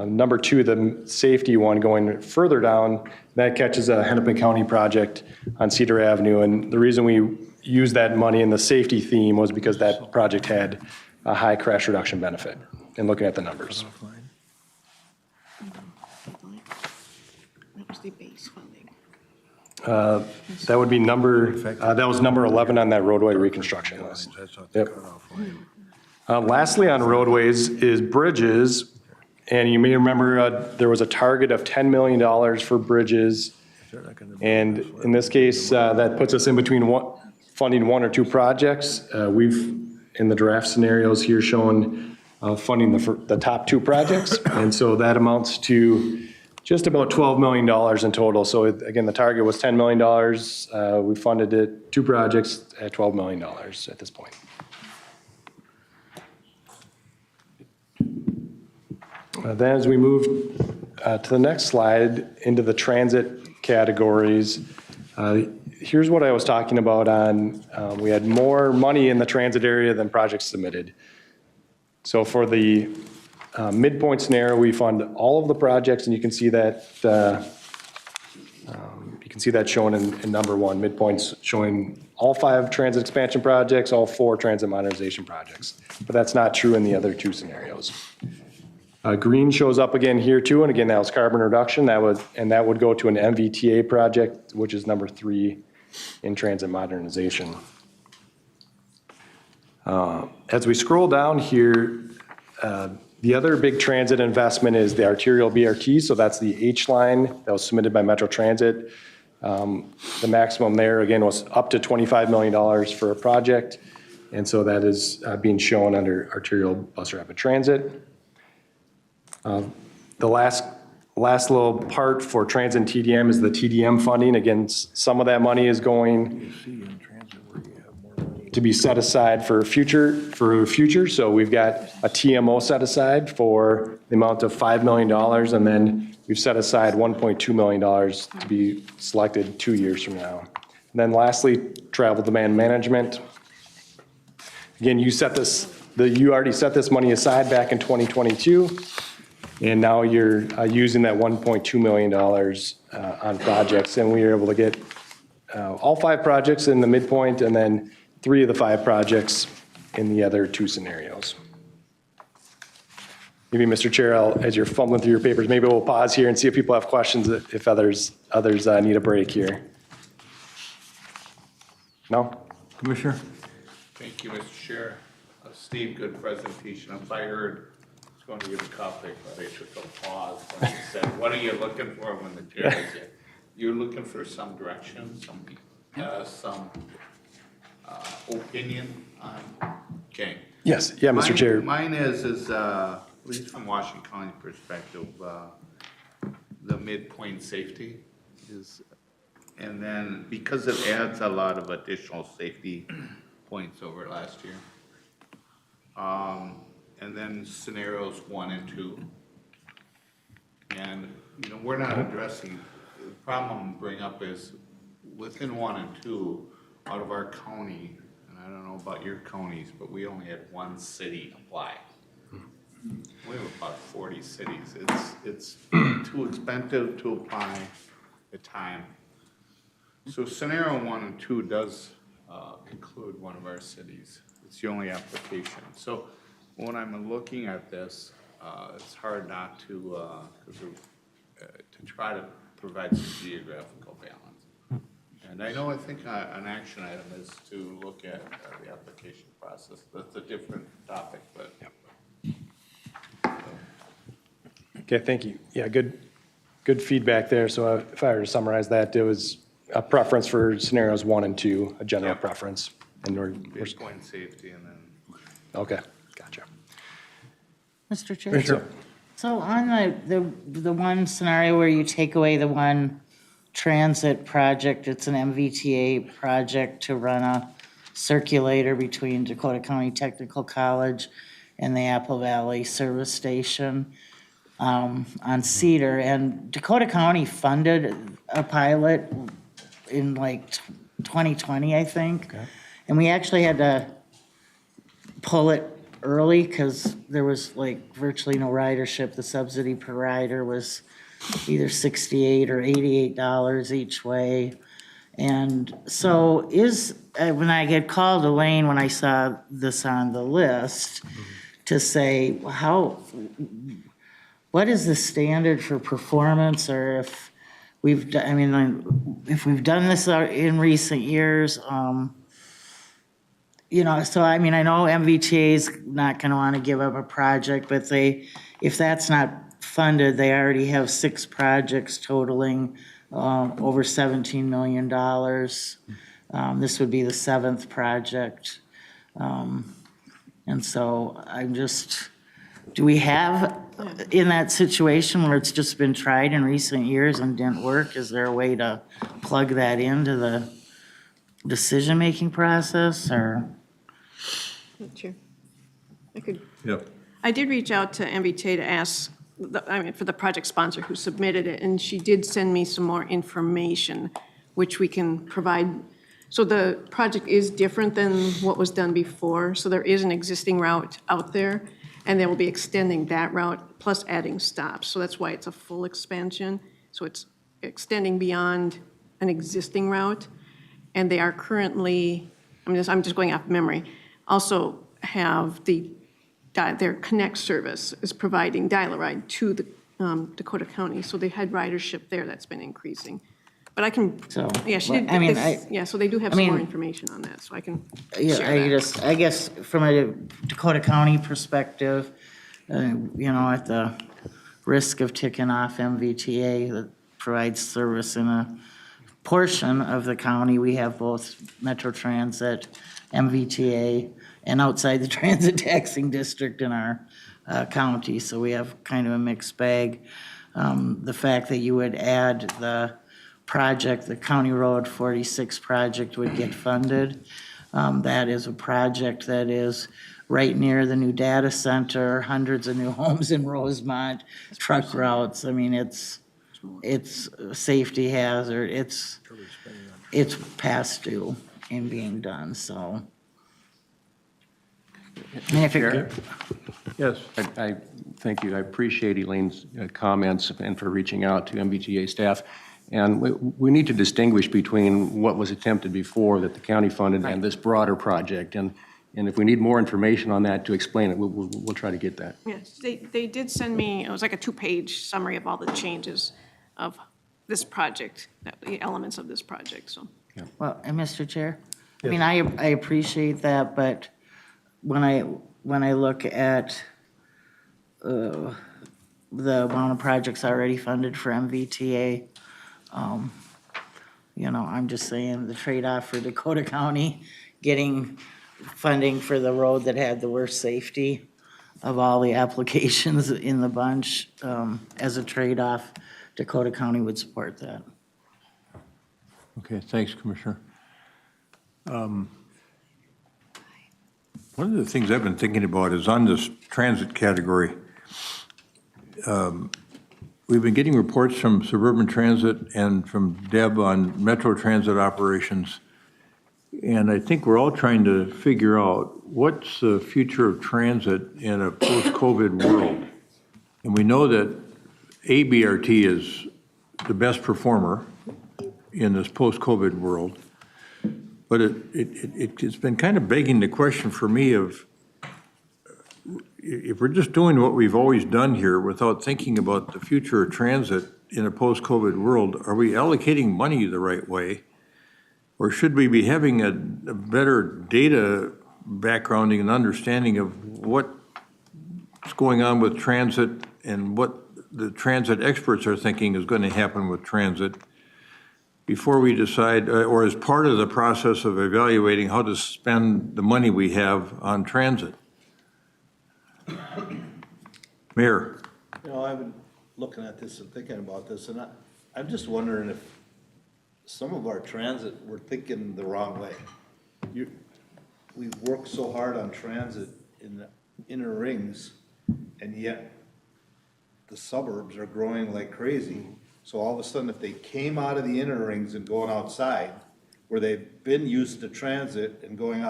[SPEAKER 8] number 2, the safety one going further down, that catches a Hennepin County project on Cedar Avenue. And the reason we used that money in the safety theme was because that project had a high crash reduction benefit in looking at the numbers.
[SPEAKER 22] That was the base funding.
[SPEAKER 8] That would be that was number 11 on that roadway reconstruction list. Yep. Lastly on roadways is bridges. And you may remember there was a target of $10 million for bridges. And in this case, that puts us in between funding 1 or 2 projects. We've, in the draft scenarios here, shown funding the top 2 projects. And so that amounts to just about $12 million in total. So again, the target was $10 million. We funded it 2 projects at $12 million at this point. Then as we move to the next slide into the transit categories, here's what I was talking about on, we had more money in the transit area than projects submitted. So for the midpoint scenario, we fund all of the projects, and you can see that shown in number 1. Midpoints showing all 5 transit expansion projects, all 4 transit modernization projects. But that's not true in the other 2 scenarios. Green shows up again here too, and again, that was carbon reduction. That would go to an MVTA project, which is number 3 in transit modernization. As we scroll down here, the other big transit investment is the arterial BRT, so that's the H line that was submitted by Metro Transit. The maximum there, again, was up to $25 million for a project, and so that is being shown under arterial bus rapid transit. The last little part for transit and TDM is the TDM funding. Again, some of that money is going to be set aside for future. So we've got a TMO set aside for the amount of $5 million, and then we've set aside $1.2 million to be selected 2 years from now. And then lastly, travel demand management. Again, you already set this money aside back in 2022. And now you're using that $1.2 million on projects, and we were able to get all 5 projects in the midpoint, and then 3 of the 5 projects in the other 2 scenarios. Maybe, Mr. Chair, as you're fumbling through your papers, maybe we'll pause here and see if people have questions, if others need a break here. No?
[SPEAKER 1] Commissioner?
[SPEAKER 13] Thank you, Mr. Chair. Steve, good presentation. If I heard going to give a copy, but I took a pause when you said, what are you looking for when the chair is here? You're looking for some direction, some opinion on, okay.
[SPEAKER 8] Yes, yeah, Mr. Chair.
[SPEAKER 13] Mine is, at least from Washington County perspective, the midpoint safety is, and then because it adds a lot of additional safety points over last year. And then scenarios 1 and 2. And, you know, we're not addressing, the problem I'm bring up is within 1 and 2, out of our county, and I don't know about your counties, but we only had 1 city apply. We have about 40 cities. It's too expensive to apply the time. So scenario 1 and 2 does include one of our cities. It's the only application. So when I'm looking at this, it's hard not to try to provide some geographical balance. And I think an action item is to look at the application process. That's a different topic, but.
[SPEAKER 8] Okay, thank you. Yeah, good feedback there. So if I were to summarize that, it was a preference for scenarios 1 and 2, a general preference. And we're
[SPEAKER 13] Midpoint safety and then.
[SPEAKER 8] okay, gotcha.
[SPEAKER 7] Mr. Chair?
[SPEAKER 8] Sure.
[SPEAKER 7] So on the one scenario where you take away the one transit project, it's an MVTA project to run a circulator between Dakota County Technical College and the Apple Valley Service Station on Cedar. And Dakota County funded a pilot in like 2020, I think.
[SPEAKER 8] Okay.
[SPEAKER 7] And we actually had to pull it early because there was like virtually no ridership. The subsidy per rider was either $68 or $88 each way. And so when I get called, Elaine, when I saw this on the list, to say, what is the standard for performance, or if we've done this in recent years, you know, so I mean, I know MVTA is not going to want to give up a project, but if that's not funded, they already have 6 projects totaling over $17 million. This would be the 7th project. And so do we have, in that situation where it's just been tried in recent years and didn't work, is there a way to plug that into the decision-making process, or?
[SPEAKER 4] Chair, I could.
[SPEAKER 1] Yep.
[SPEAKER 4] I did reach out to MBTA to ask, for the project sponsor who submitted it, and she did send me some more information, which we can provide. So the project is different than what was done before. So there is an existing route out there, and they will be extending that route plus adding stops. So that's why it's a full expansion. So it's extending beyond an existing route. And they are currently, I'm just going off memory, also have their Connect service is providing dial-a-ride to the Dakota County. So they had ridership there that's been increasing. But I can, yeah, she did,
[SPEAKER 7] I mean,
[SPEAKER 4] yeah, so they do have some more information on that, so I can share that.
[SPEAKER 7] I guess from a Dakota County perspective, you know, at the risk of ticking off MVTA that provides service in a portion of the county, we have both Metro Transit, MVTA, and outside the transit taxing district in our county, so we have kind of a mixed bag. The fact that you would add the project, the County Road 46 project would get funded. That is a project that is right near the new data center, hundreds of new homes in Rosemont, truck routes. I mean, it's a safety hazard. It's past due in being done, so. And if it,
[SPEAKER 1] Yes.
[SPEAKER 17] I thank you. I appreciate Elaine's comments and for reaching out to MBTA staff. And we need to distinguish between what was attempted before that the county funded and this broader project. And if we need more information on that to explain it, we'll try to get that.
[SPEAKER 4] Yes, they did send me, it was like a 2-page summary of all the changes of this project, the elements of this project, so.
[SPEAKER 7] well, and Mr. Chair, I mean, I appreciate that, but when I look at the amount of projects already funded for MVTA. You know, I'm just saying the trade-off for Dakota County, getting funding for the road that had the worst safety of all the applications in the bunch, as a trade-off, Dakota County would support that.
[SPEAKER 1] Okay, thanks, Commissioner. One of the things I've been thinking about is on this transit category. We've been getting reports from Suburban Transit and from Deb on Metro Transit operations. And I think we're all trying to figure out what's the future of transit in a post-COVID world. And we know that ABRT is the best performer in this post-COVID world. But it's been kind of begging the question for me of, if we're just doing what we've always done here without thinking about the future of transit in a post-COVID world, are we allocating money the right way? Or should we be having a better data backgrounding and understanding of what's going on with transit and what the transit experts are thinking is going to happen with transit before we decide, or as part of the process of evaluating how to spend the money we have on transit? Mayor.
[SPEAKER 16] You know, I've been looking at this and thinking about this, and I'm just wondering if some of our transit, we're thinking the wrong way. We've worked so hard on transit in the inner rings, and yet the suburbs are growing like crazy. So all of a sudden, if they came out of the inner rings and going outside, where they've been used to transit and going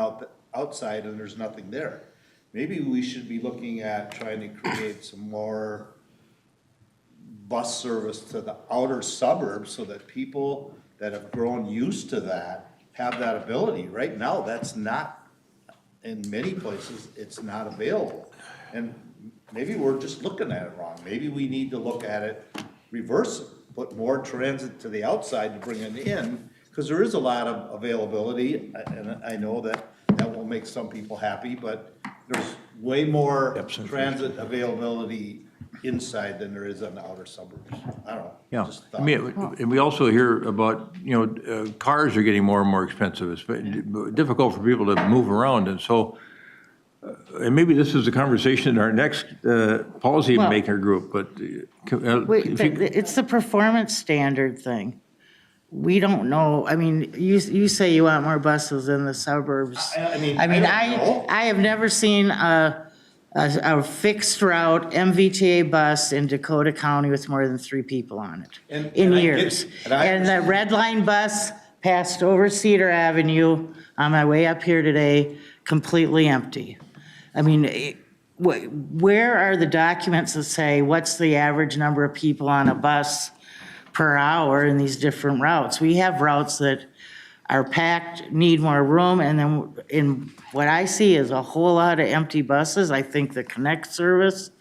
[SPEAKER 16] outside and there's nothing there, maybe we should be looking at trying to create some more bus service to the outer suburbs so that people that have grown used to that have that ability. Right now, that's not, in many places, it's not available. And maybe we're just looking at it wrong. Maybe we need to look at it reverse it. Put more transit to the outside to bring it in, because there is a lot of availability, and I know that will make some people happy, but there's way more transit availability inside than there is on the outer suburbs. I don't know.
[SPEAKER 1] Yeah,
[SPEAKER 16] just
[SPEAKER 1] I mean, and we also hear about, cars are getting more and more expensive. It's difficult for people to move around, and so, and maybe this is a conversation in our next policy maker group, but.
[SPEAKER 7] It's the performance standard thing. We don't know, I mean, you say you want more buses in the suburbs. I have never seen a fixed route MVTA bus in Dakota County with more than 3 people on it in years. And the red line bus passed over Cedar Avenue on my way up here today, completely empty. I mean, where are the documents that say what's the average number of people on a bus per hour in these different routes? We have routes that are packed, need more room, and then in what I see is a whole lot of empty buses. I think the Connect service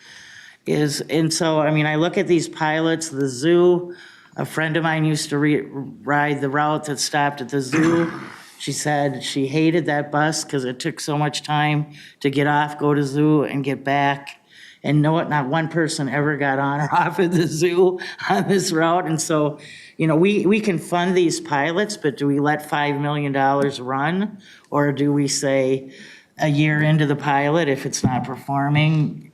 [SPEAKER 7] is, and so, I mean, I look at these pilots, the zoo, a friend of mine used to ride the route that stopped at the zoo. She said she hated that bus because it took so much time to get off, go to zoo, and get back. And not one person ever got on or off at the zoo on this route. And so, we can fund these pilots, but do we let $5 million run? Or do we say a year into the pilot, if it's not performing?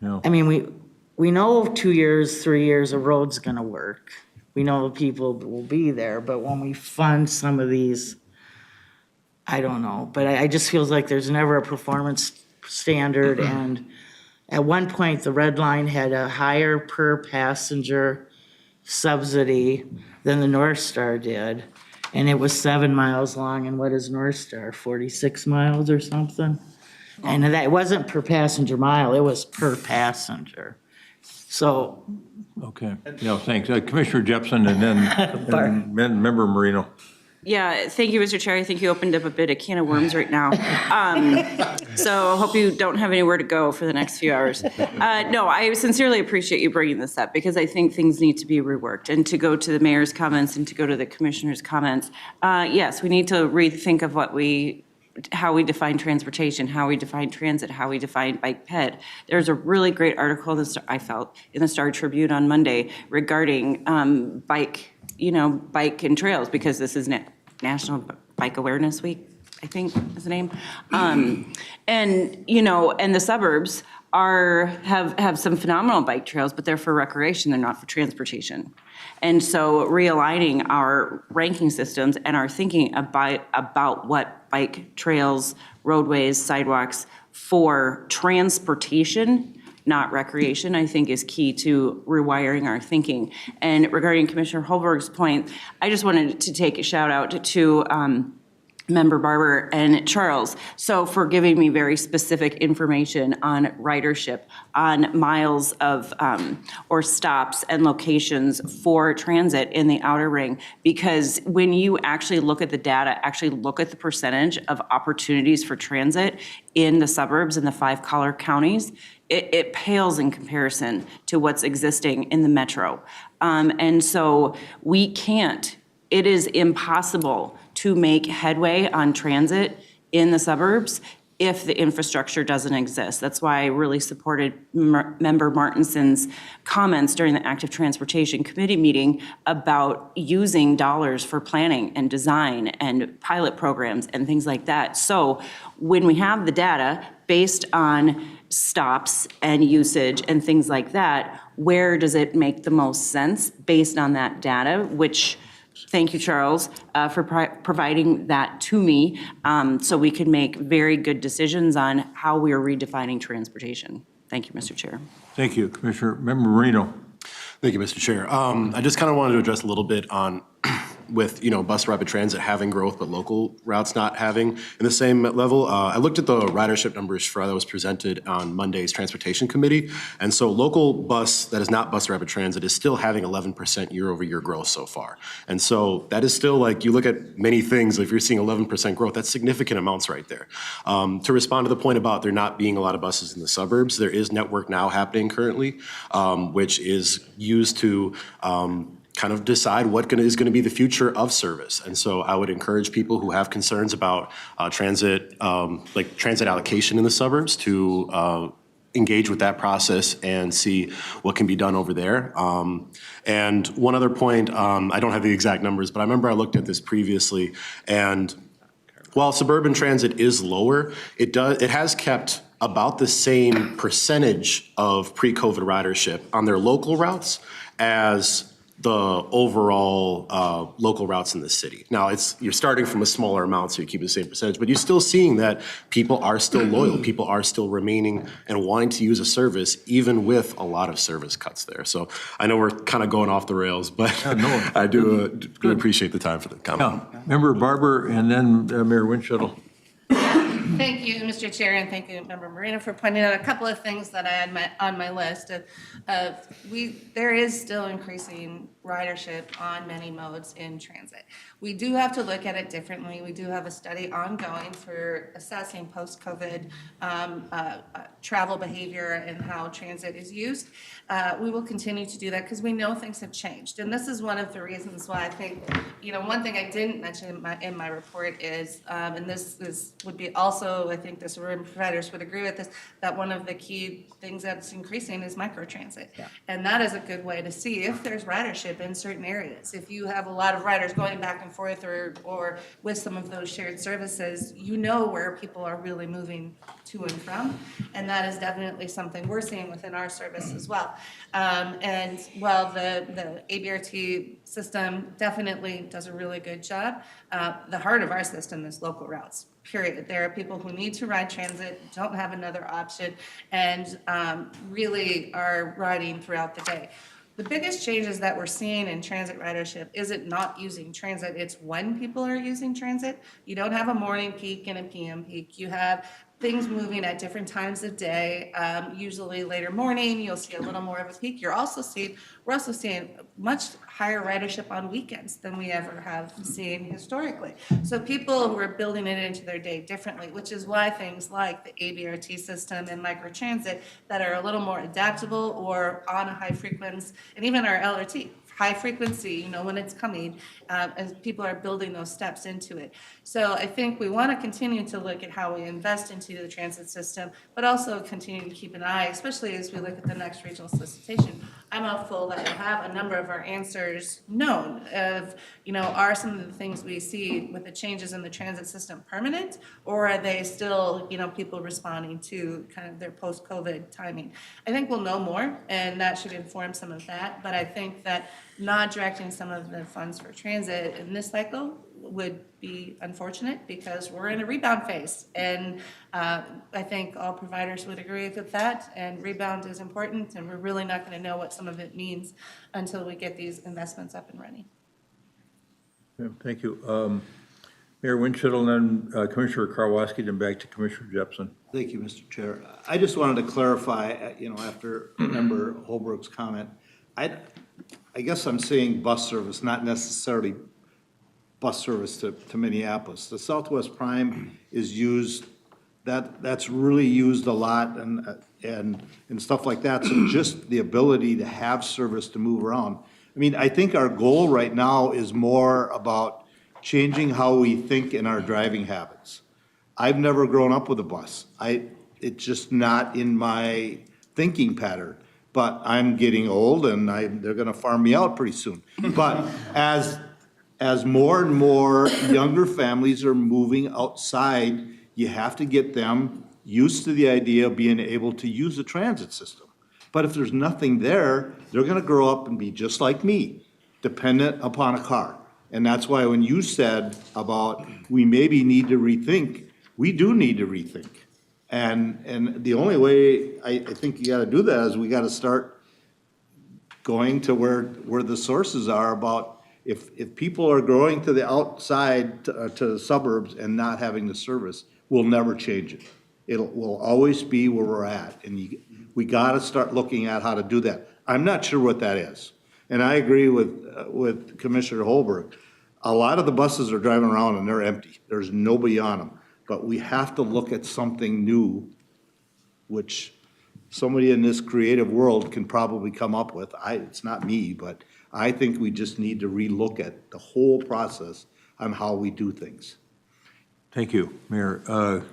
[SPEAKER 1] No.
[SPEAKER 7] I mean, we know 2 years, 3 years, a road's gonna work. We know people will be there, but when we fund some of these, I don't know. But I just feels like there's never a performance standard. And at one point, the Red Line had a higher per passenger subsidy than the North Star did. And it was 7 miles long. And what is North Star, 46 miles or something? And that wasn't per passenger mile, it was per passenger. So.
[SPEAKER 1] Okay, thanks. Commissioner Jepson and then Member Marino.
[SPEAKER 9] Yeah, thank you, Mr. Chair. I think you opened up a bit of can of worms right now. So I hope you don't have anywhere to go for the next few hours. No, I sincerely appreciate you bringing this up because I think things need to be reworked. And to go to the mayor's comments and to go to the commissioner's comments, yes, we need to rethink of what we how we define transportation, how we define transit, how we define bike ped. There's a really great article in I felt in the Star Tribune on Monday regarding bike and trails, because this is National Bike Awareness Week, I think is the name. And the suburbs have some phenomenal bike trails, but they're for recreation, they're not for transportation. And so realigning our ranking systems and our thinking about what bike trails, roadways, sidewalks for transportation, not recreation, I think is key to rewiring our thinking. And regarding Commissioner Holberg's point, I just wanted to take a shout out to Member Barber and Charles, so for giving me very specific information on ridership, on miles of or stops and locations for transit in the outer ring. Because when you actually look at the data, actually look at the percentage of opportunities for transit in the suburbs in the 5 collar counties, it pales in comparison to what's existing in the metro. And so we can't, it is impossible to make headway on transit in the suburbs if the infrastructure doesn't exist. That's why I really supported Member Martinson's comments during the Active Transportation Committee meeting about using dollars for planning and design and pilot programs and things like that. So when we have the data based on stops and usage and things like that, where does it make the most sense based on that data, which thank you, Charles, for providing that to me so we could make very good decisions on how we are redefining transportation. Thank you, Mr. Chair.
[SPEAKER 1] Thank you, Commissioner. Member Marino.
[SPEAKER 19] Thank you, Mr. Chair. I just kind of wanted to address a little bit on with bus rapid transit having growth, but local routes not having in the same level. I looked at the ridership numbers that was presented on Monday's Transportation Committee, and so local bus that is not bus rapid transit is still having 11% year-over-year growth so far. And so that is still, like, you look at many things, if you're seeing 11% growth, that's significant amounts right there. To respond to the point about there not being a lot of buses in the suburbs, there is Network Now happening currently, which is used to kind of decide what is going to be the future of service. And so I would encourage people who have concerns about transit, like transit allocation in the suburbs, to engage with that process and see what can be done over there. And one other point, I don't have the exact numbers, but I remember I looked at this previously, and while suburban transit is lower, it has kept about the same percentage of pre-COVID ridership on their local routes as the overall local routes in the city. Now, you're starting from a smaller amount, so you keep the same percentage, but you're still seeing that people are still loyal. People are still remaining and wanting to use a service, even with a lot of service cuts there. So I know we're kind of going off the rails, but I do appreciate the time for the comment.
[SPEAKER 1] Yeah. Member Barber and then Mayor Winchell.
[SPEAKER 12] Thank you, Mr. Chair, and thank you, Member Marino, for pointing out a couple of things that I had on my list. There is still increasing ridership on many modes in transit. We do have to look at it differently. We do have a study ongoing for assessing post-COVID travel behavior and how transit is used. We will continue to do that because we know things have changed. And this is one of the reasons why I think, one thing I didn't mention in my report is, and this would be also, I think the suburban providers would agree with this, that one of the key things that's increasing is microtransit. Yeah. And that is a good way to see if there's ridership in certain areas. If you have a lot of riders going back and forth or with some of those shared services, you know where people are really moving to and from. And that is definitely something we're seeing within our service as well. And while the ABRT system definitely does a really good job, the heart of our system is local routes. Period. There are people who need to ride transit, don't have another option, and really are riding throughout the day. The biggest changes that we're seeing in transit ridership isn't not using transit, it's when people are using transit. You don't have a morning peak and a PM peak. You have things moving at different times of day. Usually later morning, you'll see a little more of a peak. We're also seeing much higher ridership on weekends than we ever have seen historically. So people who are building it into their day differently, which is why things like the ABRT system and microtransit that are a little more adaptable or on a high frequency, and even our LRT, high frequency, you know when it's coming, as people are building those steps into it. So I think we want to continue to look at how we invest into the transit system, but also continue to keep an eye, especially as we look at the next regional solicitation. I'm hopeful that we'll have a number of our answers known of, you know, are some of the things we see with the changes in the transit system permanent, or are they still, you know, people responding to kind of their post-COVID timing? I think we'll know more, and that should inform some of that, but I think that not directing some of the funds for transit in this cycle would be unfortunate because we're in a rebound phase. And I think all providers would agree with that, and rebound is important, and we're really not going to know what some of it means until we get these investments up and running.
[SPEAKER 1] Yeah, thank you. Mayor Winchell and then Commissioner Karwoski, then back to Commissioner Jepson.
[SPEAKER 16] Thank you, Mr. Chair. I just wanted to clarify, you know, after Member Holbrook's comment, I guess I'm saying bus service, not necessarily bus service to Minneapolis. The Southwest Prime is used, that's really used a lot and stuff like that. So just the ability to have service to move around. I mean, I think our goal right now is more about changing how we think in our driving habits. I've never grown up with a bus. It's just not in my thinking pattern. But I'm getting old and they're gonna farm me out pretty soon. But as more and more younger families are moving outside, you have to get them used to the idea of being able to use the transit system. But if there's nothing there, they're gonna grow up and be just like me, dependent upon a car. And that's why when you said about we maybe need to rethink, we do need to rethink. And the only way I think you gotta do that is we gotta start going to where the sources are about if people are growing to the outside, to the suburbs and not having the service, we'll never change it. Will always be where we're at, and we gotta start looking at how to do that. I'm not sure what that is. And I agree with Commissioner Holberg. A lot of the buses are driving around and they're empty. There's nobody on them. But we have to look at something new, which somebody in this creative world can probably come up with. It's not me, but I think we just need to relook at the whole process on how we do things.
[SPEAKER 1] Thank you, Mayor.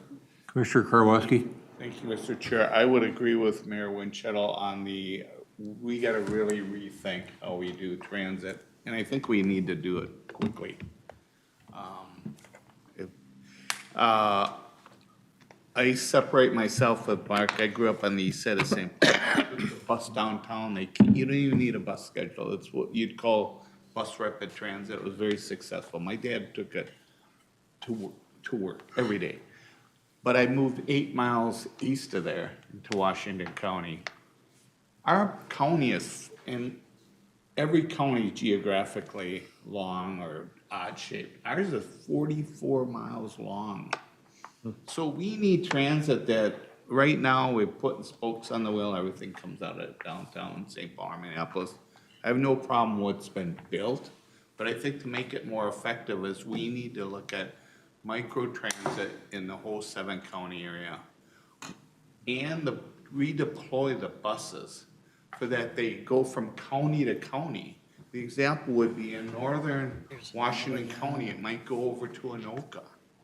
[SPEAKER 1] Commissioner Karwoski?
[SPEAKER 13] Thank you, Mr. Chair. I would agree with Mayor Winchell on we gotta really rethink how we do transit, and I think we need to do it quickly. I separate myself with Mark. I grew up on the east side of St. Paul. Bus downtown, you don't even need a bus schedule. It's what you'd call bus rapid transit. It was very successful. My dad took it to work every day. But I moved 8 miles east of there to Washington County. Our county and every county is geographically long or odd shaped. Ours is 44 miles long. So we need transit that, right now, we're putting spokes on the wheel, everything comes out of downtown St. Paul, Minneapolis. I have no problem with what's been built, but I think to make it more effective is we need to look at micro-transit in the whole 7-county area and redeploy the buses so that they go from county to county. The example would be in northern Washington County, it might go over to Anoka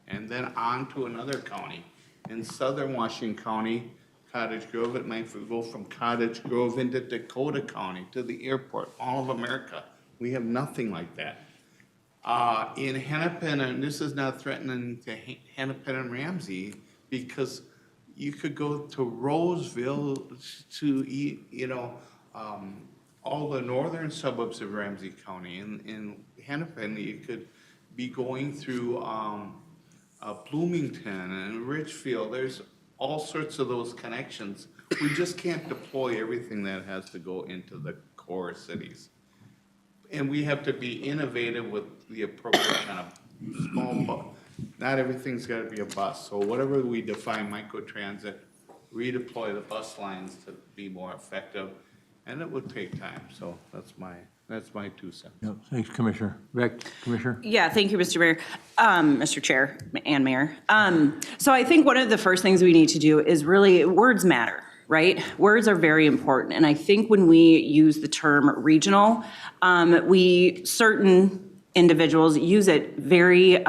[SPEAKER 13] and then on to another county. In southern Washington County, Cottage Grove, it might go from Cottage Grove into Dakota County to the airport, all of America. We have nothing like that. In Hennepin, and this is not threatening to Hennepin and Ramsey, because you could go to Roseville to eat, all the northern suburbs of Ramsey County. In Hennepin, you could be going through Bloomington and Richfield. There's all sorts of those connections. We just can't deploy everything that has to go into the core cities. And we have to be innovative with the appropriate kind of small bus. Not everything's gotta be a bus. So whatever we define microtransit, redeploy the bus lines to be more effective, and it would take time. So that's my 2 cents.
[SPEAKER 1] Yeah, thanks, Commissioner. Back, Commissioner?
[SPEAKER 9] Yeah, thank you, Mr. Mayor, Mr. Chair and Mayor. So I think one of the first things we need to do is really, words matter. right? Words are very important. And I think when we use the term regional, certain individuals use it very,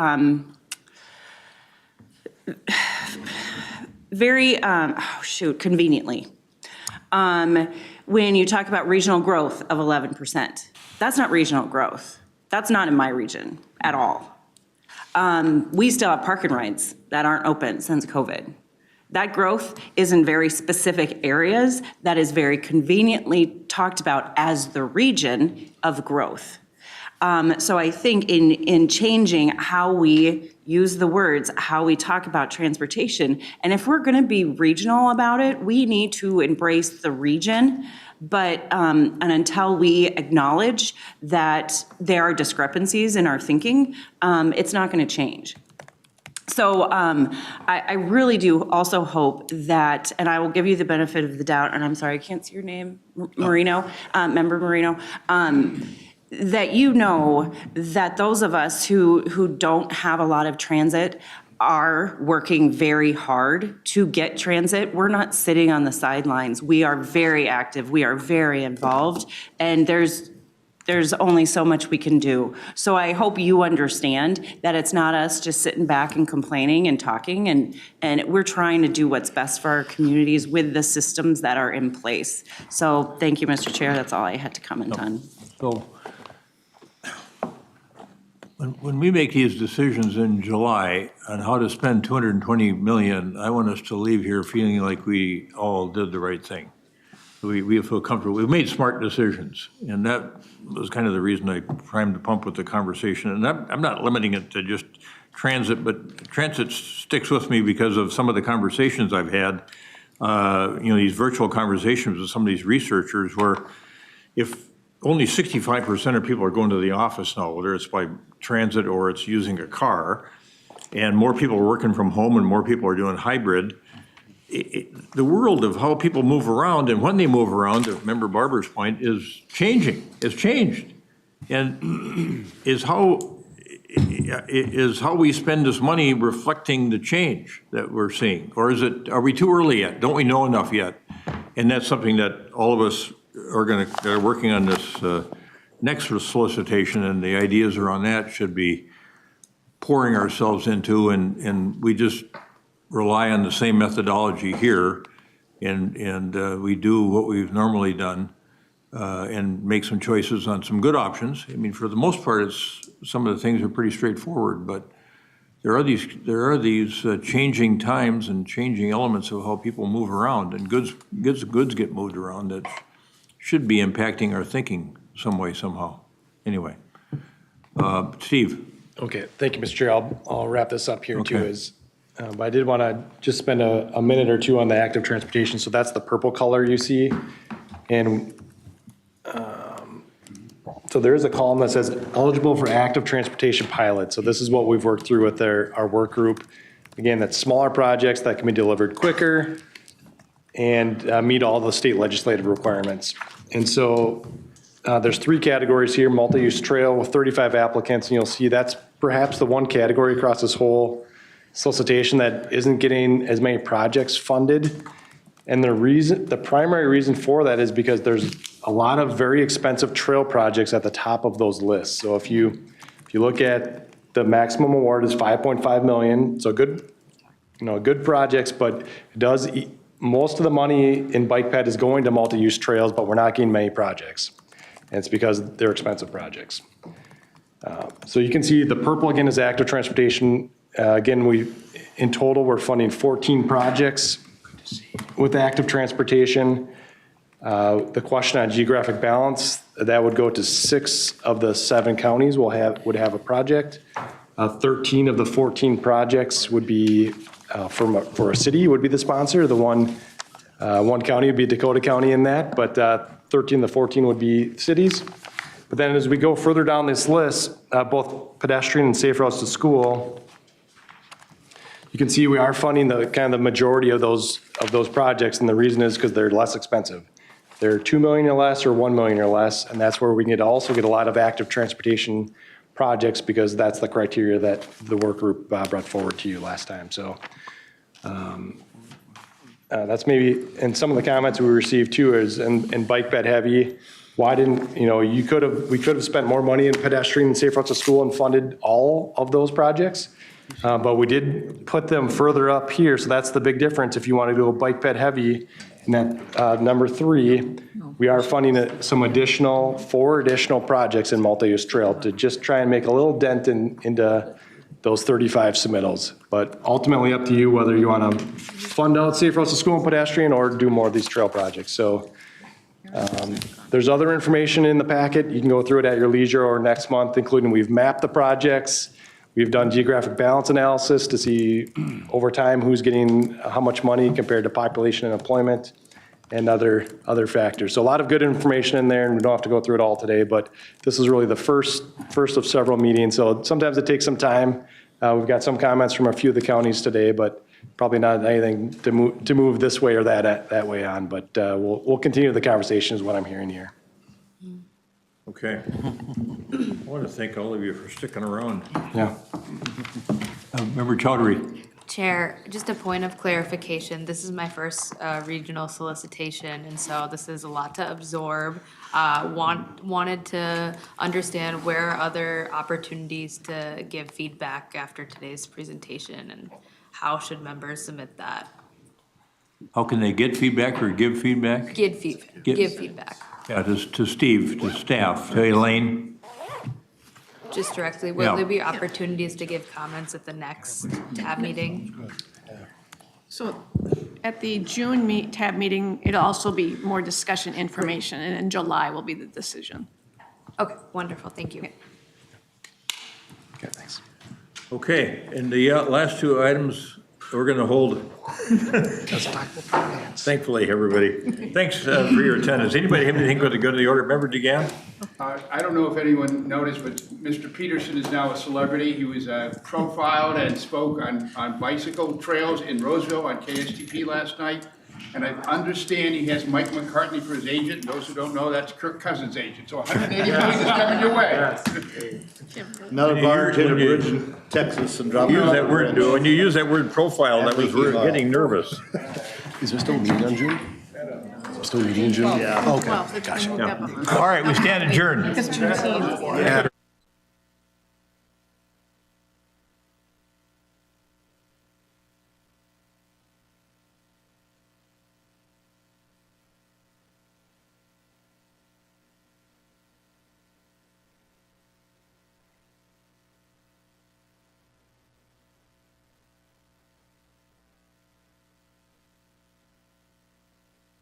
[SPEAKER 9] conveniently. When you talk about regional growth of 11%, that's not regional growth. That's not in my region at all. We still have park and rides that aren't open since COVID. That growth is in very specific areas that is very conveniently talked about as the region of growth. So I think in changing how we use the words, how we talk about transportation, and if we're gonna be regional about it, we need to embrace the region, but, and until we acknowledge that there are discrepancies in our thinking, it's not gonna change. So I really do also hope that, and I will give you the benefit of the doubt, and I'm sorry, I can't see your name, Marino, Member Marino, that you know that those of us who don't have a lot of transit are working very hard to get transit. We're not sitting on the sidelines. We are very active. We are very involved, and there's only so much we can do. So I hope you understand that it's not us just sitting back and complaining and talking, and we're trying to do what's best for our communities with the systems that are in place. So thank you, Mr. Chair. That's all I had to comment on.
[SPEAKER 1] So when we make these decisions in July on how to spend $220 million, I want us to leave here feeling like we all did the right thing. We feel comfortable. We've made smart decisions, and that was kind of the reason I primed the pump with the conversation. And I'm not limiting it to just transit, but transit sticks with me because of some of the conversations I've had, these virtual conversations with some of these researchers where if only 65% of people are going to the office now, whether it's by transit or it's using a car, and more people are working from home and more people are doing hybrid, the world of how people move around and when they move around, to Member Barber's point, is changing. It's changed. And is how we spend this money reflecting the change that we're seeing? Or are we too early yet? Don't we know enough yet? And that's something that all of us that are working on this next solicitation, and the ideas around that should be pouring ourselves into, and we just rely on the same methodology here, and we do what we've normally done and make some choices on some good options. I mean, for the most part, some of the things are pretty straightforward, but there are these changing times and changing elements of how people move around, and goods get moved around that should be impacting our thinking some way, somehow. Anyway, Steve.
[SPEAKER 8] Okay, thank you, Mr. Chair. I'll wrap this up here too.
[SPEAKER 1] Okay.
[SPEAKER 8] But I did want to just spend a minute or two on the active transportation. So that's the purple color you see. And so there is a column that says eligible for active transportation pilot. So this is what we've worked through with our work group. Again, that's smaller projects that can be delivered quicker and meet all the state legislative requirements. And so there's 3 categories here: multi-use trail with 35 applicants. And you'll see that's perhaps the one category across this whole solicitation that isn't getting as many projects funded. And the primary reason for that is because there's a lot of very expensive trail projects at the top of those lists. So if you look at the maximum award is $5.5 million, so good projects, but most of the money in Bike Ped is going to multi-use trails, but we're not getting many projects. And it's because they're expensive projects. So you can see the purple again is active transportation. Again, in total, we're funding 14 projects with active transportation. The question on geographic balance, that would go to 6 of the 7 counties would have a project. 13 of the 14 projects would be for a city would be the sponsor. The one county would be Dakota County in that, but 13 of the 14 would be cities. But then as we go further down this list, both pedestrian and safe routes to school, you can see we are funding the majority of those projects, and the reason is because they're less expensive. They're $2 million or less or $1 million or less, and that's where we can also get a lot of active transportation projects, because that's the criteria that the work group brought forward to you last time. So that's maybe, and some of the comments we received too is in bike bed heavy, why didn't, we could have spent more money in pedestrian and safe routes to school and funded all of those projects. But we did put them further up here, so that's the big difference. If you want to do a bike bed heavy, and that number 3, we are funding four additional projects in multi-use trail to just try and make a little dent into those 35 submittals. But ultimately up to you whether you want to fund out safe routes to school and pedestrian or do more of these trail projects. So there's other information in the packet. You can go through it at your leisure or next month, including we've mapped the projects. We've done geographic balance analysis to see over time who's getting how much money compared to population and employment and other factors. So a lot of good information in there, and we don't have to go through it all today, but this is really the first of several meetings. So sometimes it takes some time. We've got some comments from a few of the counties today, but probably not anything to move this way or that way on. But we'll continue the conversation is what I'm hearing here.
[SPEAKER 1] Okay. I want to thank all of you for sticking around.
[SPEAKER 8] Yeah.
[SPEAKER 1] Member Chowdhury.
[SPEAKER 15] Chair, just a point of clarification. This is my first regional solicitation, and so this is a lot to absorb. Wanted to understand where are other opportunities to give feedback after today's presentation, and how should members submit that?
[SPEAKER 1] How can they get feedback or give feedback?
[SPEAKER 15] Give feedback.
[SPEAKER 1] Yeah, to Steve, to staff, to Elaine.
[SPEAKER 15] Just directly,
[SPEAKER 1] Yeah.
[SPEAKER 15] will there be opportunities to give comments at the next tab meeting?
[SPEAKER 4] So at the June tab meeting, it'll also be more discussion information, and in July will be the decision.
[SPEAKER 15] Okay, wonderful, thank you.
[SPEAKER 8] Okay, thanks.
[SPEAKER 1] Okay, and the last 2 items we're going to hold. Thankfully, everybody. Thanks for your attendance. Anybody have anything to go to the order? Member DeGan?
[SPEAKER 20] I don't know if anyone noticed, but Mr. Peterson is now a celebrity. He was profiled and spoke on bicycle trails in Roseville on KSTP last night. And I understand he has Mike McCartney for his agent. Those who don't know, that's Kirk Cousins' agent. So 180 million is coming your way.
[SPEAKER 16] Another bar hit a bridge in Texas and dropped.
[SPEAKER 1] Use that word, when you use that word profile, that was getting nervous.
[SPEAKER 19] Is there still a meeting on June? Still meeting in June?
[SPEAKER 16] Yeah.
[SPEAKER 19] Okay, gotcha.
[SPEAKER 1] All right, we stand adjourned.
[SPEAKER 4] Because Juneteenth.
[SPEAKER 1] Yeah.